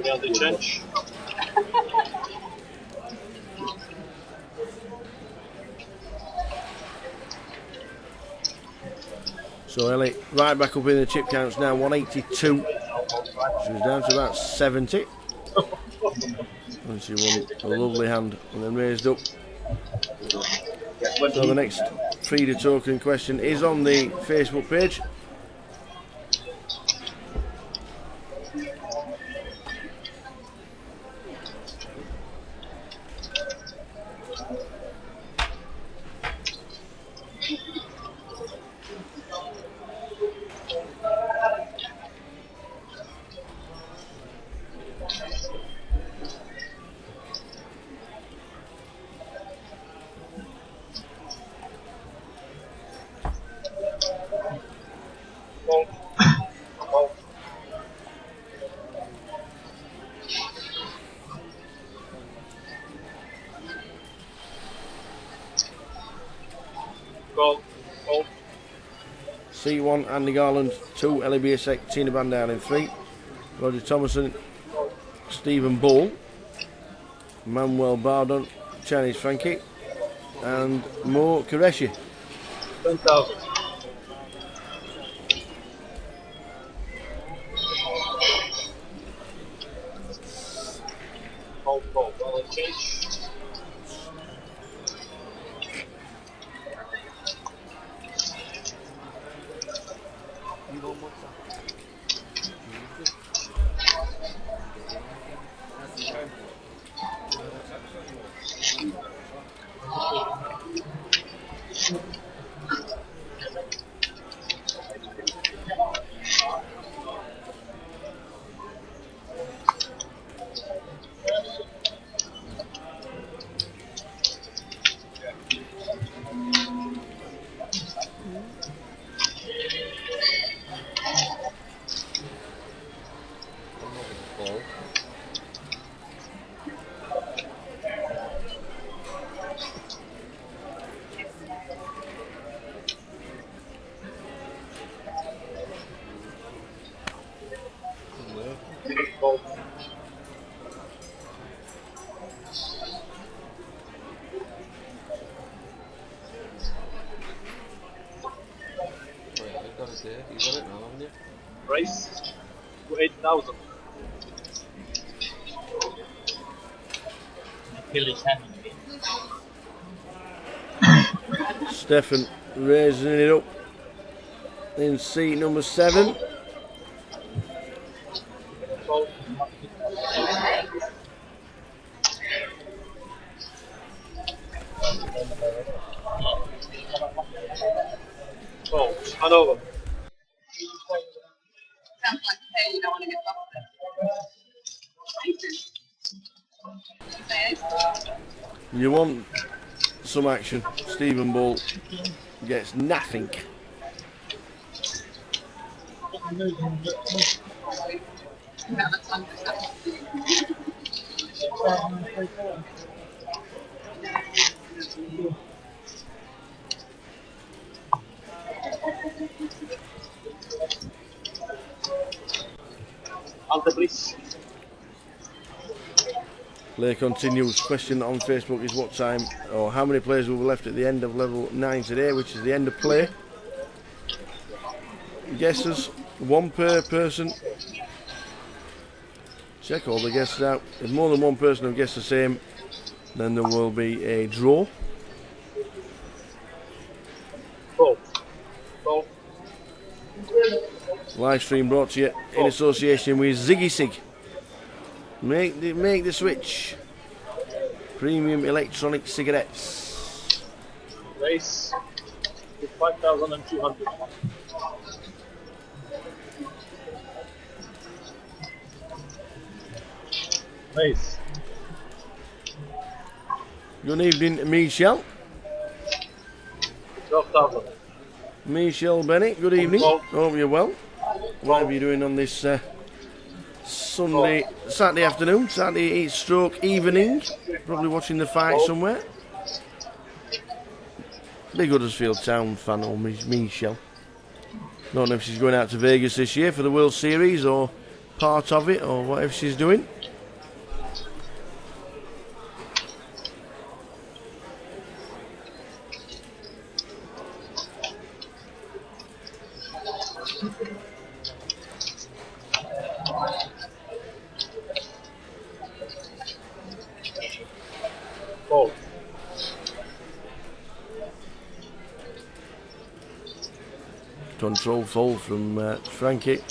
Down the trench. So Ellie, right back up in the chip counts now, 182. She was down to about 70. And she won a lovely hand and then raised up. So the next feeder token question is on the Facebook page. C1, Andy Garland, 2, Ellie Biasek, Tina Bandown in 3, Roger Thomason, Stephen Ball, Manuel Bardon, Chinese Frankie, and Mo Qureshi. 10,000. You got it now, haven't you? Race to 8,000. Stefan raising it up in seat number 7. I know. Sounds like hey, you don't want to get lost. You want some action. Stephen Bull gets nothing. Alter, please. Play continues. Question on Facebook is what time or how many players will be left at the end of level 9 today, which is the end of play. Guesses, one per person. Check all the guesses out. If more than one person have guessed the same, then there will be a draw. Live stream brought to you in association with Ziggy Sig. Make the switch. Premium electronic cigarettes. Race 5,200. Race. Good evening, Michelle. 12,000. Michelle Bennett, good evening. Hope you're well. Whatever you're doing on this Saturday afternoon, Saturday stroke evening. Probably watching the fight somewhere. Big Huddersfield Town fan, or Michelle. Don't know if she's going out to Vegas this year for the World Series or part of it or whatever she's doing. Control fold from Frankie.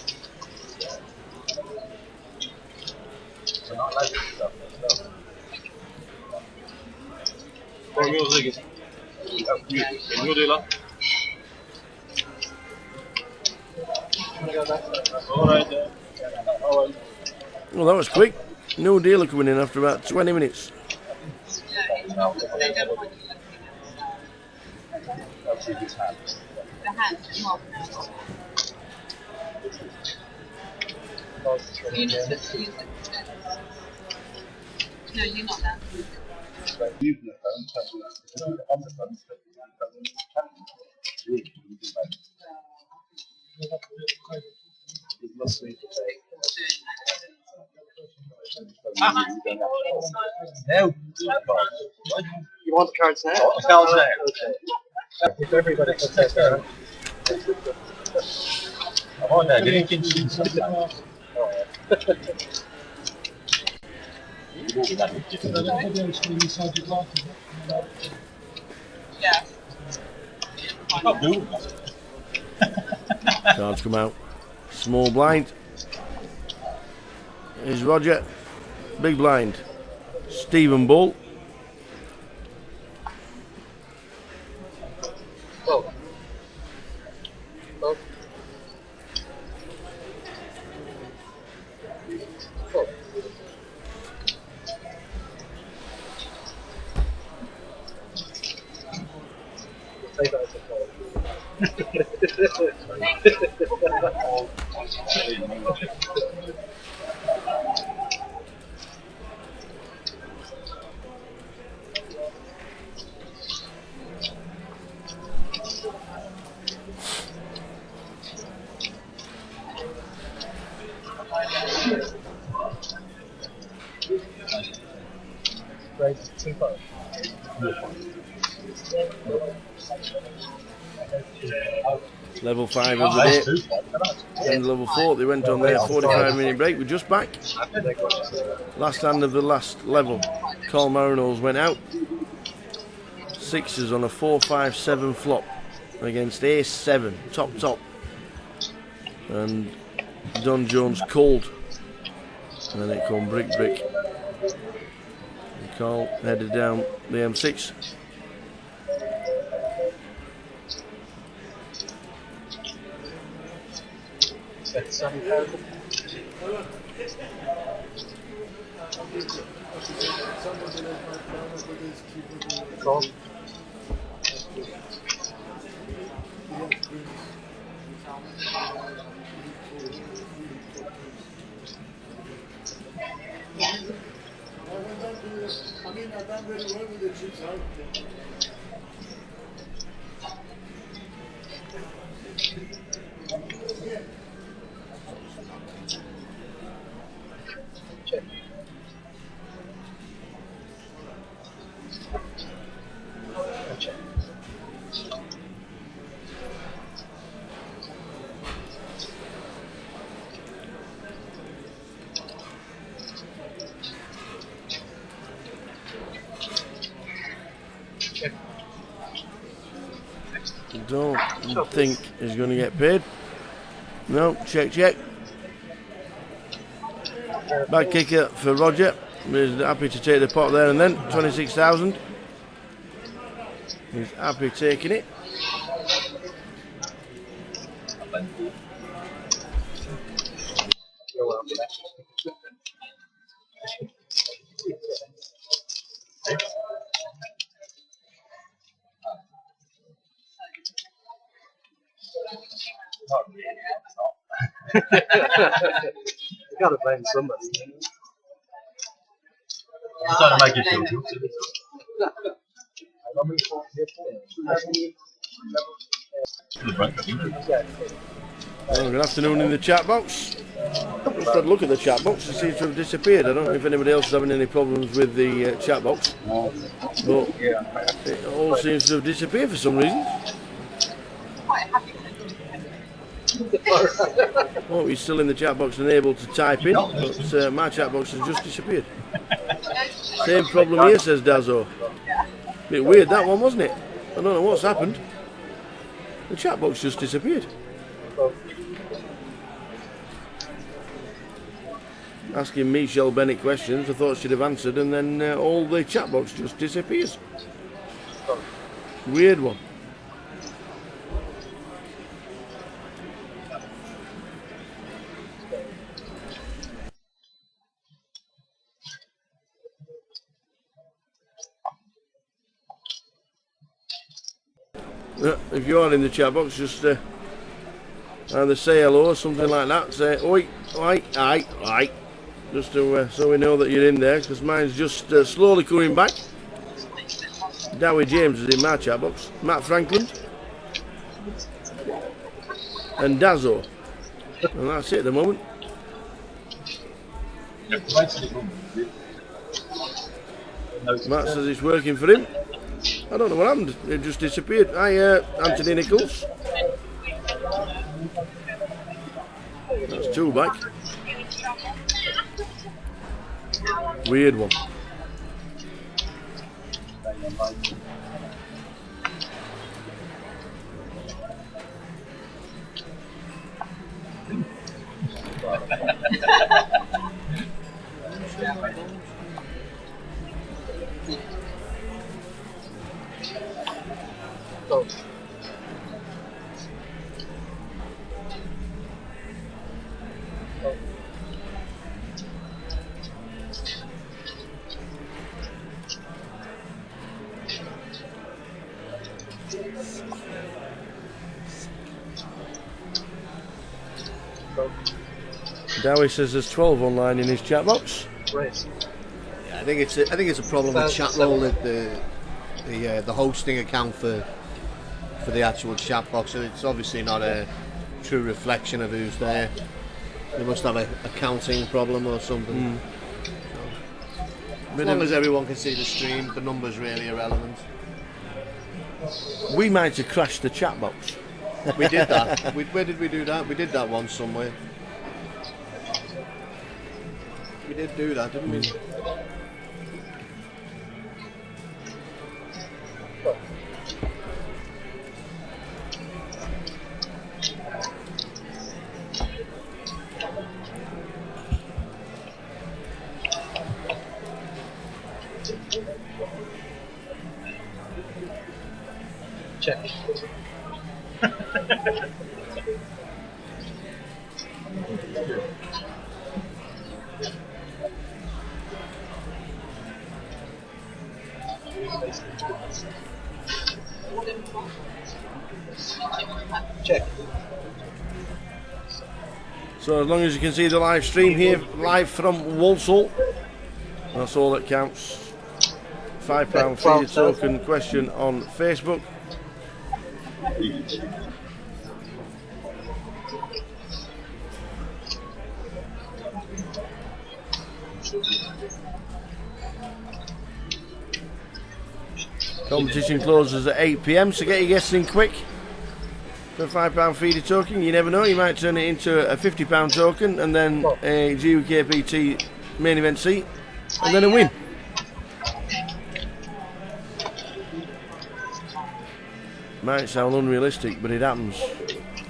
Well, that was quick. No dealer coming in after about 20 minutes. No, you're not that. No. You want the cards now? Cards now. Okay. If everybody can take their own. Oh no, you can choose. Yeah. Cards come out. Small blind. Here's Roger. Big blind. Stephen Bull. Level 5 of the day. And level 4, they went on their 45-minute break. We're just back. Last hand of the last level. Carl Marinos went out. Sixes on a 4-5-7 flop against Ace 7. Top. And Don Jones called. And then it came brick. And Carl headed down the M6. Set 7,000. Cool. Don't think he's going to get paid. No, check. Bad kicker for Roger. He's happy to take the pot there and then. 26,000. He's happy taking it. You gotta blame somebody. I'm trying to make you feel guilty. Well, good afternoon in the chat box. Just had a look at the chat box. It seems to have disappeared. I don't know if anybody else is having any problems with the chat box, but it all seems to have disappeared for some reason. Oh, he's still in the chat box and able to type in, but my chat box has just disappeared. Same problem here, says Dazzo. Bit weird that one, wasn't it? I don't know what's happened. The chat box just disappeared. Asking Michelle Bennett questions, I thought she'd have answered, and then all the chat box just disappears. Weird one. If you are in the chat box, just either say hello or something like that. Say oi, aye, just to, so we know that you're in there, because mine's just slowly coming back. Dowie James is in my chat box. Matt Franklin and Dazzo, and that's it at the moment. Matt says it's working for him. I don't know what happened, it just disappeared. Hi, Anthony Nichols. That's two back. Weird one. Dowie says there's 12 online in his chat box. Great. Yeah, I think it's a problem with chat roll, that the hosting account for the actual chat box. So it's obviously not a true reflection of who's there. They must have a accounting problem or something. So, as long as everyone can see the stream, the numbers really irrelevant. We might have crashed the chat box. We did that. Where did we do that? We did that once somewhere. We did do that, didn't we? Check. Check. So as long as you can see the live stream here, live from Walsall, that's all that counts. £5 feeder token question on Facebook. Competition closes at 8 PM, so get your guests in quick for a £5 feeder token. You never know, you might turn it into a £50 token and then a GukPT main event seat and then a win. Might sound unrealistic, but it happens,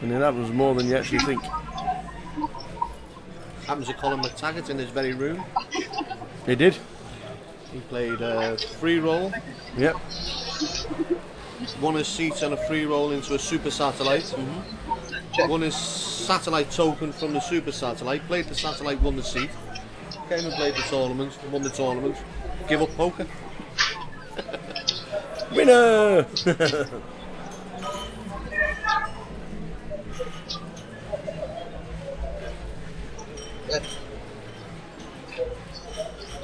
and it happens more than you actually think. Happens to Colin McTaggart in this very room. He did. He played free roll. Yep. Won his seat on a free roll into a super satellite. Won his satellite token from the super satellite. Played the satellite, won the seat. Came and played the tournament, won the tournament. Give up poker. Winner!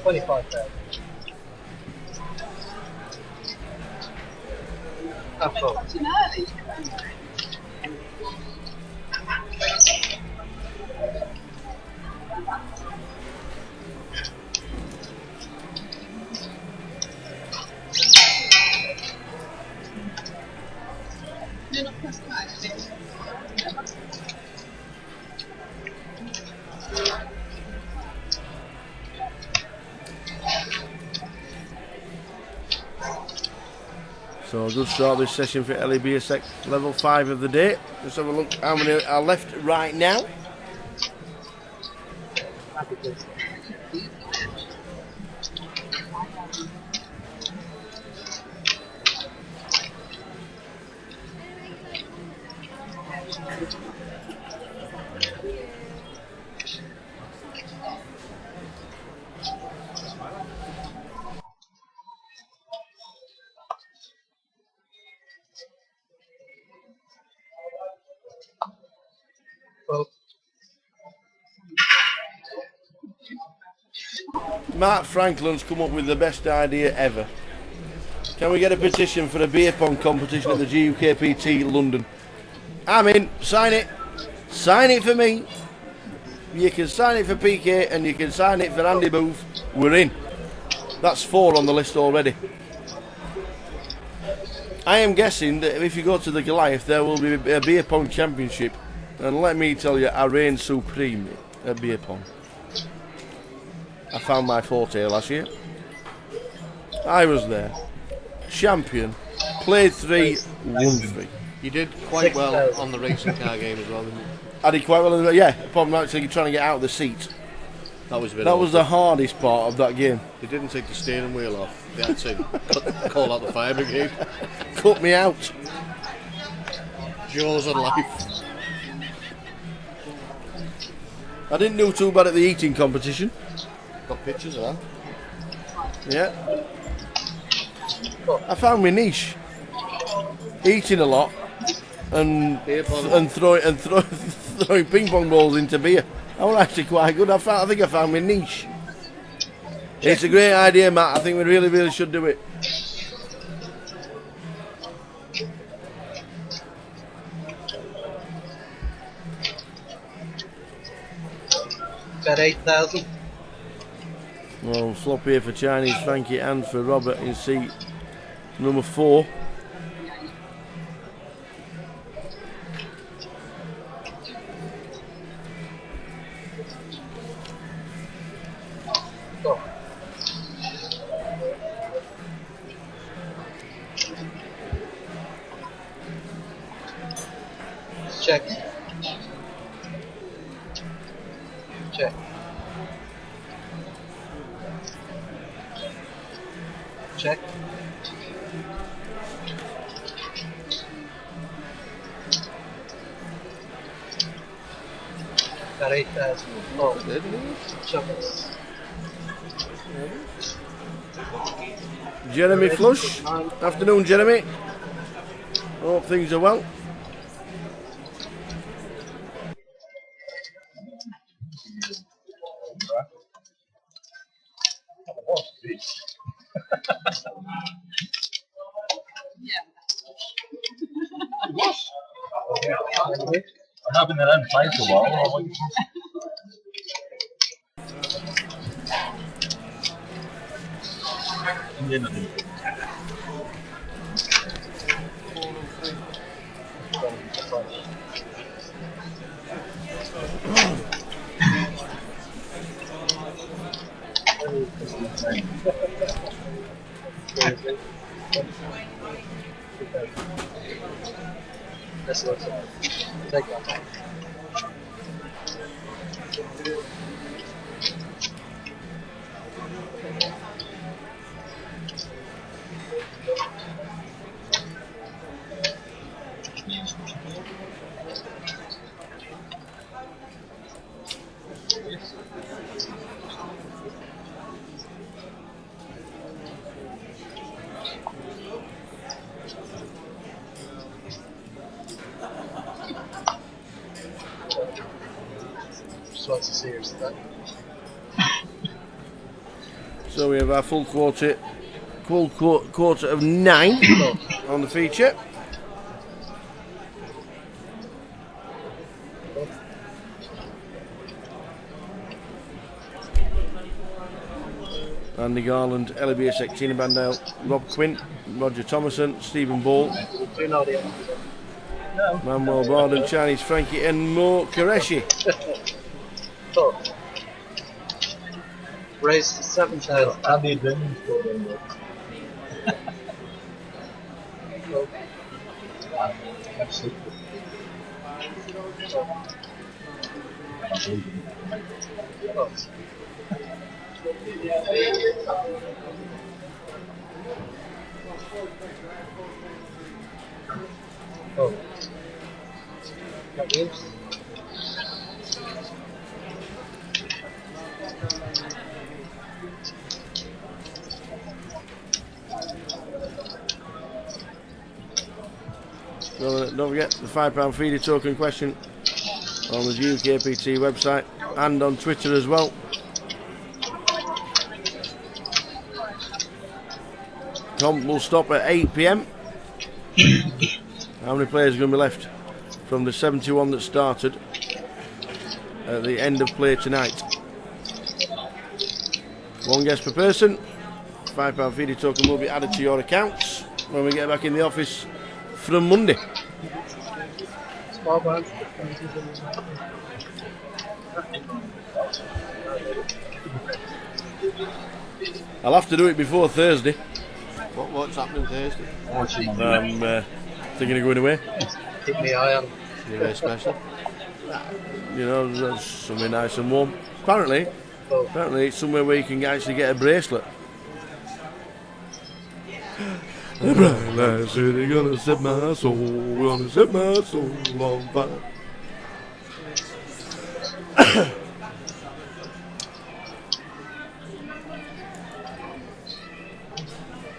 25,000. That's all. So a good start this session for LEBSX level 5 of the day. Let's have a look how many are left right now. Mark Franklin's come up with the best idea ever. Can we get a petition for a beer pong competition at the GukPT London? I'm in. Sign it. Sign it for me. You can sign it for PK and you can sign it for Andy Booth. We're in. That's 4 on the list already. I am guessing that if you go to the Goliath, there will be a beer pong championship. And let me tell you, I reign supreme at beer pong. I found my forte last year. I was there. Champion. Played 3, won 3. You did quite well on the racing car game as well, didn't you? I did quite well. Yeah, problem actually trying to get out of the seat. That was a bit. That was the hardest part of that game. They didn't take the steering wheel off. They had to call out the fire brigade. Cut me out. Jaws of life. I didn't do too bad at the eating competition. Got pictures of that. Yeah. I found my niche. Eating a lot and throwing ping pong balls into beer. I was actually quite good. I think I found my niche. It's a great idea, Matt. I think we really should do it. Got 8,000. Well, flop here for Chinese Frankie and for Robert in seat number 4. Check. Check. Check. Got 8,000. Oh, chuckles. Jeremy Flush. Afternoon, Jeremy. Hope things are well. I'm having that in place a while. That's what's up. Take that. Just wants to see your stuff. So we have our full quarter of 9 on the feature. Andy Garland, LBSX, Tina Bandale, Rob Quint, Roger Thomason, Stephen Ball, Manuel Barden, Chinese Frankie, and Mo Qureshi. Oh. Raised to 7,000. Andy Dimm's got in there. Oh. Got games? So don't forget the £5 feeder token question on the GukPT website and on Twitter as well. Comp will stop at 8 PM. How many players are going to be left from the 71 that started at the end of play tonight? One guess per person. £5 feeder token will be added to your accounts when we get back in the office from Monday. Small bunch. I'll have to do it before Thursday. What's happening Thursday? I'm thinking of going away. Keep my eye on. You're very special. You know, there's somewhere nice and warm. Apparently it's somewhere where you can actually get a bracelet. The bright lights are gonna set my soul, gonna set my soul on fire.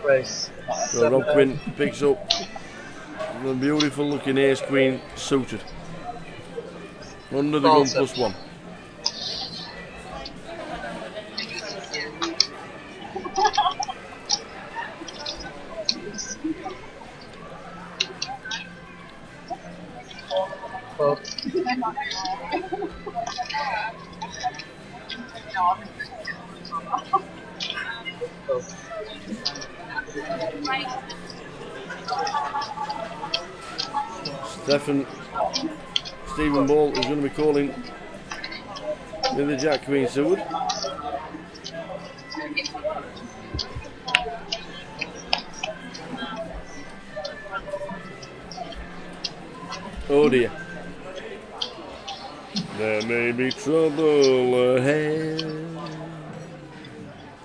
Race. So Rob Quinn picks up the beautiful looking Ace Queen suited. Under the gun Awesome. +1. Oh. Stephen Ball is going to be calling with the Jack Queen sword. Oh dear. There may be trouble ahead.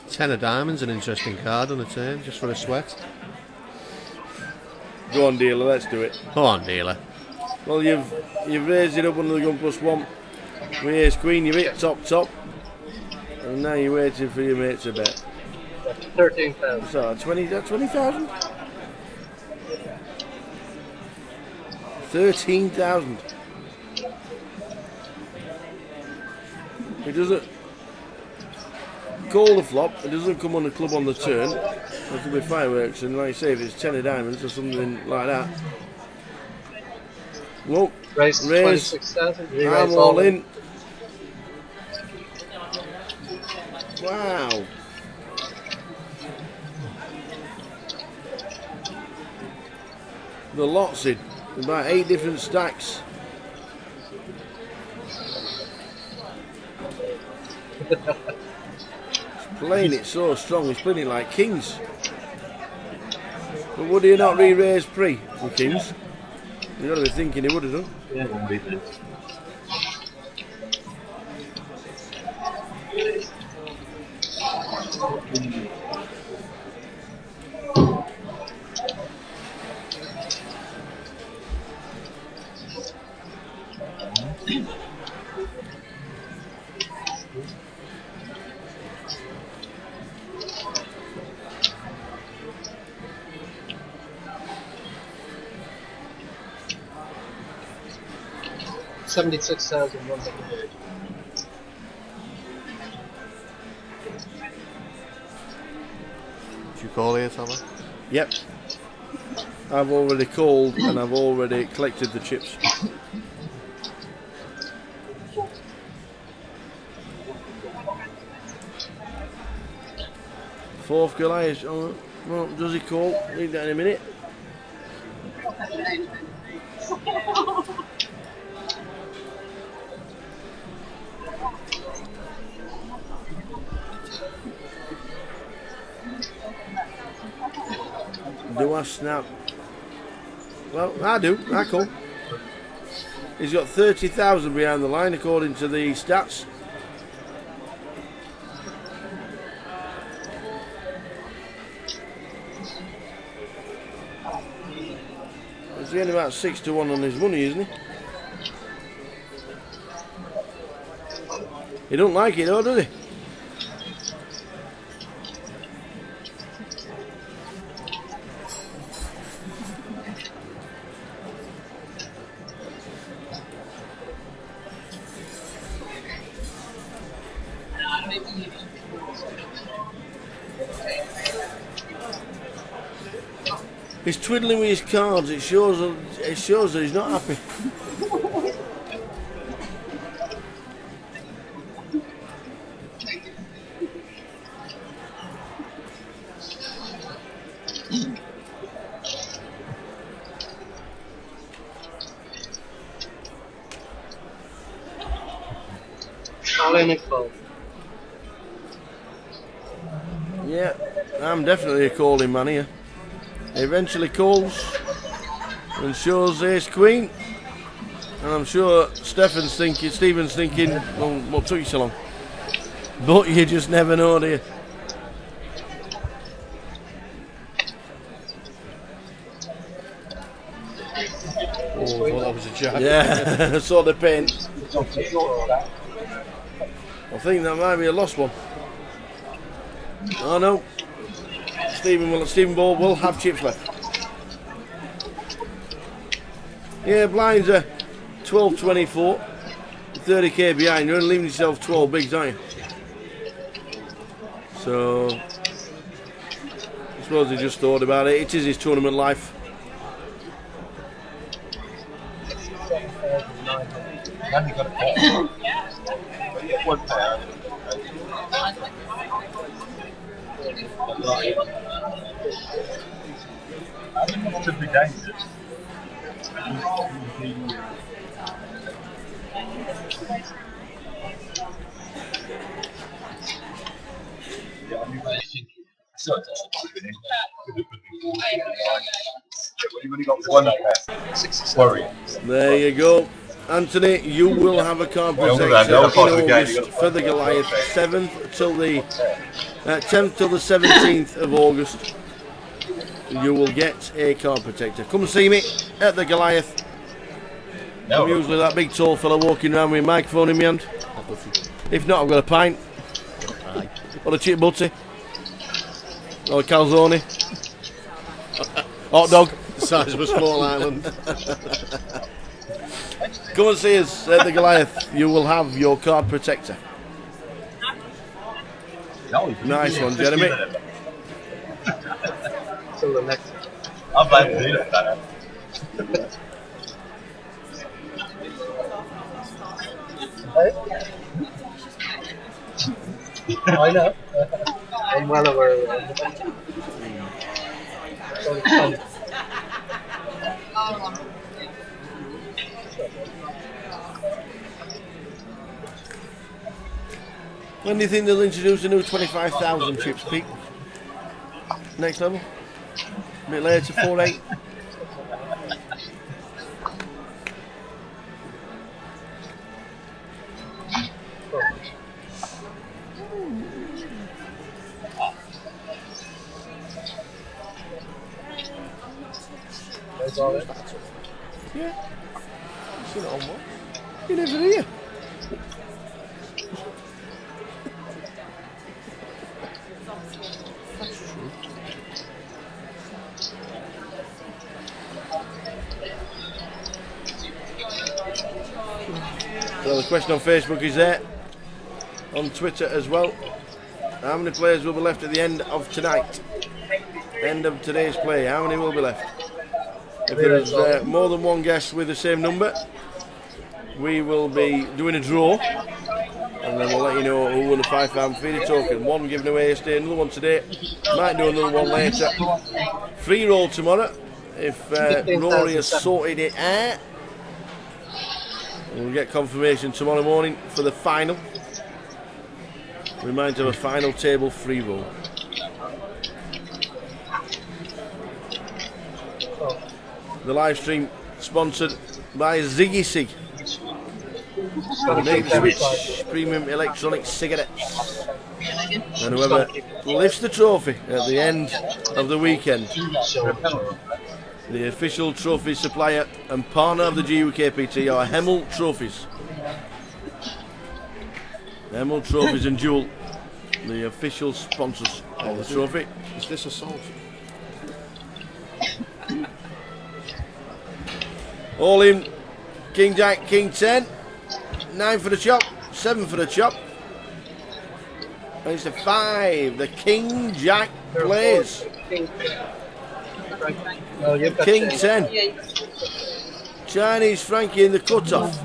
10 of diamonds, an interesting card on a turn, just for a sweat. Go on, dealer, let's do it. Go on, dealer. Well, you've raised it up under the gun +1. Race Queen, you've hit top. And now you're waiting for your mate to bet. 13,000. So, 20,000? 13,000. It doesn't call the flop, it doesn't come on the club on the turn. There could be fireworks, and like I say, if it's 10 of diamonds or something like that. Whoa, Raise raise. 26,000. I'm all in. Wow. The lot's in. About 8 different stacks. He's playing it so strong, he's playing it like kings. But would he not re-raise pre with kings? You've got to be thinking he would have done. Yeah, it won't be there. $76,100. Did you call here, Thomas? Yep. I've already called and I've already collected the chips. Fourth Goliath. Oh, well, does he call? Leave that in a minute. Do I snap? Well, I do. I call. He's got 30,000 behind the line according to the stats. He's getting about 6 to 1 on his money, isn't he? He don't like it though, does he? He's twiddling with his cards. It shows that he's not happy. All in a call. Yeah, I'm definitely a calling man here. He eventually calls and shows ace queen, and I'm sure Stephen's thinking, well, what took you so long? But you just never know, do you? Oh, I thought that was a jack. Yeah, I saw the pain. I think that might be a lost one. Oh no. Stephen Ball will have chips left. Yeah, blinds are 12.24, 30k behind. You're only leaving yourself 12 bigs, aren't you? So I suppose he just thought about it. It is his tournament life. Now you got a call. One pound. I think it could be dangerous. You've only got one warrior. There you go. Anthony, you will have a card protector in August for the Goliath, 7th till the 10th till the 17th of August. You will get a card protector. Come see me at the Goliath. I'm usually that big tall fella walking around with a microphone in my hand. If not, I've got a pint. Or a chip butty. Or a calzone. Hot dog. The size of a small island. Come and see us at the Goliath. You will have your card protector. Nice one, Jeremy. Till the next. I'm glad to do that. I know. I'm well aware of it. When do you think they'll introduce the new 25,000 chips, Pete? Next level? A bit later, 4.8. Yeah. Seen it on one. You're never here. That's true. So the question on Facebook is there. On Twitter as well. How many players will be left at the end of tonight? End of today's play. How many will be left? If there is more than one guest with the same number, we will be doing a draw, and then we'll let you know who won the £5 feeder token. One given away yesterday, another one today. Might do another one later. Free roll tomorrow if Rory has sorted it out. We'll get confirmation tomorrow morning for the final. Reminder of a final table free roll. The live stream sponsored by Ziggy Sig. Make the switch premium electronic cigarettes. And whoever lifts the trophy at the end of the weekend, the official trophy supplier and partner of the GukPT are Hemel Trophies. Hemel Trophies and Jewel, the official sponsors of the trophy. Is this a salt? All in, King Jack, King 10, 9 for the chop, 7 for the chop, and it's a 5, the King Jack plays. King 10, Chinese Frankie in the cut-off,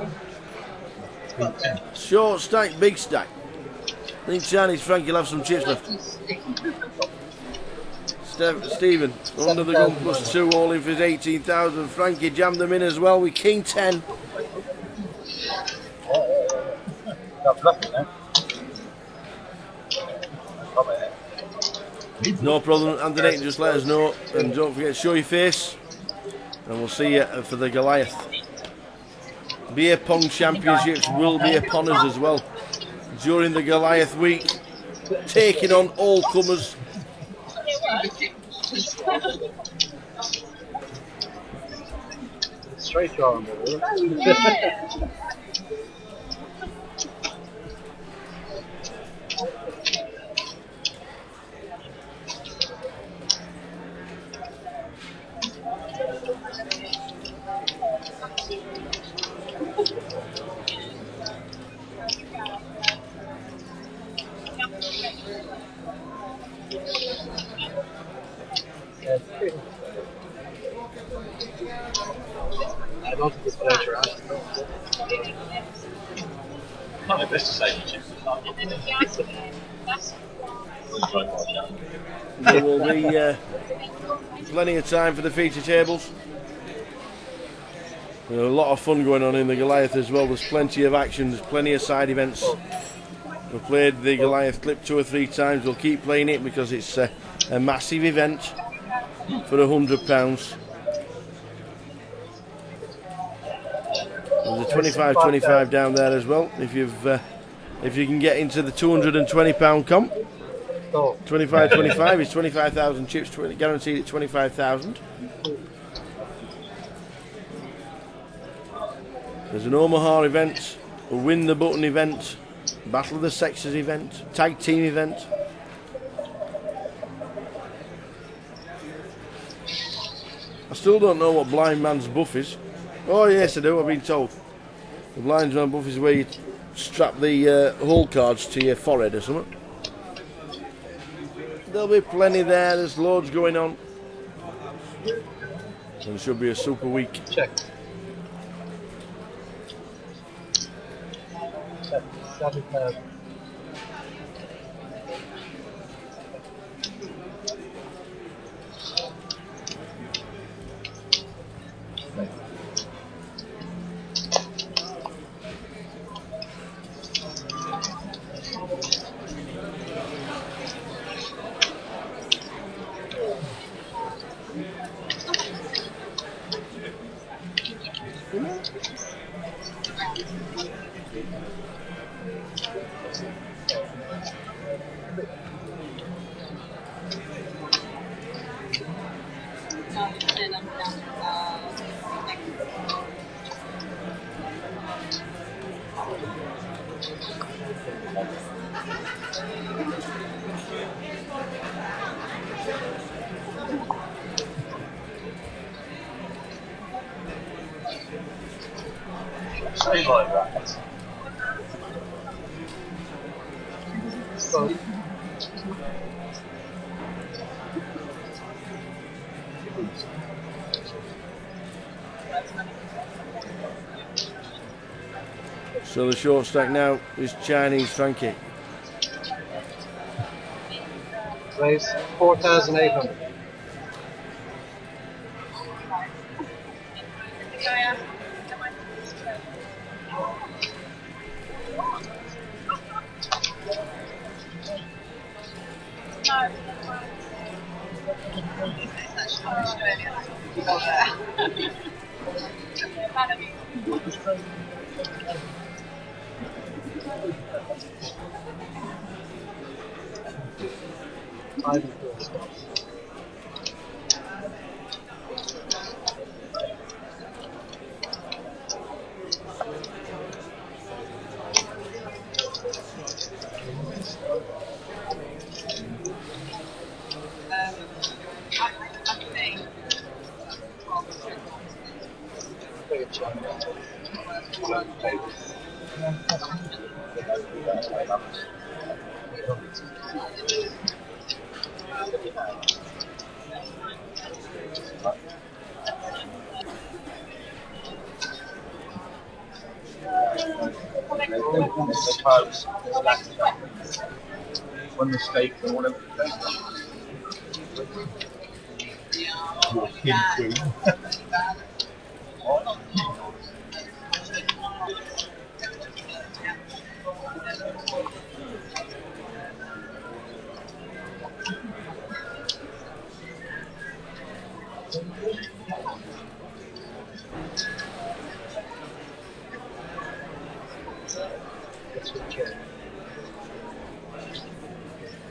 short stack, big stack. I think Chinese Frankie will have some chips left. Stephen, under the gun +2, all in for his 18,000. Frankie jammed them in as well with King 10. No problem, Anthony, just let us know. And don't forget to show your face. And we'll see you for the Goliath. Beer Pong Championships will be upon us as well during the Goliath week, taking on all comers. Straight draw. I don't think it's pleasure. Not the best to say chips. There will be plenty of time for the feature tables. There's a lot of fun going on in the Goliath as well. There's plenty of action, there's plenty of side events. We've played the Goliath clip 2 or 3 times. We'll keep playing it because it's a massive event for £100. There's a 25-25 down there as well. If you can get into the £220 comp, 25-25 is 25,000 chips, guaranteed at 25,000. There's an Omaha event, a Win the Button event, Battle of the Sexes event, Tag Team event. I still don't know what blind man's buff is. Oh yes I do, I've been told. The blind man's buff is where you strap the hole cards to your forehead or something. There'll be plenty there, there's loads going on. And it should be a super week. Check. Check. 7,000. Stay like that. So, So the short stack now is Chinese Frankie. raise 4,800. One mistake or whatever. Walk into.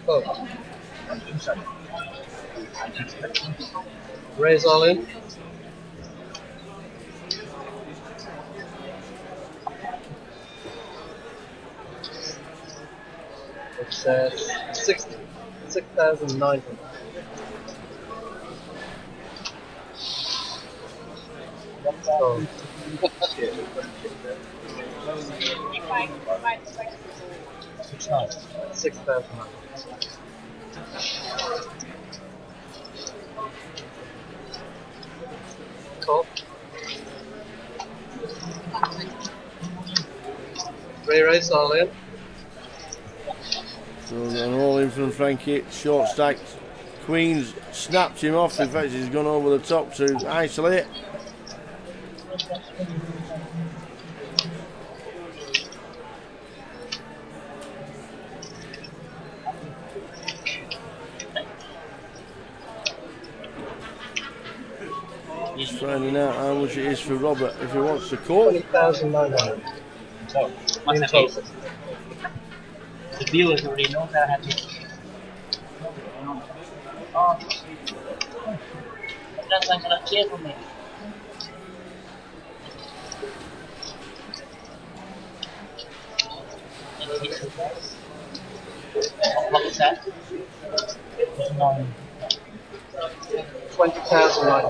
Oh. Raise all in. It's 6,900. Oh. 6,000. Cool. Raise all in. So an all in from Frankie, short stacked. Queen's snapped him off, in fact he's gone over the top to isolate. Just finding out how much it is for Robert if he wants to call. 20,900. What's the case? The viewers already know that I have to. Oh, that's like a cheer for me. What's that? 20,000 right.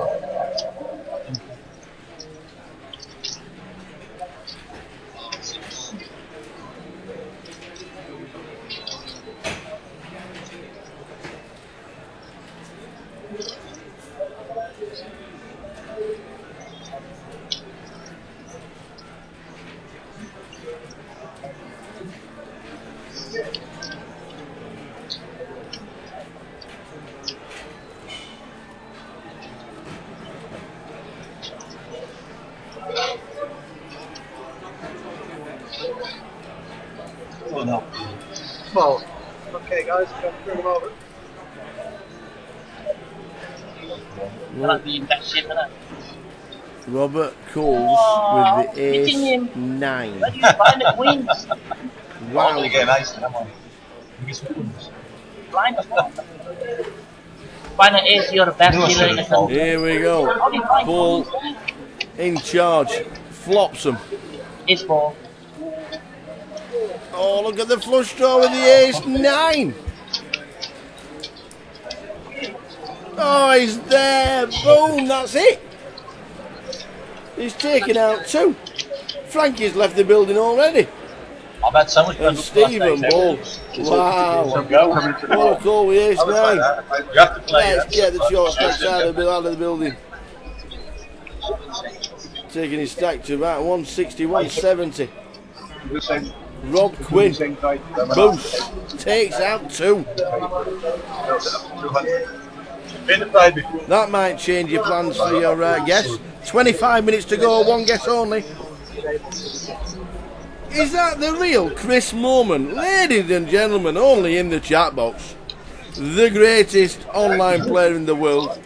Oh no. Well, okay guys, bring them over. That'd be in that shit, isn't it? Robert Coles with the ace 9. Where do you find the queens? Wow. I'm getting ace, am I? Blind as well. Find an ace, you're the best dealer in the country. Here we go. Paul in charge. Flops them. Ace 4. Oh, look at the flush draw with the ace 9. Oh, he's there. Boom, that's it. He's taken out 2. Frankie's left the building already. I've had so much fun. And Stephen Ball. Wow. What a call with ace 9. You have to play. Let's get the short stacks out of the building. Taking his stack to about 160, 170. Rob Quinn. Boost. Takes out 2. That might change your plans for your guess. 25 minutes to go, 1 guess only. Is that the real Chris Moorman? Ladies and gentlemen, only in the chat box. The greatest online player in the world.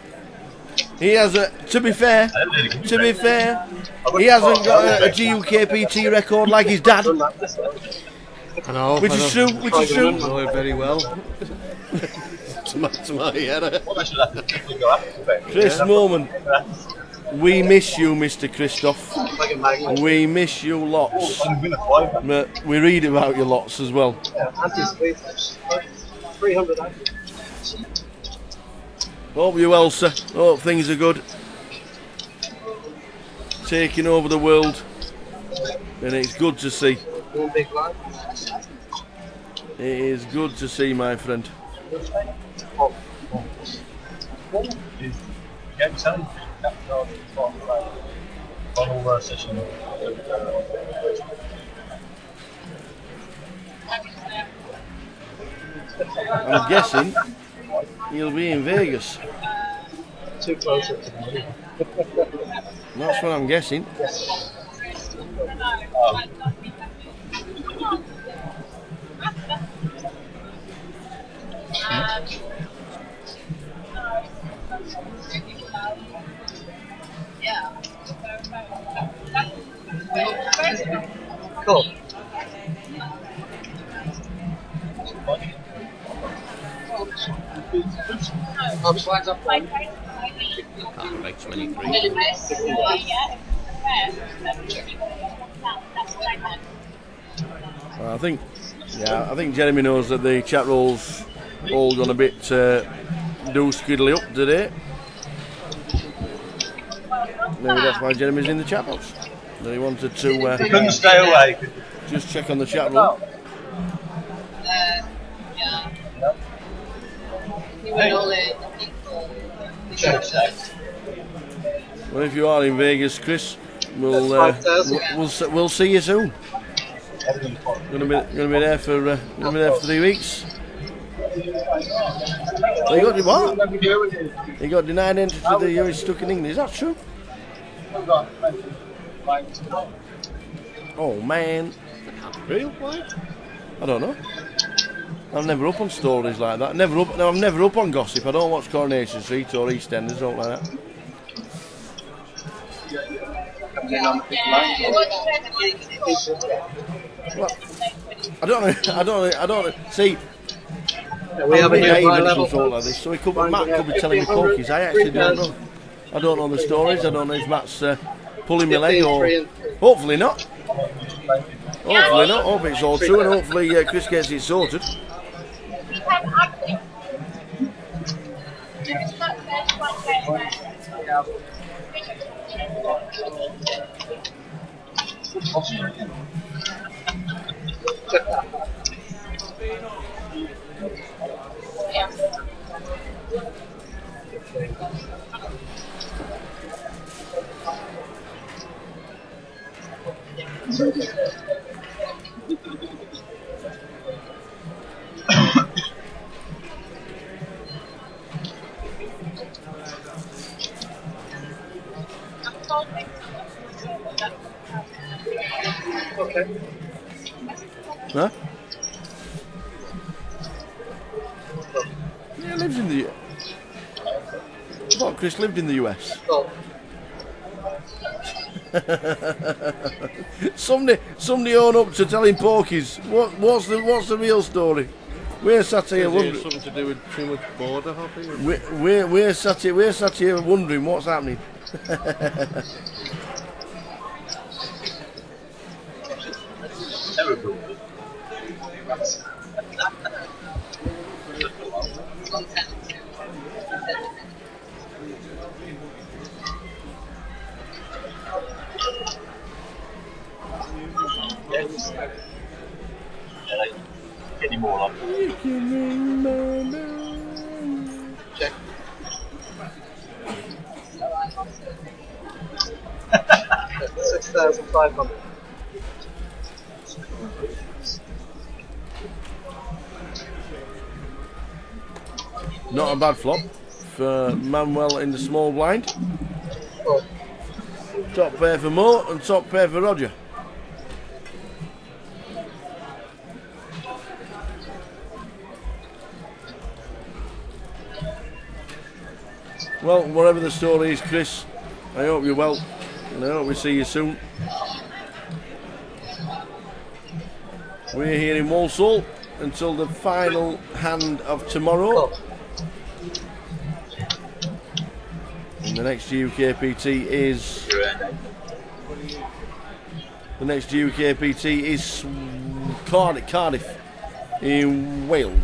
He has a, to be fair, he hasn't got a GukPT record like his dad. I know. Which is true, which is true. I know it very well. to my head. Chris Moorman. We miss you, Mr. Christoph. We miss you lots. But we read about you lots as well. 300. Hope you're well, sir. Hope things are good. Taking over the world. And it's good to see. It is good to see, my friend. I'm guessing he'll be in Vegas. Too close to me. That's what I'm guessing. Cool. Like 23. I think Jeremy knows that the chat roll's all gone a bit do skiddly up today. Maybe that's why Jeremy's in the chat box. That he wanted to couldn't stay away. Just check on the chat roll. Well, if you are in Vegas, Chris, we'll see you soon. Gonna be there for 3 weeks. Well, you got what? You got denied entry to the you're stuck in England. Is that true? Oh man. Real? Why? I don't know. I'm never up on stories like that. I'm never up on gossip. I don't watch Coronation Street or EastEnders, don't like that. Well, I don't know. See, We have a new naive high and level. something like this, so Matt could be telling me cookies. I actually don't know. I don't know the stories. I don't know if Matt's pulling my leg or hopefully not. Hopefully not. Hope it's all true, and hopefully Chris gets it sorted. Okay. Huh? Yeah, he lives in the. I thought Chris lived in the US. Oh. somebody own up to telling porkies. What's the real story? We're sat here wondering. Something to do with too much border hopping. We're sat here wondering what's happening. Terrible. Any more like check. 6,500. Not a bad flop for Manuel in the small blind. Oh. Top pair for Mo and top pair for Roger. Well, whatever the story is, Chris, I hope you're well, and I hope we see you soon. We're here in Walsall until the final hand of tomorrow. And the next GukPT is... The next GukPT is Cardiff in Wales.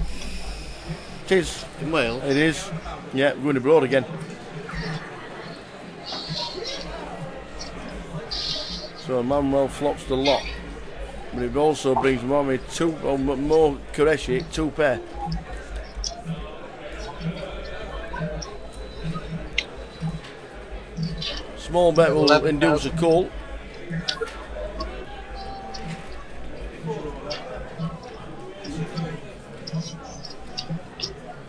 It is. In Wales? It is. Yeah, we're going abroad again. So Manuel flops the lot. But it also brings more Qureshi, two pair. Small bet will induce a call.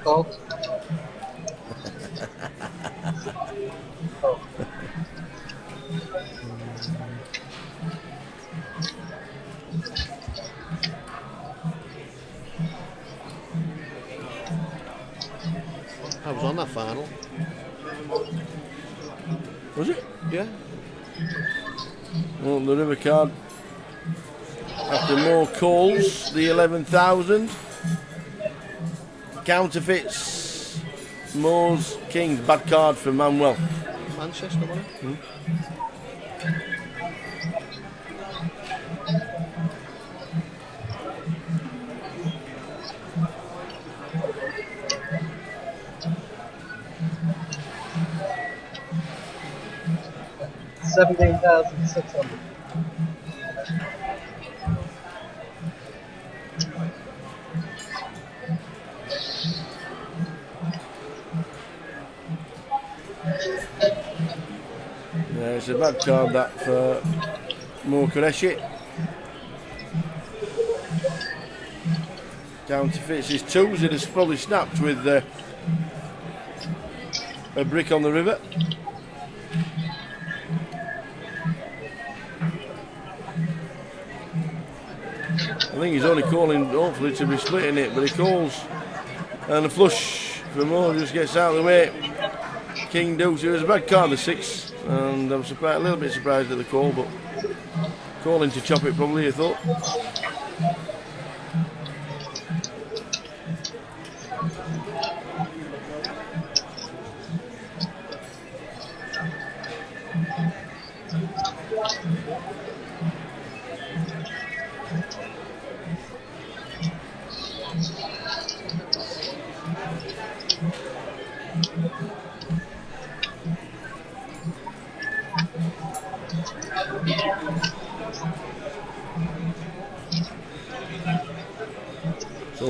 Call. I was on that final. Was it? Yeah. Well, the river card. After more calls, the 11,000. Counterfeits. Moors, Kings, bad card for Manuel. Manchester, wasn't it? $17,600. Yeah, it's a bad card that for Mo Qureshi. Counterfeits his twos, it has probably snapped with a brick on the river. I think he's only calling hopefully to be splitting it, but he calls and a flush for Mo just gets out of the way. King deuce, it was a bad card, the 6, and I'm surprised, a little bit surprised at the call, but calling to chop it probably, I thought. So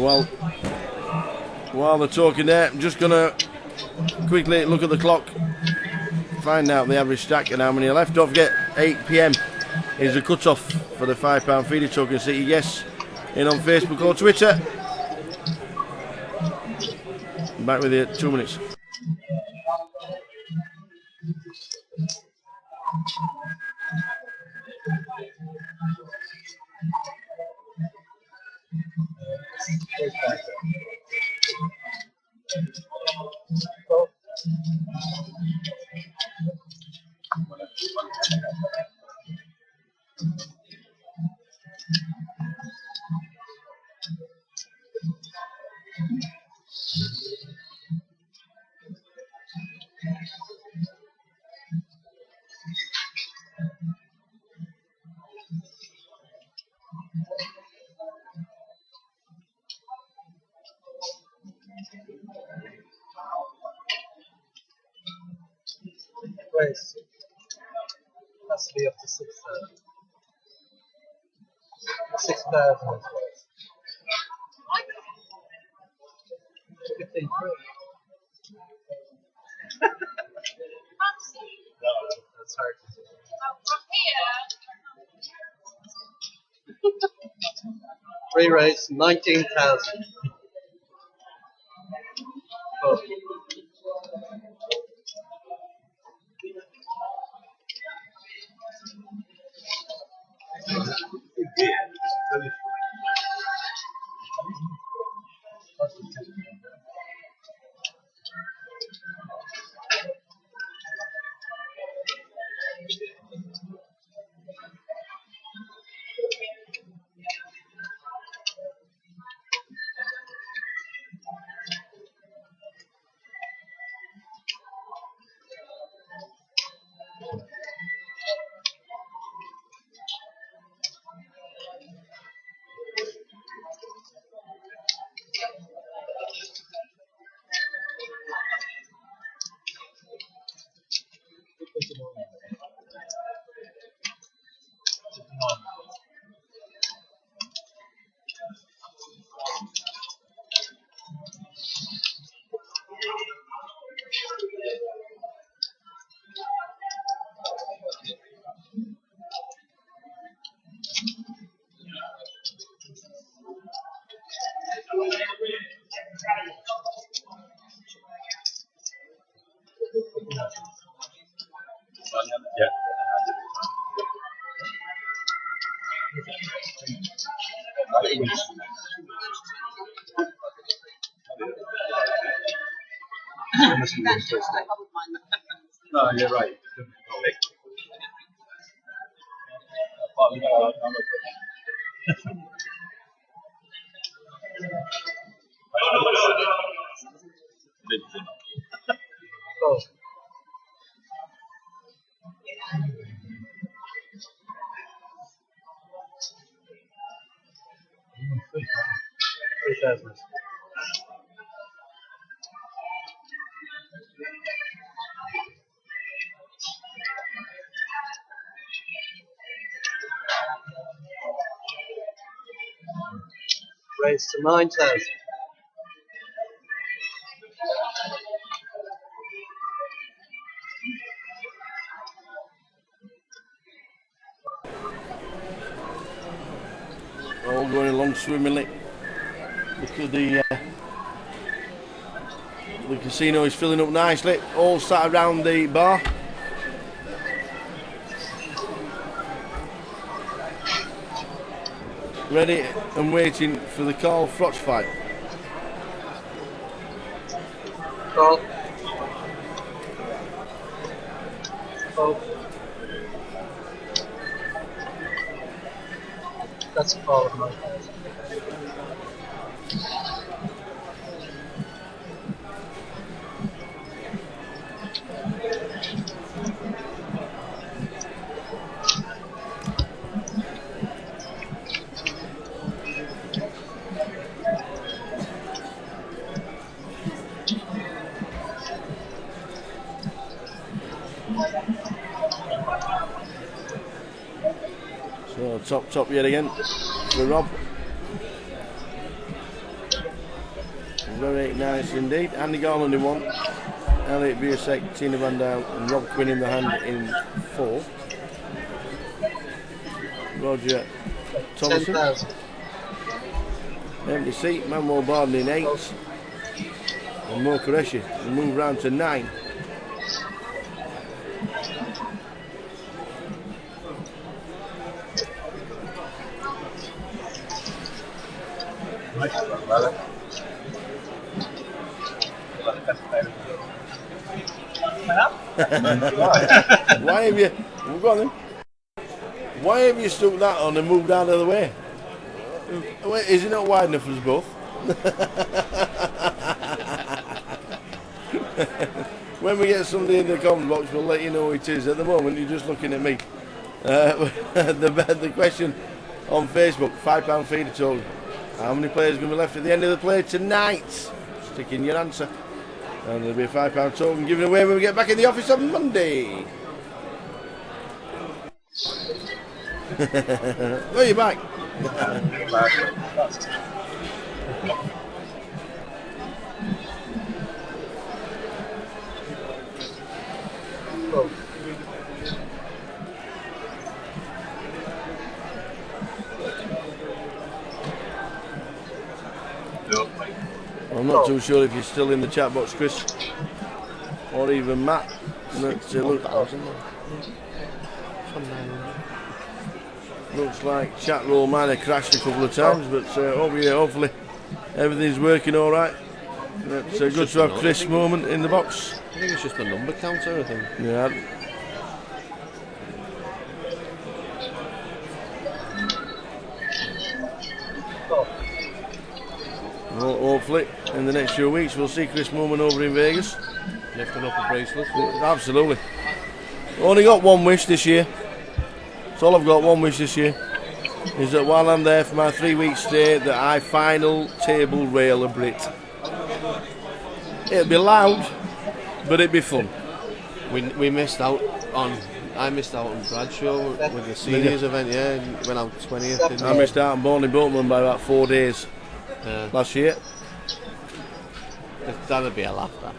while they're talking there, I'm just gonna quickly look at the clock, find out the average stack and how many are left. Don't forget, 8 PM is the cut-off for the £5 feeder token. See your guests in on Facebook or Twitter. I'm back with you 2 minutes. Race. Has to be up to 6,000. 6,000 is race. 15 No, that's hard to do. Free race, 19,000. Oh. No, you're right. Oh. $3,000. Raise to 9,000. All going along swimmingly. Look at the casino is filling up nicely. All sat around the bar. Ready and waiting for the Carl Froch fight. Call. Call. That's a call of 9,000. So top yet again for Rob. Very nice indeed. Andy Garland in 1. Elliot Biosek, Tina Van Dale and Rob Quinn in the hand in 4. Roger Thompson. 10,000. Empty seat, Manuel Barden in 8. And Mo Qureshi will move round to 9. Why have you? We've got them. Why have you stuck that on and moved out of the way? Wait, is it not wide enough for us both? When we get somebody in the comment box, we'll let you know who it is. At the moment, you're just looking at me. The question on Facebook: £5 feeder total. How many players are going to be left at the end of the play tonight? Stick in your answer. And there'll be a £5 token given away when we get back in the office on Monday. Where are you back? I'm not too sure if you're still in the chat box, Chris, or even Matt. Looks like chat roll might have crashed a couple of times, but over here, hopefully everything's working all right. It's good to have Chris moment in the box. I think it's just the number counter, I think. Yeah. Well, hopefully in the next few weeks we'll see Chris Moorman over in Vegas. Lifting up a bracelet. Absolutely. Only got one wish this year. That's all I've got, one wish this year. Is that while I'm there for my 3-week stay, that I final table rail a Brit. It'll be loud, but it'd be fun. We missed out on. I missed out on Bradshaw with the seniors event. Yeah, went out 20th. Didn't I missed out on Bonnie Boatman by about 4 days last year. That'd be a laugh. That.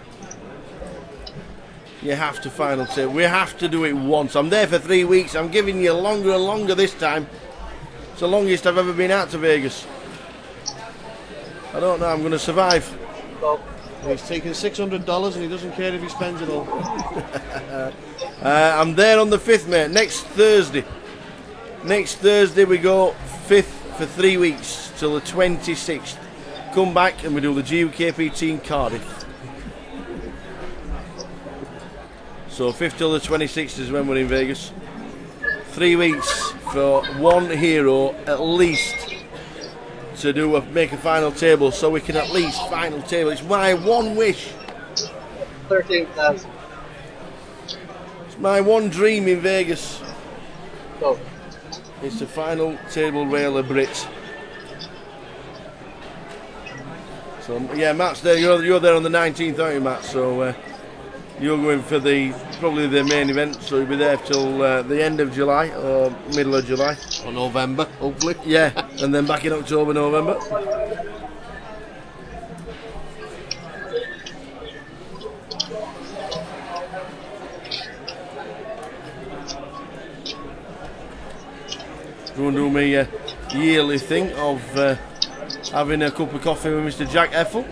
You have to final table. We have to do it once. I'm there for 3 weeks. I'm giving you longer and longer this time. It's the longest I've ever been out to Vegas. I don't know. I'm going to survive. He's taking $600 and he doesn't care if he spends it all. I'm there on the 5th, mate. Next Thursday. Next Thursday we go 5th for 3 weeks till the 26th. Come back and we do the GukPT in Cardiff. So 5th till the 26th is when we're in Vegas. 3 weeks for one hero at least to make a final table, so we can at least final table. It's my one wish. 13,000. It's my one dream in Vegas. Go. It's the final table rail of Brits. So yeah, Matt's there. You're there on the 19th, aren't you, Matt? So you're going for probably the main event. So you'll be there till the end of July or middle of July or November, hopefully. Yeah, and then back in October, November. Go and do me a yearly thing of having a cup of coffee with Mr. Jack Effel.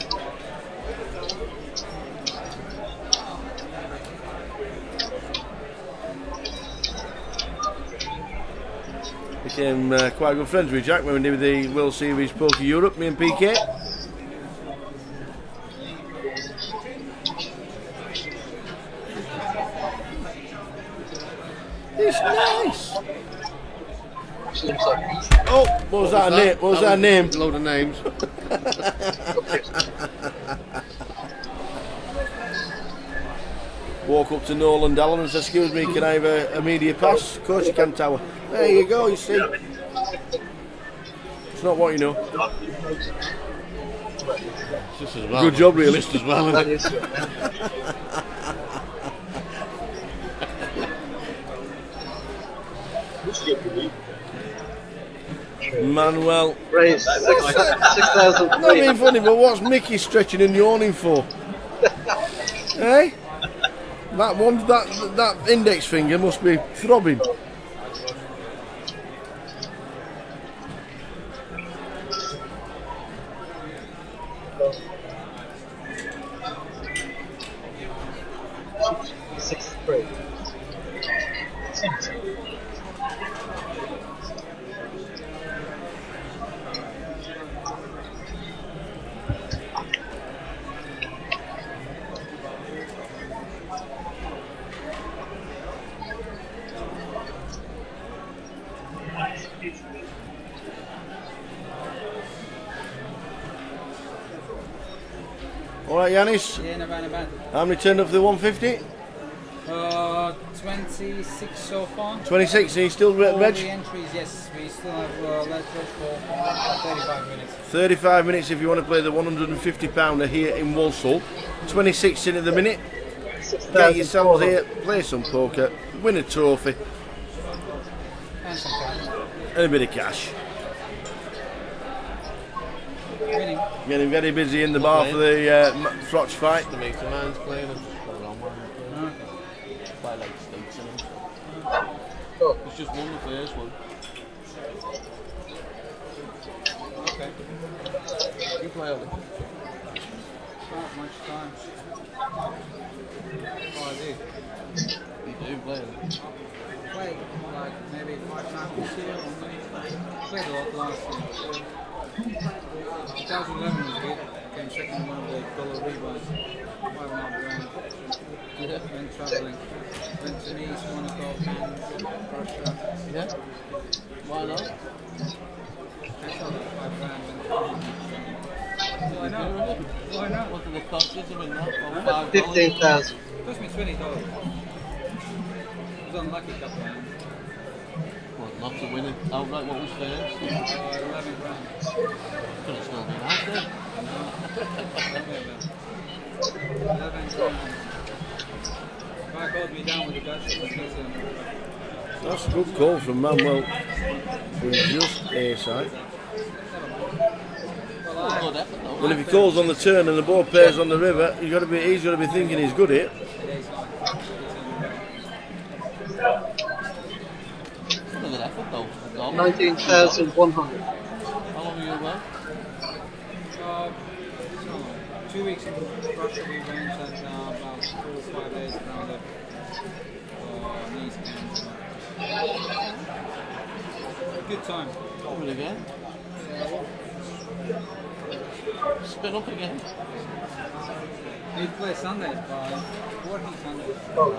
Became quite good friends with Jack when we did the World Series Poker Europe, me and PK. It's nice. Oh, what was that name? What was that name? A load of names. Walk up to Nolan Dallin and said, "Excuse me, can I have a media pass?" Of course you can, Tower. There you go, you see. It's not what you know. Just as well. Good job, really. Just as well. Manuel. Raise 6,000. Not being funny, but what's Mickey stretching and yawning for? Eh? That index finger must be throbbing. Alright, Yanis. Yeah, not bad. How many turned up for the 150? 26 so far. 26, and you still reg? All the entries, yes. We still have let's go for 35 minutes. 35 minutes if you want to play the 150 pounder here in Walsall. 26 in at the minute. Get yourselves here, play some poker, win a trophy. And some cash. And a bit of cash. Winning. Getting very busy in the bar for the Frotch fight. The mate of mine's playing and just got it on one. Quite like stakes in him. Oh, he's just won the first one. Okay. You play on it? Not much time. Oh, I do. You do play on it? Play like maybe 5 times this year. Played a lot last year. 2011 was good. Came second in one of the dollar rebounds. $5.5 grand. Went travelling. Went to Nice, Monaco, Cannes, Russia. Yeah? Why not? I saw that $5 grand. Why not? Why not? What did it cost you to win that? $15,000. It cost me $20. I was unlucky a couple of times. What, not to win it outright? What was first? 11 grand. Could have still been out there. 11 grand. Guy called me down with the Dutch. That's a good call from Manuel, who's just A-side. Well, if he calls on the turn and the ball pairs on the river, he's got to be thinking he's good here. Look at effort though. 19,100. How long were you away? 2 weeks in Russia we went and about 4 or 5 days around the Nice camp. Good time. Over again? Spin up again. He'd play Sunday, working Sunday. Well,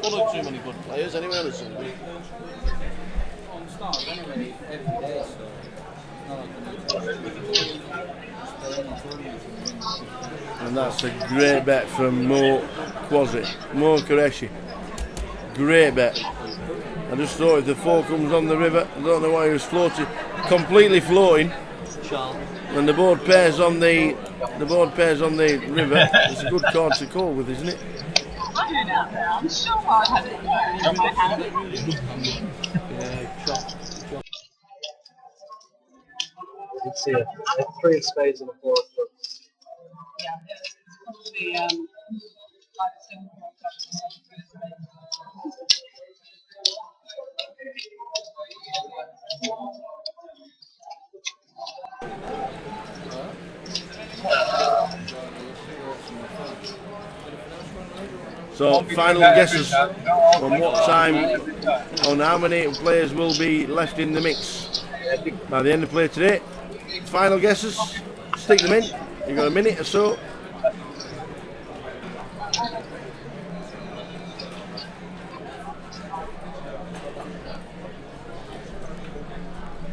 not too many good players anyway on a Sunday. On stars anyway, every day, so not like And that's a great bet from Mo Qureshi. Great bet. I just thought if the 4 comes on the river, I don't know why he was floating, completely floating. When the board pairs on the river, it's a good card to call with, isn't it? I'm sure I had it. Let's see it. 3 of spades and a 4 of clubs. Yeah, it's probably like 7 So, final guesses on what time, on how many players will be left in the mix by the end of play today. Final guesses, stick them in. You've got a minute or so.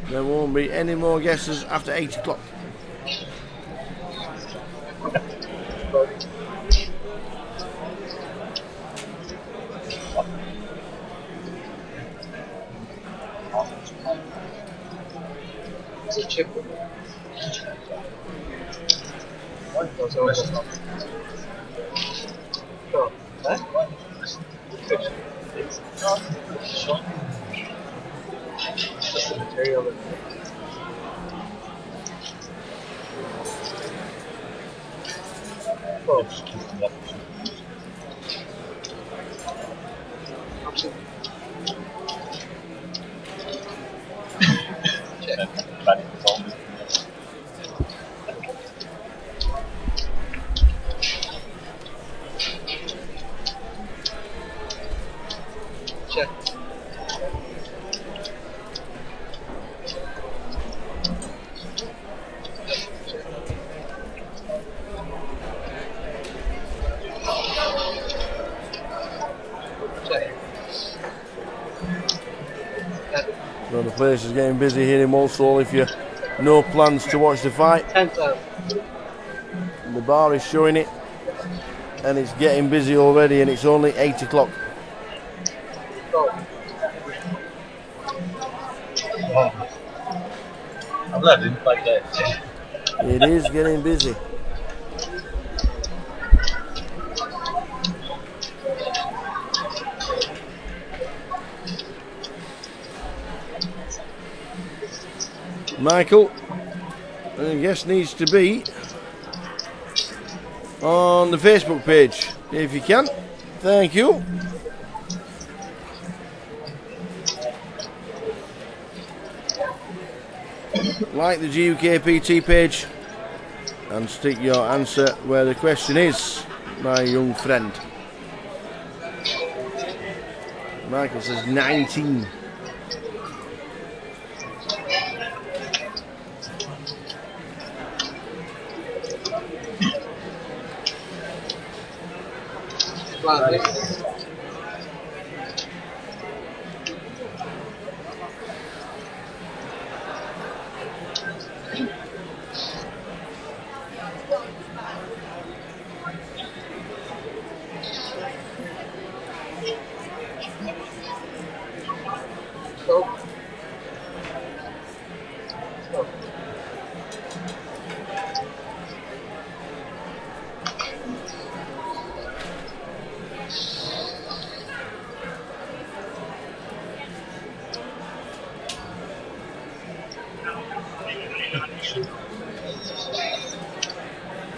There won't be any more guesses after 8 o'clock. It's a chip. Just the material. Check. Well, the place is getting busy here in Walsall. If you no plans to watch the fight, 10,000. the bar is showing it, and it's getting busy already, and it's only 8 o'clock. I'm glad I didn't like that. It is getting busy. Michael, I guess needs to be on the Facebook page if you can. Thank you. Like the GukPT page and stick your answer where the question is, my young friend. Michael says 19.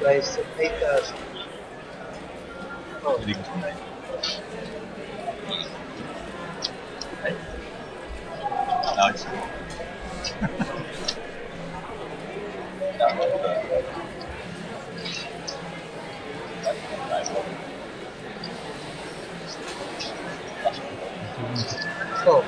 Raise 8,000. Oh. Nice. Oh.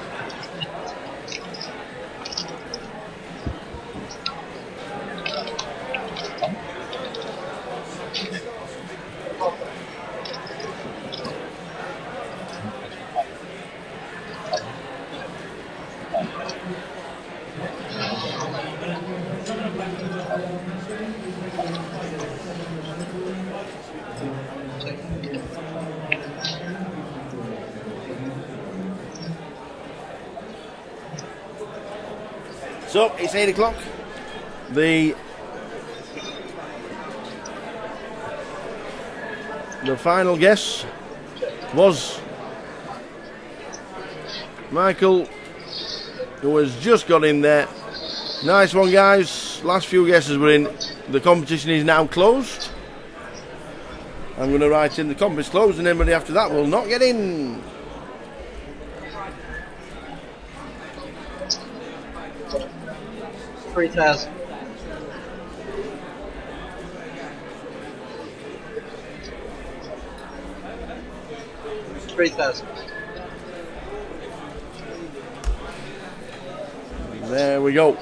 So it's 8 o'clock. The final guess was Michael, who has just got in there. Nice one, guys. Last few guesses were in. The competition is now closed. I'm going to write in the competition closed, and anybody after that will not get in. $3,000. $3,000. There we go.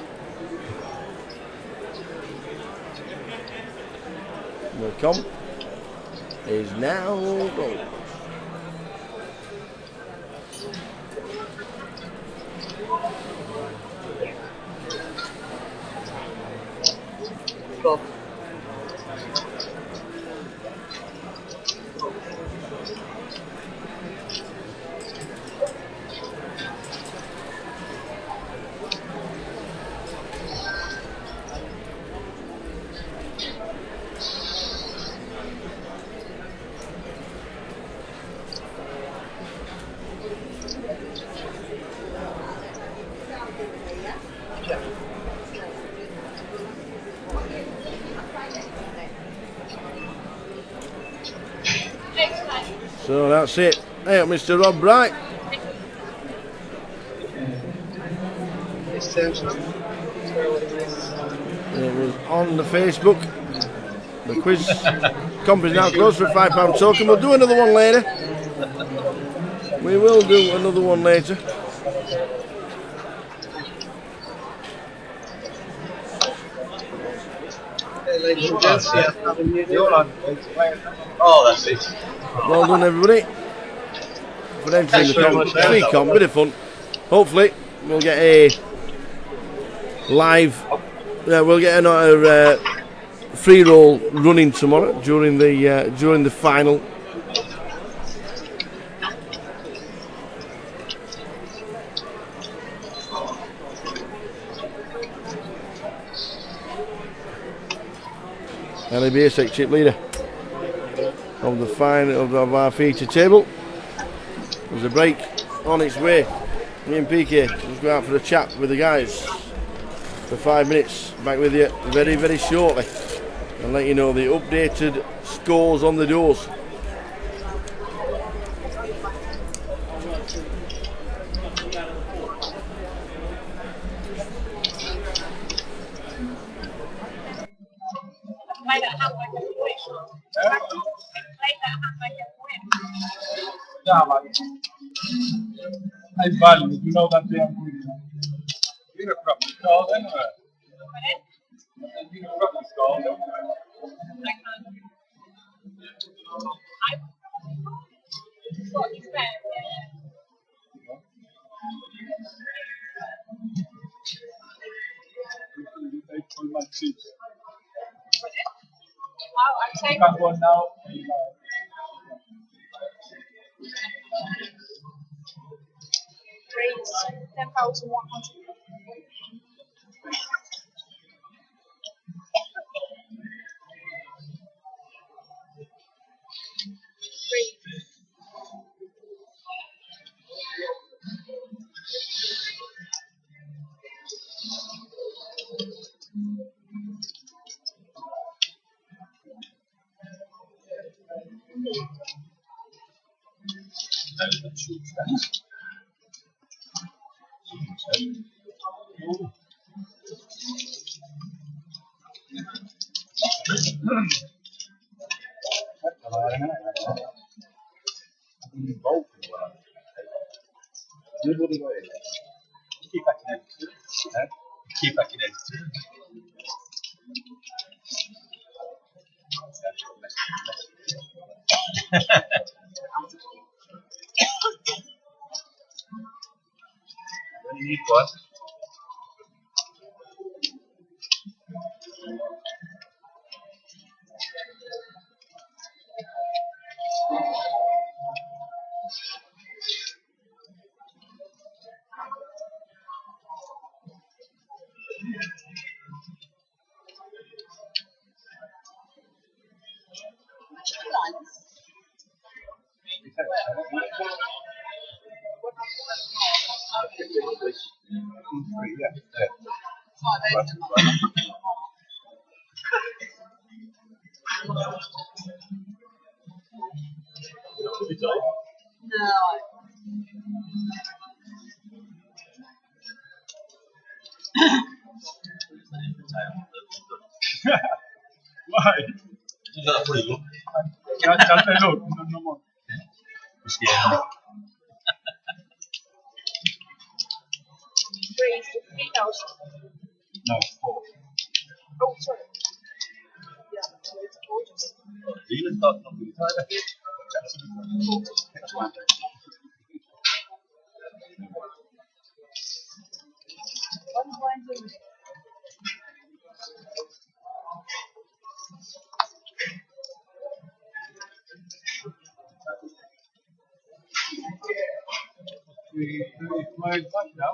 The comp is now going. Stop. So that's it. Hey, Mr. Rob Bright. It was on the Facebook. The quiz comp is now closed for a £5 token. We'll do another one later. We will do another one later. Hey, ladies and gents, yeah, having you here. Oh, that's it. Well done, everybody, for entering the comp. Free comp, bit of fun. Hopefully, we'll get a live. We'll get another free roll running tomorrow during the final. LABSX chip leader of the final of our feature table. There's a break on its way. Me and PK just go out for a chat with the guys for 5 minutes. Back with you very, very shortly and let you know the updated scores on the doors. Yeah, man. I value, you know that they are good. You're a proper skull anyway. You're a proper skull anyway. You can go now. Raise 10,100. Keep back in it. You need what? Why? Is that pretty good? Can't say no more. I'm scared. Raise 3,000. No, 4. Oh, sorry. Yeah, so it's gorgeous. You just thought something tighter. We might back now.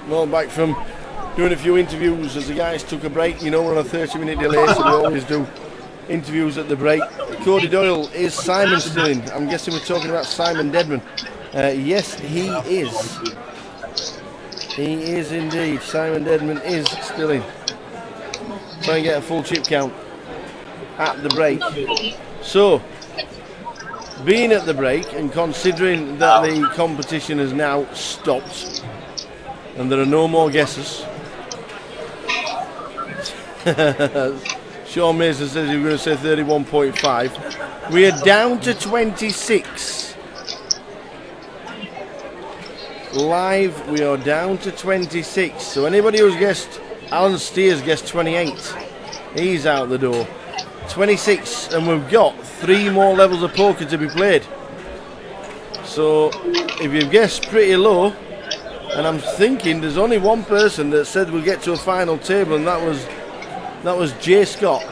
Well, back from doing a few interviews as the guys took a break. You know, we're on a 30-minute delay, so we always do interviews at the break. Cody Doyle, is Simon still in? I'm guessing we're talking about Simon Deadman. Yes, he is. He is indeed. Simon Deadman is still in. Try and get a full chip count at the break. So, being at the break and considering that the competition has now stopped and there are no more guesses, Sean Mason says he was going to say 31.5. We are down to 26. Live, we are down to 26. So anybody who's guessed, Alan Steers guessed 28. He's out the door. 26, and we've got 3 more levels of poker to be played. So if you've guessed pretty low, and I'm thinking there's only one person that said we'll get to a final table, and that was Jay Scott.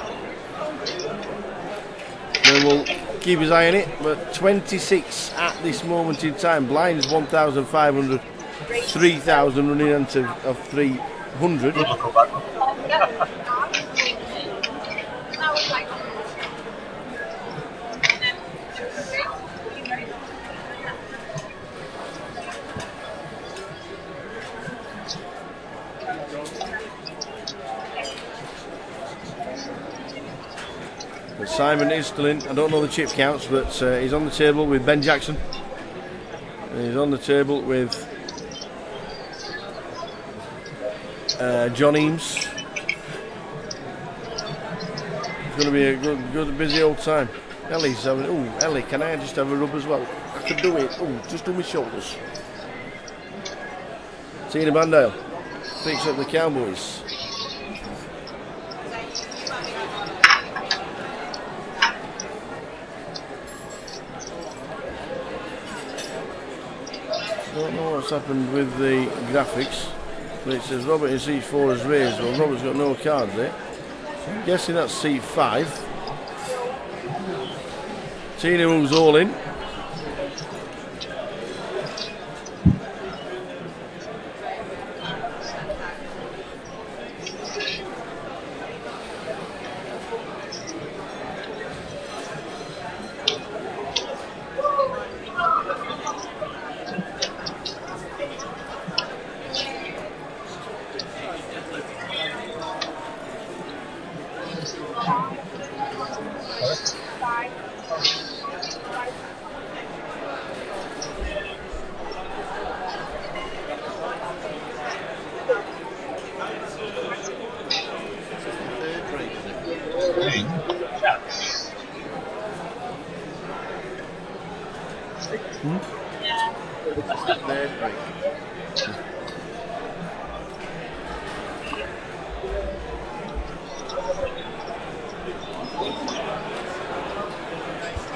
Then we'll keep his eye on it. But 26 at this moment in time. Blinds 1,500, 3,000 running into of 300. But Simon is still in. I don't know the chip counts, but he's on the table with Ben Jackson. And he's on the table with John Eames. It's going to be a good busy old time. Ellie's having. Oh, Ellie, can I just have a rub as well? I could do it. Oh, just do my shoulders. Tina Bandale picks up the Cowboys. Don't know what's happened with the graphics, but it says Robert in seat 4 has raised. Well, Robert's got no cards there. So I'm guessing that's seat 5. Tina moves all in.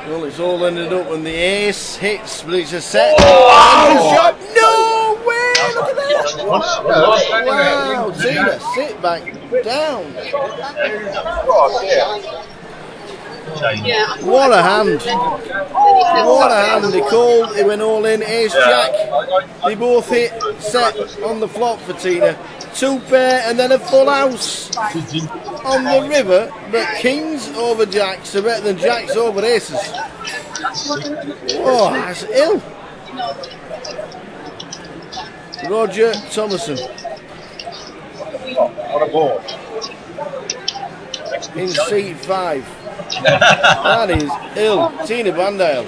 Well, it's all ended up when the ace hits, but it's a set. Oh! Shot. No way! Look at that! Wow, Tina, sit back down. What a hand. What a hand. He called, he went all in. Ace Jack. They both hit set on the flop for Tina. 2 pair and then a full house on the river, but Kings over Jacks are better than Jacks over Aces. Oh, that's ill. Roger Thomason. What a board. In seat 5. That is ill. Tina Bandale.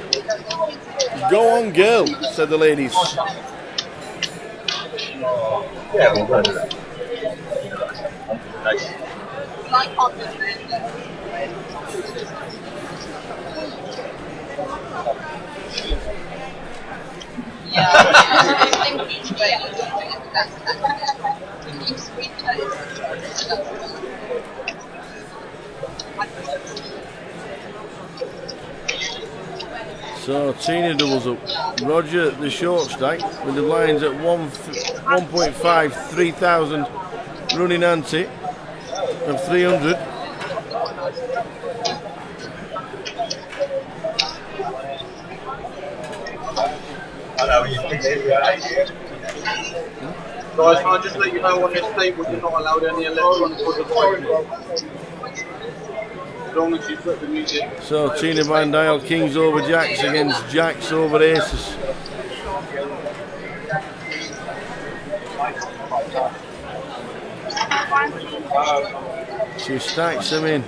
Go on, girl, said the ladies. Yeah, we'll go to that. Nice. So Tina doubles up. Roger the short stack with the blinds at 1.5, 3,000 running ante of 300. I know you think it, right? Guys, can I just let you know on this table you're not allowed any electronic devices. As long as you put the music. So Tina Bandale, Kings over Jacks against Jacks over Aces. She stacks them in.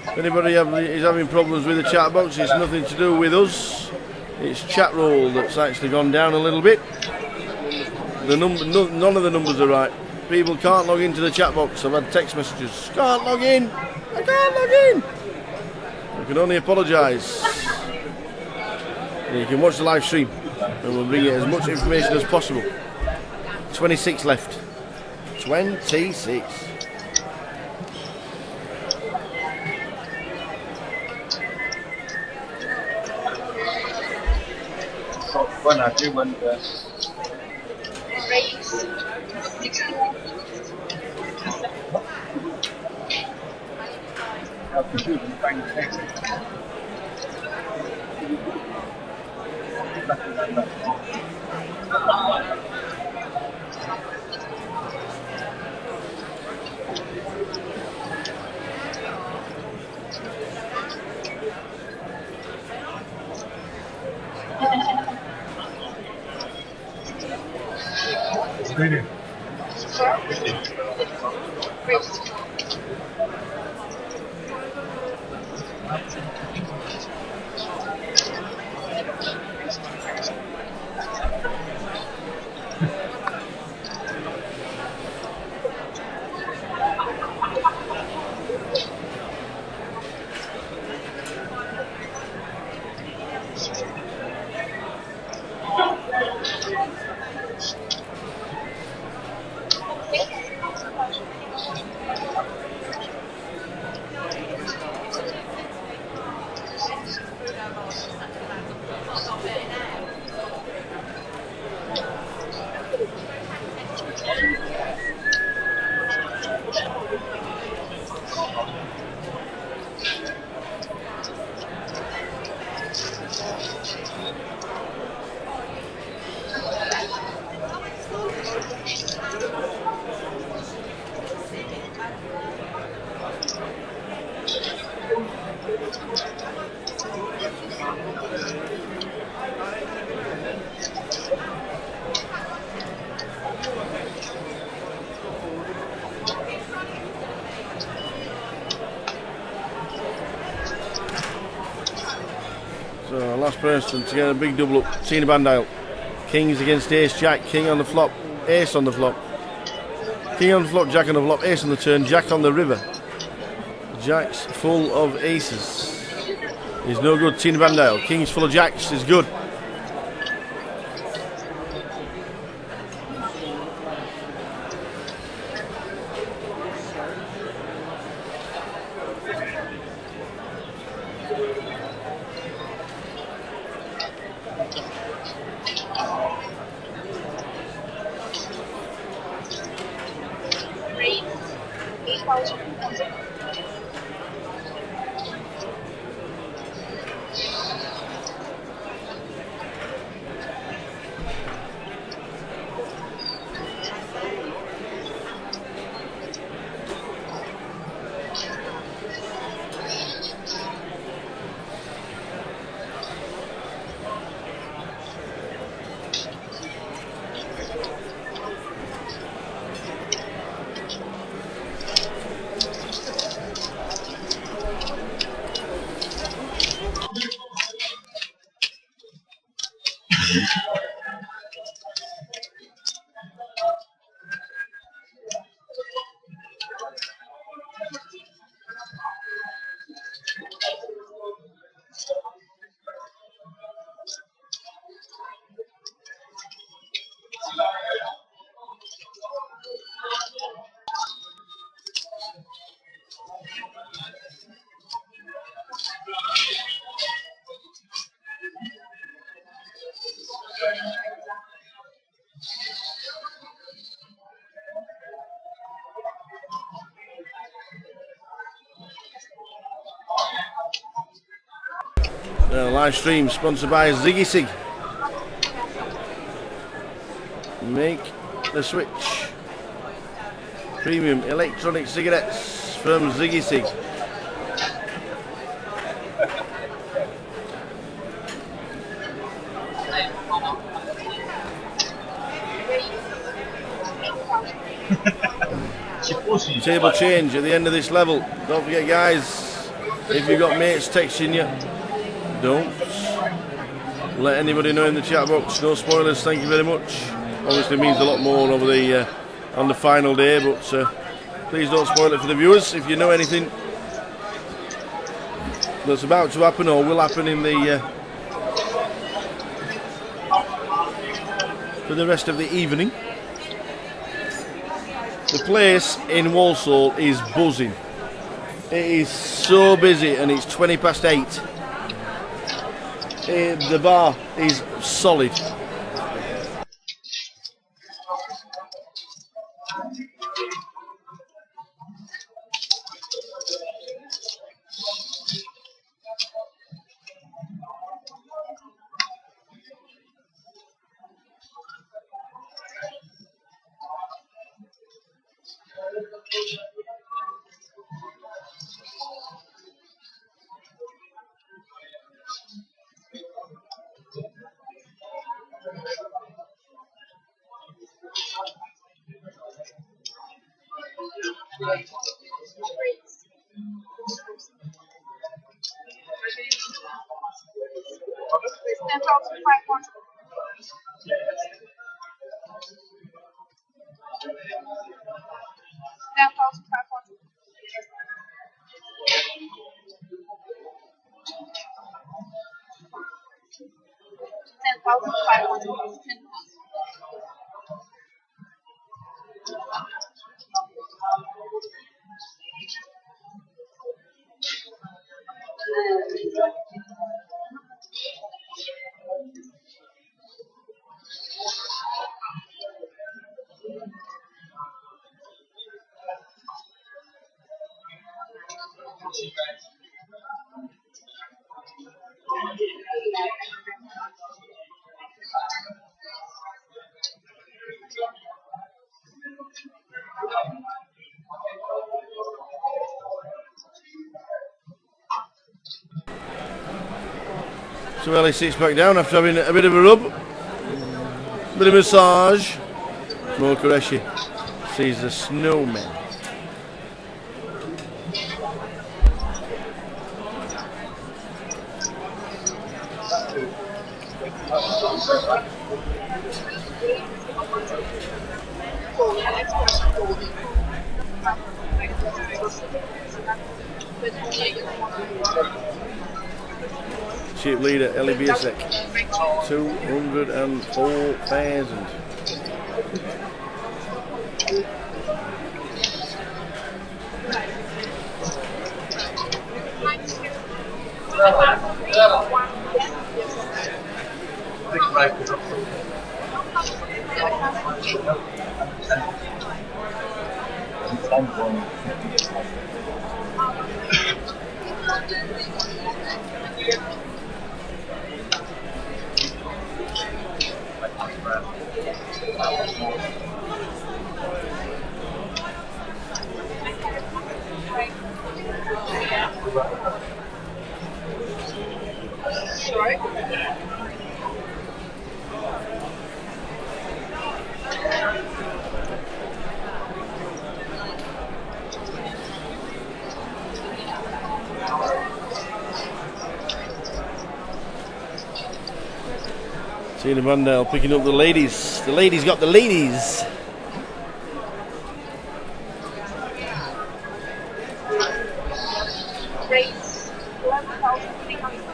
If anybody is having problems with the chat box, it's nothing to do with us. It's chat roll that's actually gone down a little bit. The none of the numbers are right. People can't log into the chat box. I've had text messages. Can't log in. I can't log in. I can only apologise. You can watch the live stream and we'll bring you as much information as possible. 26 left. 26. When I do when So last person to get a big double up. Tina Bandale. Kings against Ace Jack. King on the flop. Ace on the flop. King on the flop. Jack on the flop. Ace on the turn. Jack on the river. Jack's full of aces. Is no good. Tina Bandale. Kings full of jacks is good. Live stream sponsored by Ziggy Sig. Make the switch. Premium electronic cigarettes from Ziggy Sig. Table change at the end of this level. Don't forget, guys, if you've got mates texting you, don't let anybody know in the chat box. No spoilers, thank you very much. Obviously means a lot more over the on the final day, but please don't spoil it for the viewers. If you know anything that's about to happen or will happen in the for the rest of the evening. The place in Walsall is buzzing. It is so busy, and it's 20 past 8. The bar is solid. So Ellie sits back down after having a bit of a rub, bit of massage. Mo Qureshi sees the snowman. Chip leader Ellie Biasek, 204,000. Tina Bandale picking up the ladies. The ladies got the ladies. Rates 11,300.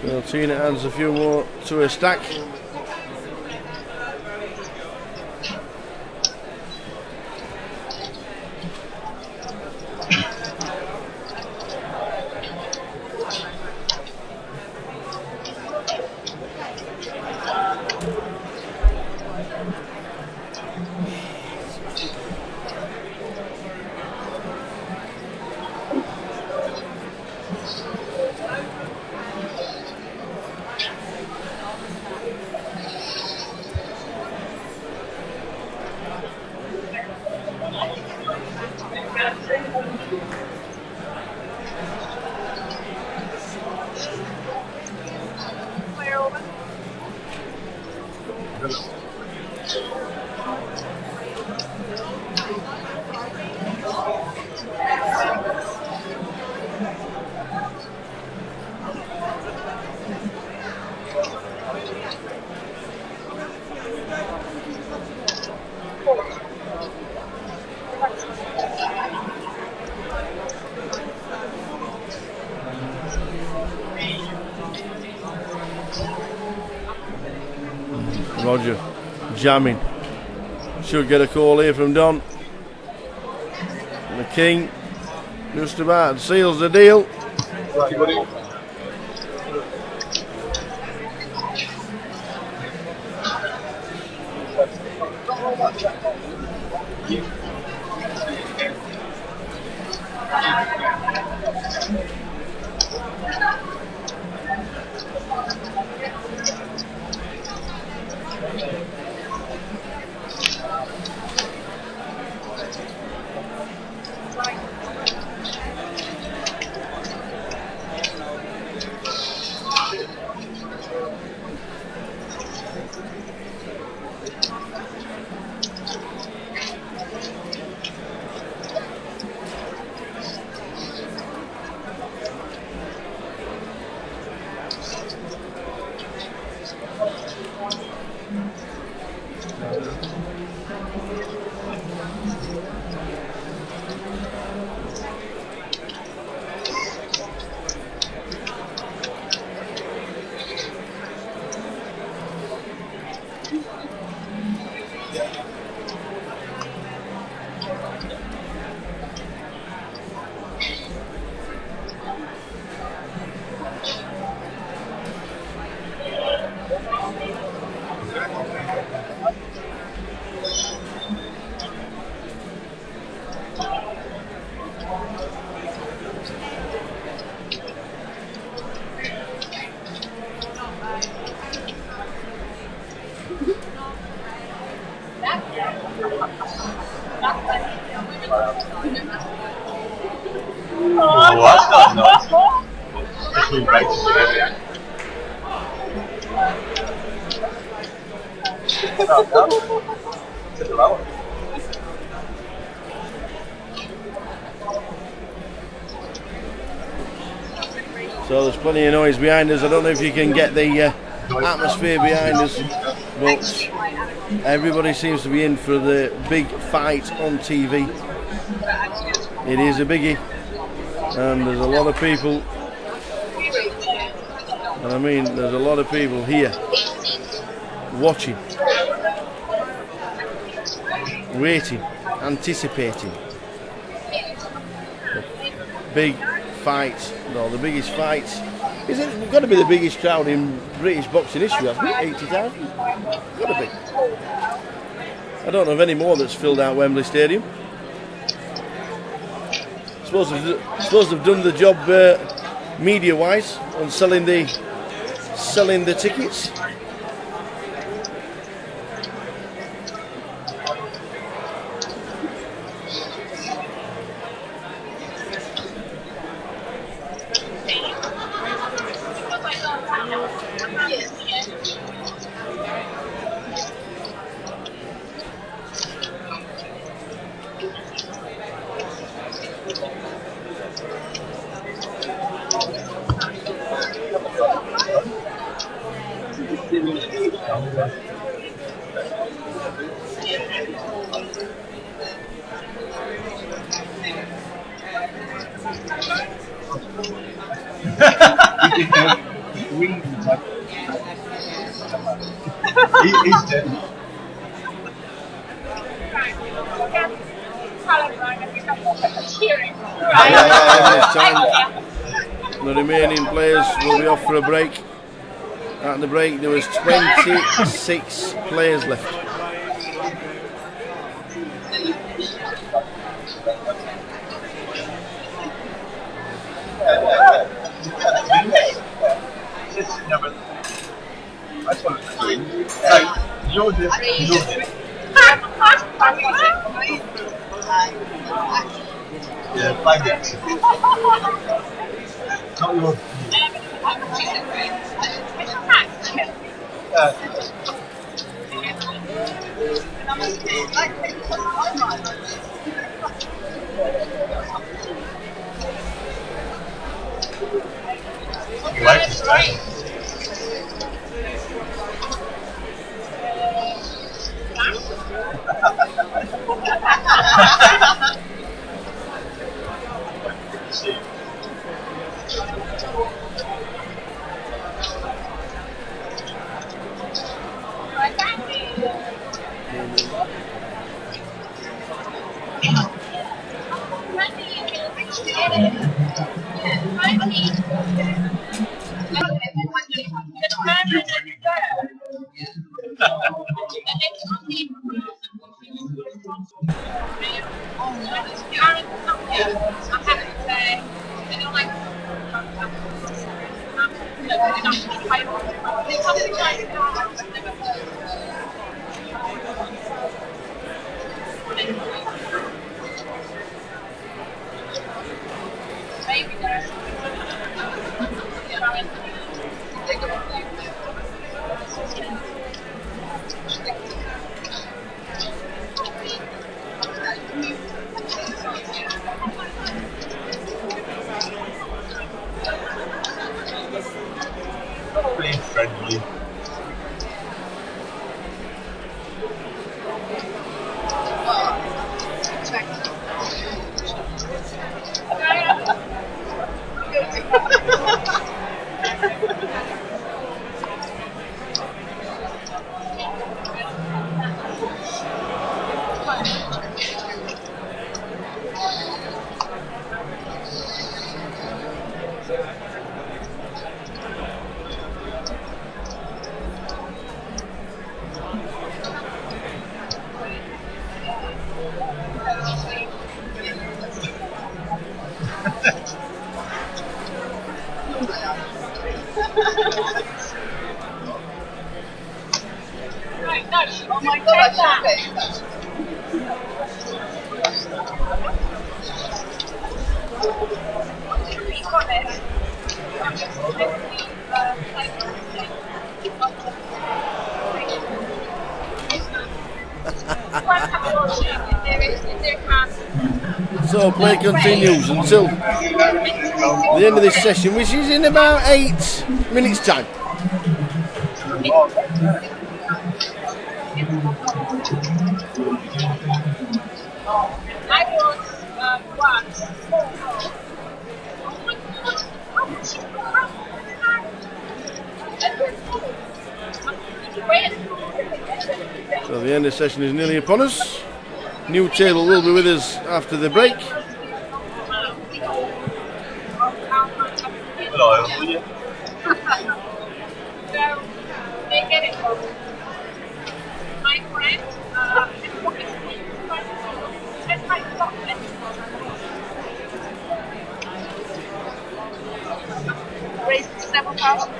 So Tina adds a few more to her stack. Roger, jamming. Should get a call here from Don. And the King just about seals the deal. Right, buddy. Oh, that's not nice. It's been great to see it. So there's plenty of noise behind us. I don't know if you can get the atmosphere behind us, but everybody seems to be in for the big fight on TV. It is a biggie, and there's a lot of people, and I mean there's a lot of people here watching, waiting, anticipating the big fight, no, the biggest fight It's got to be the biggest crowd in British boxing history, hasn't it? 80,000? Got to be. I don't know of any more that's filled out Wembley Stadium. Suppose they've done the job media-wise on selling the tickets. He's dead. The remaining players will be off for a break. At the break there was 26 players left. Yeah, 5 minutes. Not yours. You like this guy? Being friendly. Oh my god, I So play continues until the end of this session, which is in about 8 minutes time. So the end of the session is nearly upon us. New table will be with us after the break. Hello, will you? raise it to 7,000.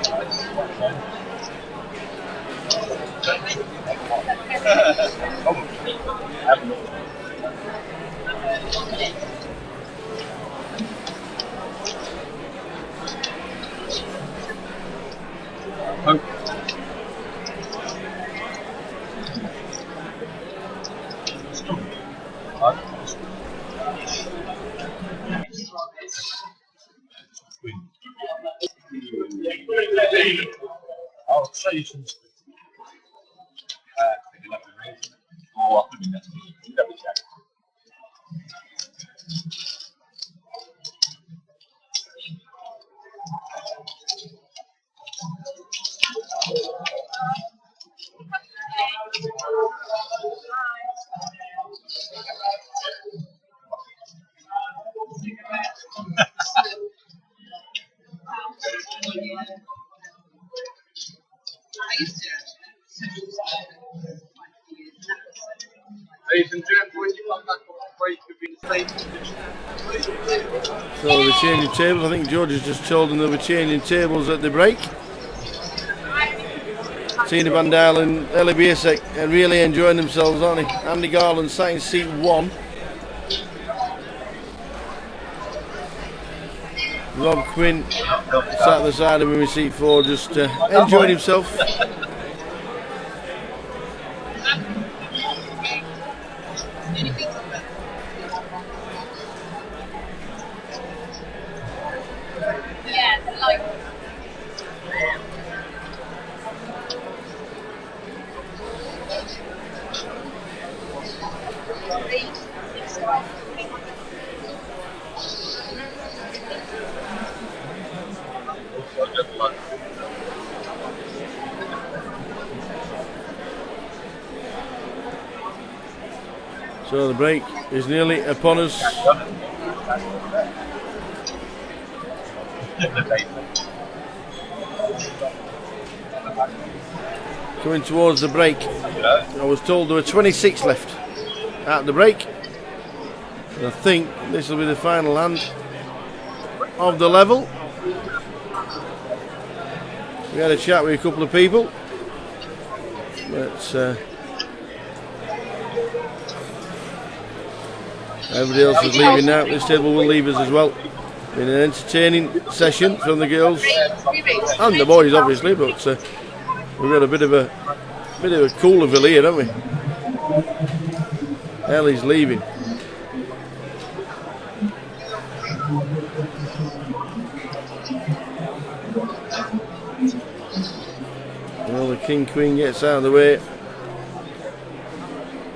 I'll show you some. Oh, I couldn't double check. Ladies and gentlemen, you come back on the break within the same position. So they're changing tables. I think George has just told them they were changing tables at the break. Tina Van Dale and Ellie Biesek are really enjoying themselves, aren't they? Andy Garland sat in seat 1. Rob Quinn sat at the side of him in seat 4, just enjoying himself. So the break is nearly upon us. Coming towards the break. I was told there were 26 left at the break. And I think this will be the final hand of the level. We had a chat with a couple of people, but everybody else is leaving now. This table will leave us as well. Been an entertaining session from the girls and the boys, obviously, but we've got a bit of a Coolerville here, haven't we? Ellie's leaving. Well, the King Queen gets out of the way.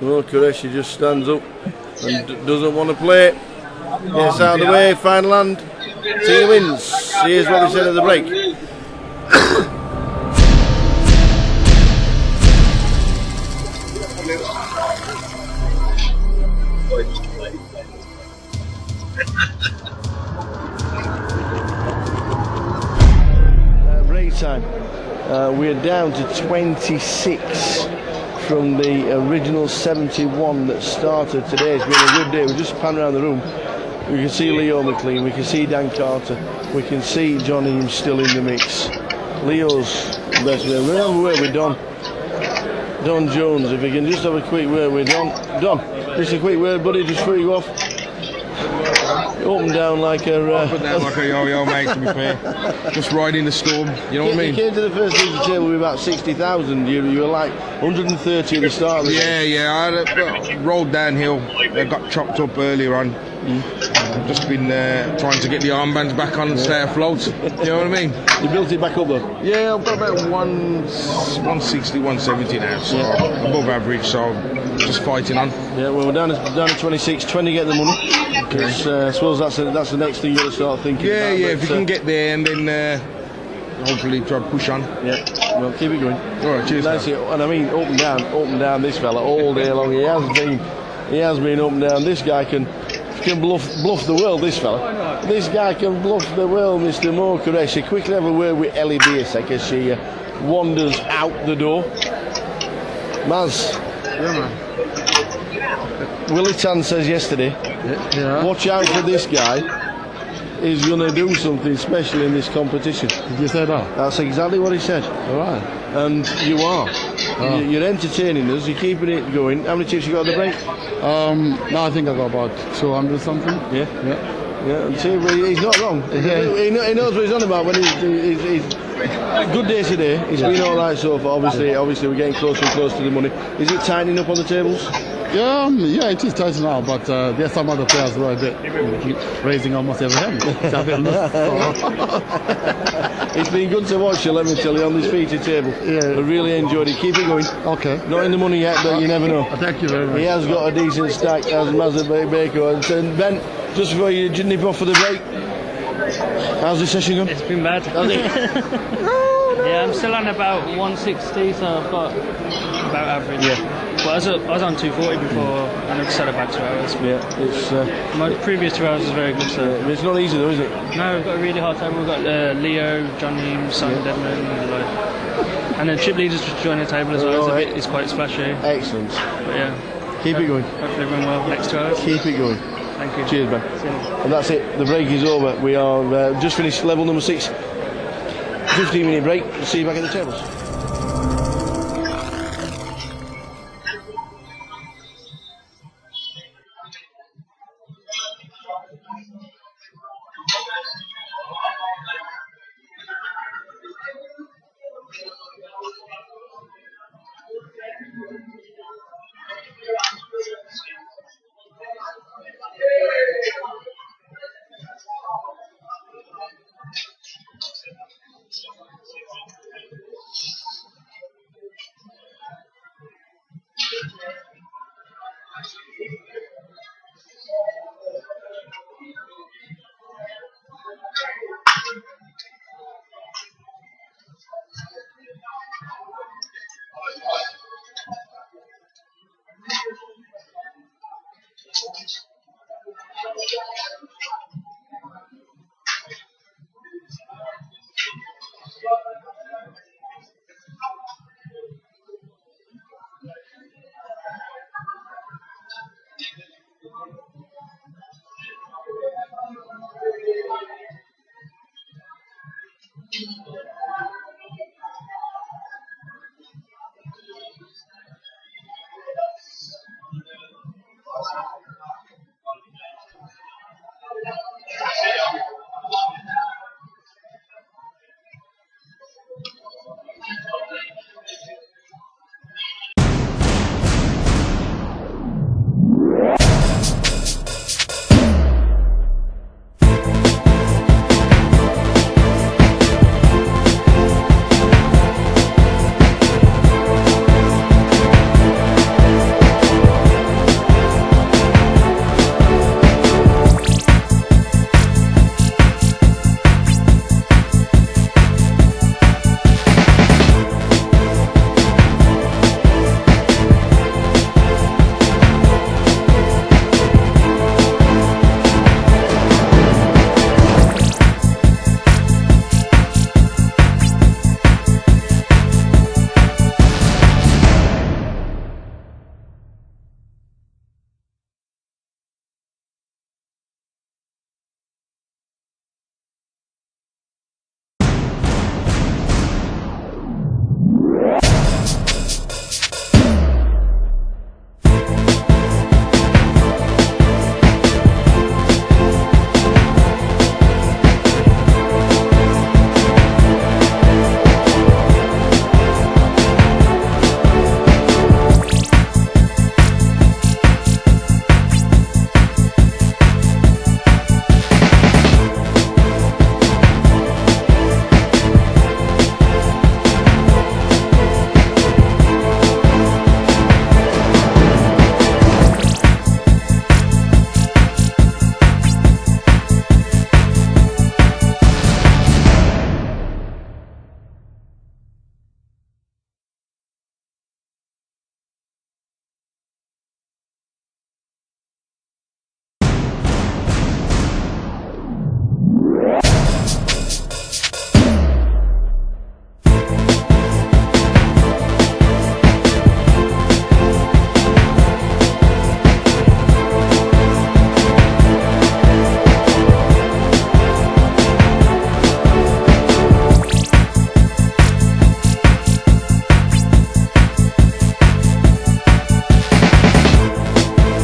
Well, Qureshi just stands up and doesn't want to play. Gets out of the way, final hand. Tina wins. Here's what we said at the break. Break time. We're down to 26 from the original 71 that started today. It's been a good day. We just pan around the room. We can see Leo McLean, we can see Dan Carter, we can see John Eames still in the mix. Leo's best man. We're going to have a word with Don Jones. If we can just have a quick word with Don. Don, just a quick word, buddy, just before you go off. Up and down like a yo-yo, mate, to be fair. Just riding the storm, you know what I mean? You came to the first league table with about 60,000. You were like 130 at the start of the game. I rolled downhill. I got chopped up earlier on. I've just been trying to get the armbands back on and stay afloat. You know what I mean? You built it back up though? Yeah, I've got about 160, 170 now, so above average, so just fighting on. Yeah, well, we're down to 26, 20 get the money. I suppose that's the next thing you've got to start thinking about. Yeah, if you can get there and then hopefully try to push on. Yeah, well, keep it going. Alright, cheers. And I mean, up and down this fella all day long. He has been up and down. This guy can bluff the world, this fella. This guy can bluff the world, Mr. Mo Qureshi. Quickly have a word with Ellie Biesek as she wanders out the door. Maz. Yeah, man. Willie Tan says yesterday, watch out for this guy. is going to do something special in this competition. Did you say that? That's exactly what he said. All right. And you are. Oh. You're entertaining us. You're keeping it going. How many chips you got at the break? No, I think I got about 200 something. Yeah. Yeah. Yeah. See, well, he's not wrong. He knows what he's on about when he's good day today. It's been all right so far. Obviously, we're getting closer and closer to the money. Is it tightening up on the tables? Yeah, it is tight now, but there's some other players who are a bit raising almost every hand. It's been good to watch you, let me tell you, on this feature table. Yeah. I really enjoyed it. Keep it going. Okay. Not in the money yet, but you never know. Thank you very much. He has got a decent stack, as Mazda Baker. And Ben, just before you nip off for the break, how's the session going? It's been bad. Has it? Yeah, I'm still on about 160, so I've got about average. Yeah. But I was on 240 before, and I just had about 2 hours. Yeah, it's... My previous 2 hours was very good, so... It's not easy though, is it? No, we've got a really hard time. We've got Leo, John Eames, Simon Deadman, and then Chip Leaders just joined the table as well. It's quite splashy. Excellent. But yeah. Keep it going. Hopefully everyone well next 2 hours. Keep it going. Thank you. Cheers, Ben. See you. And that's it. The break is over. We are just finished level number 6. 15-minute break. See you back at the tables.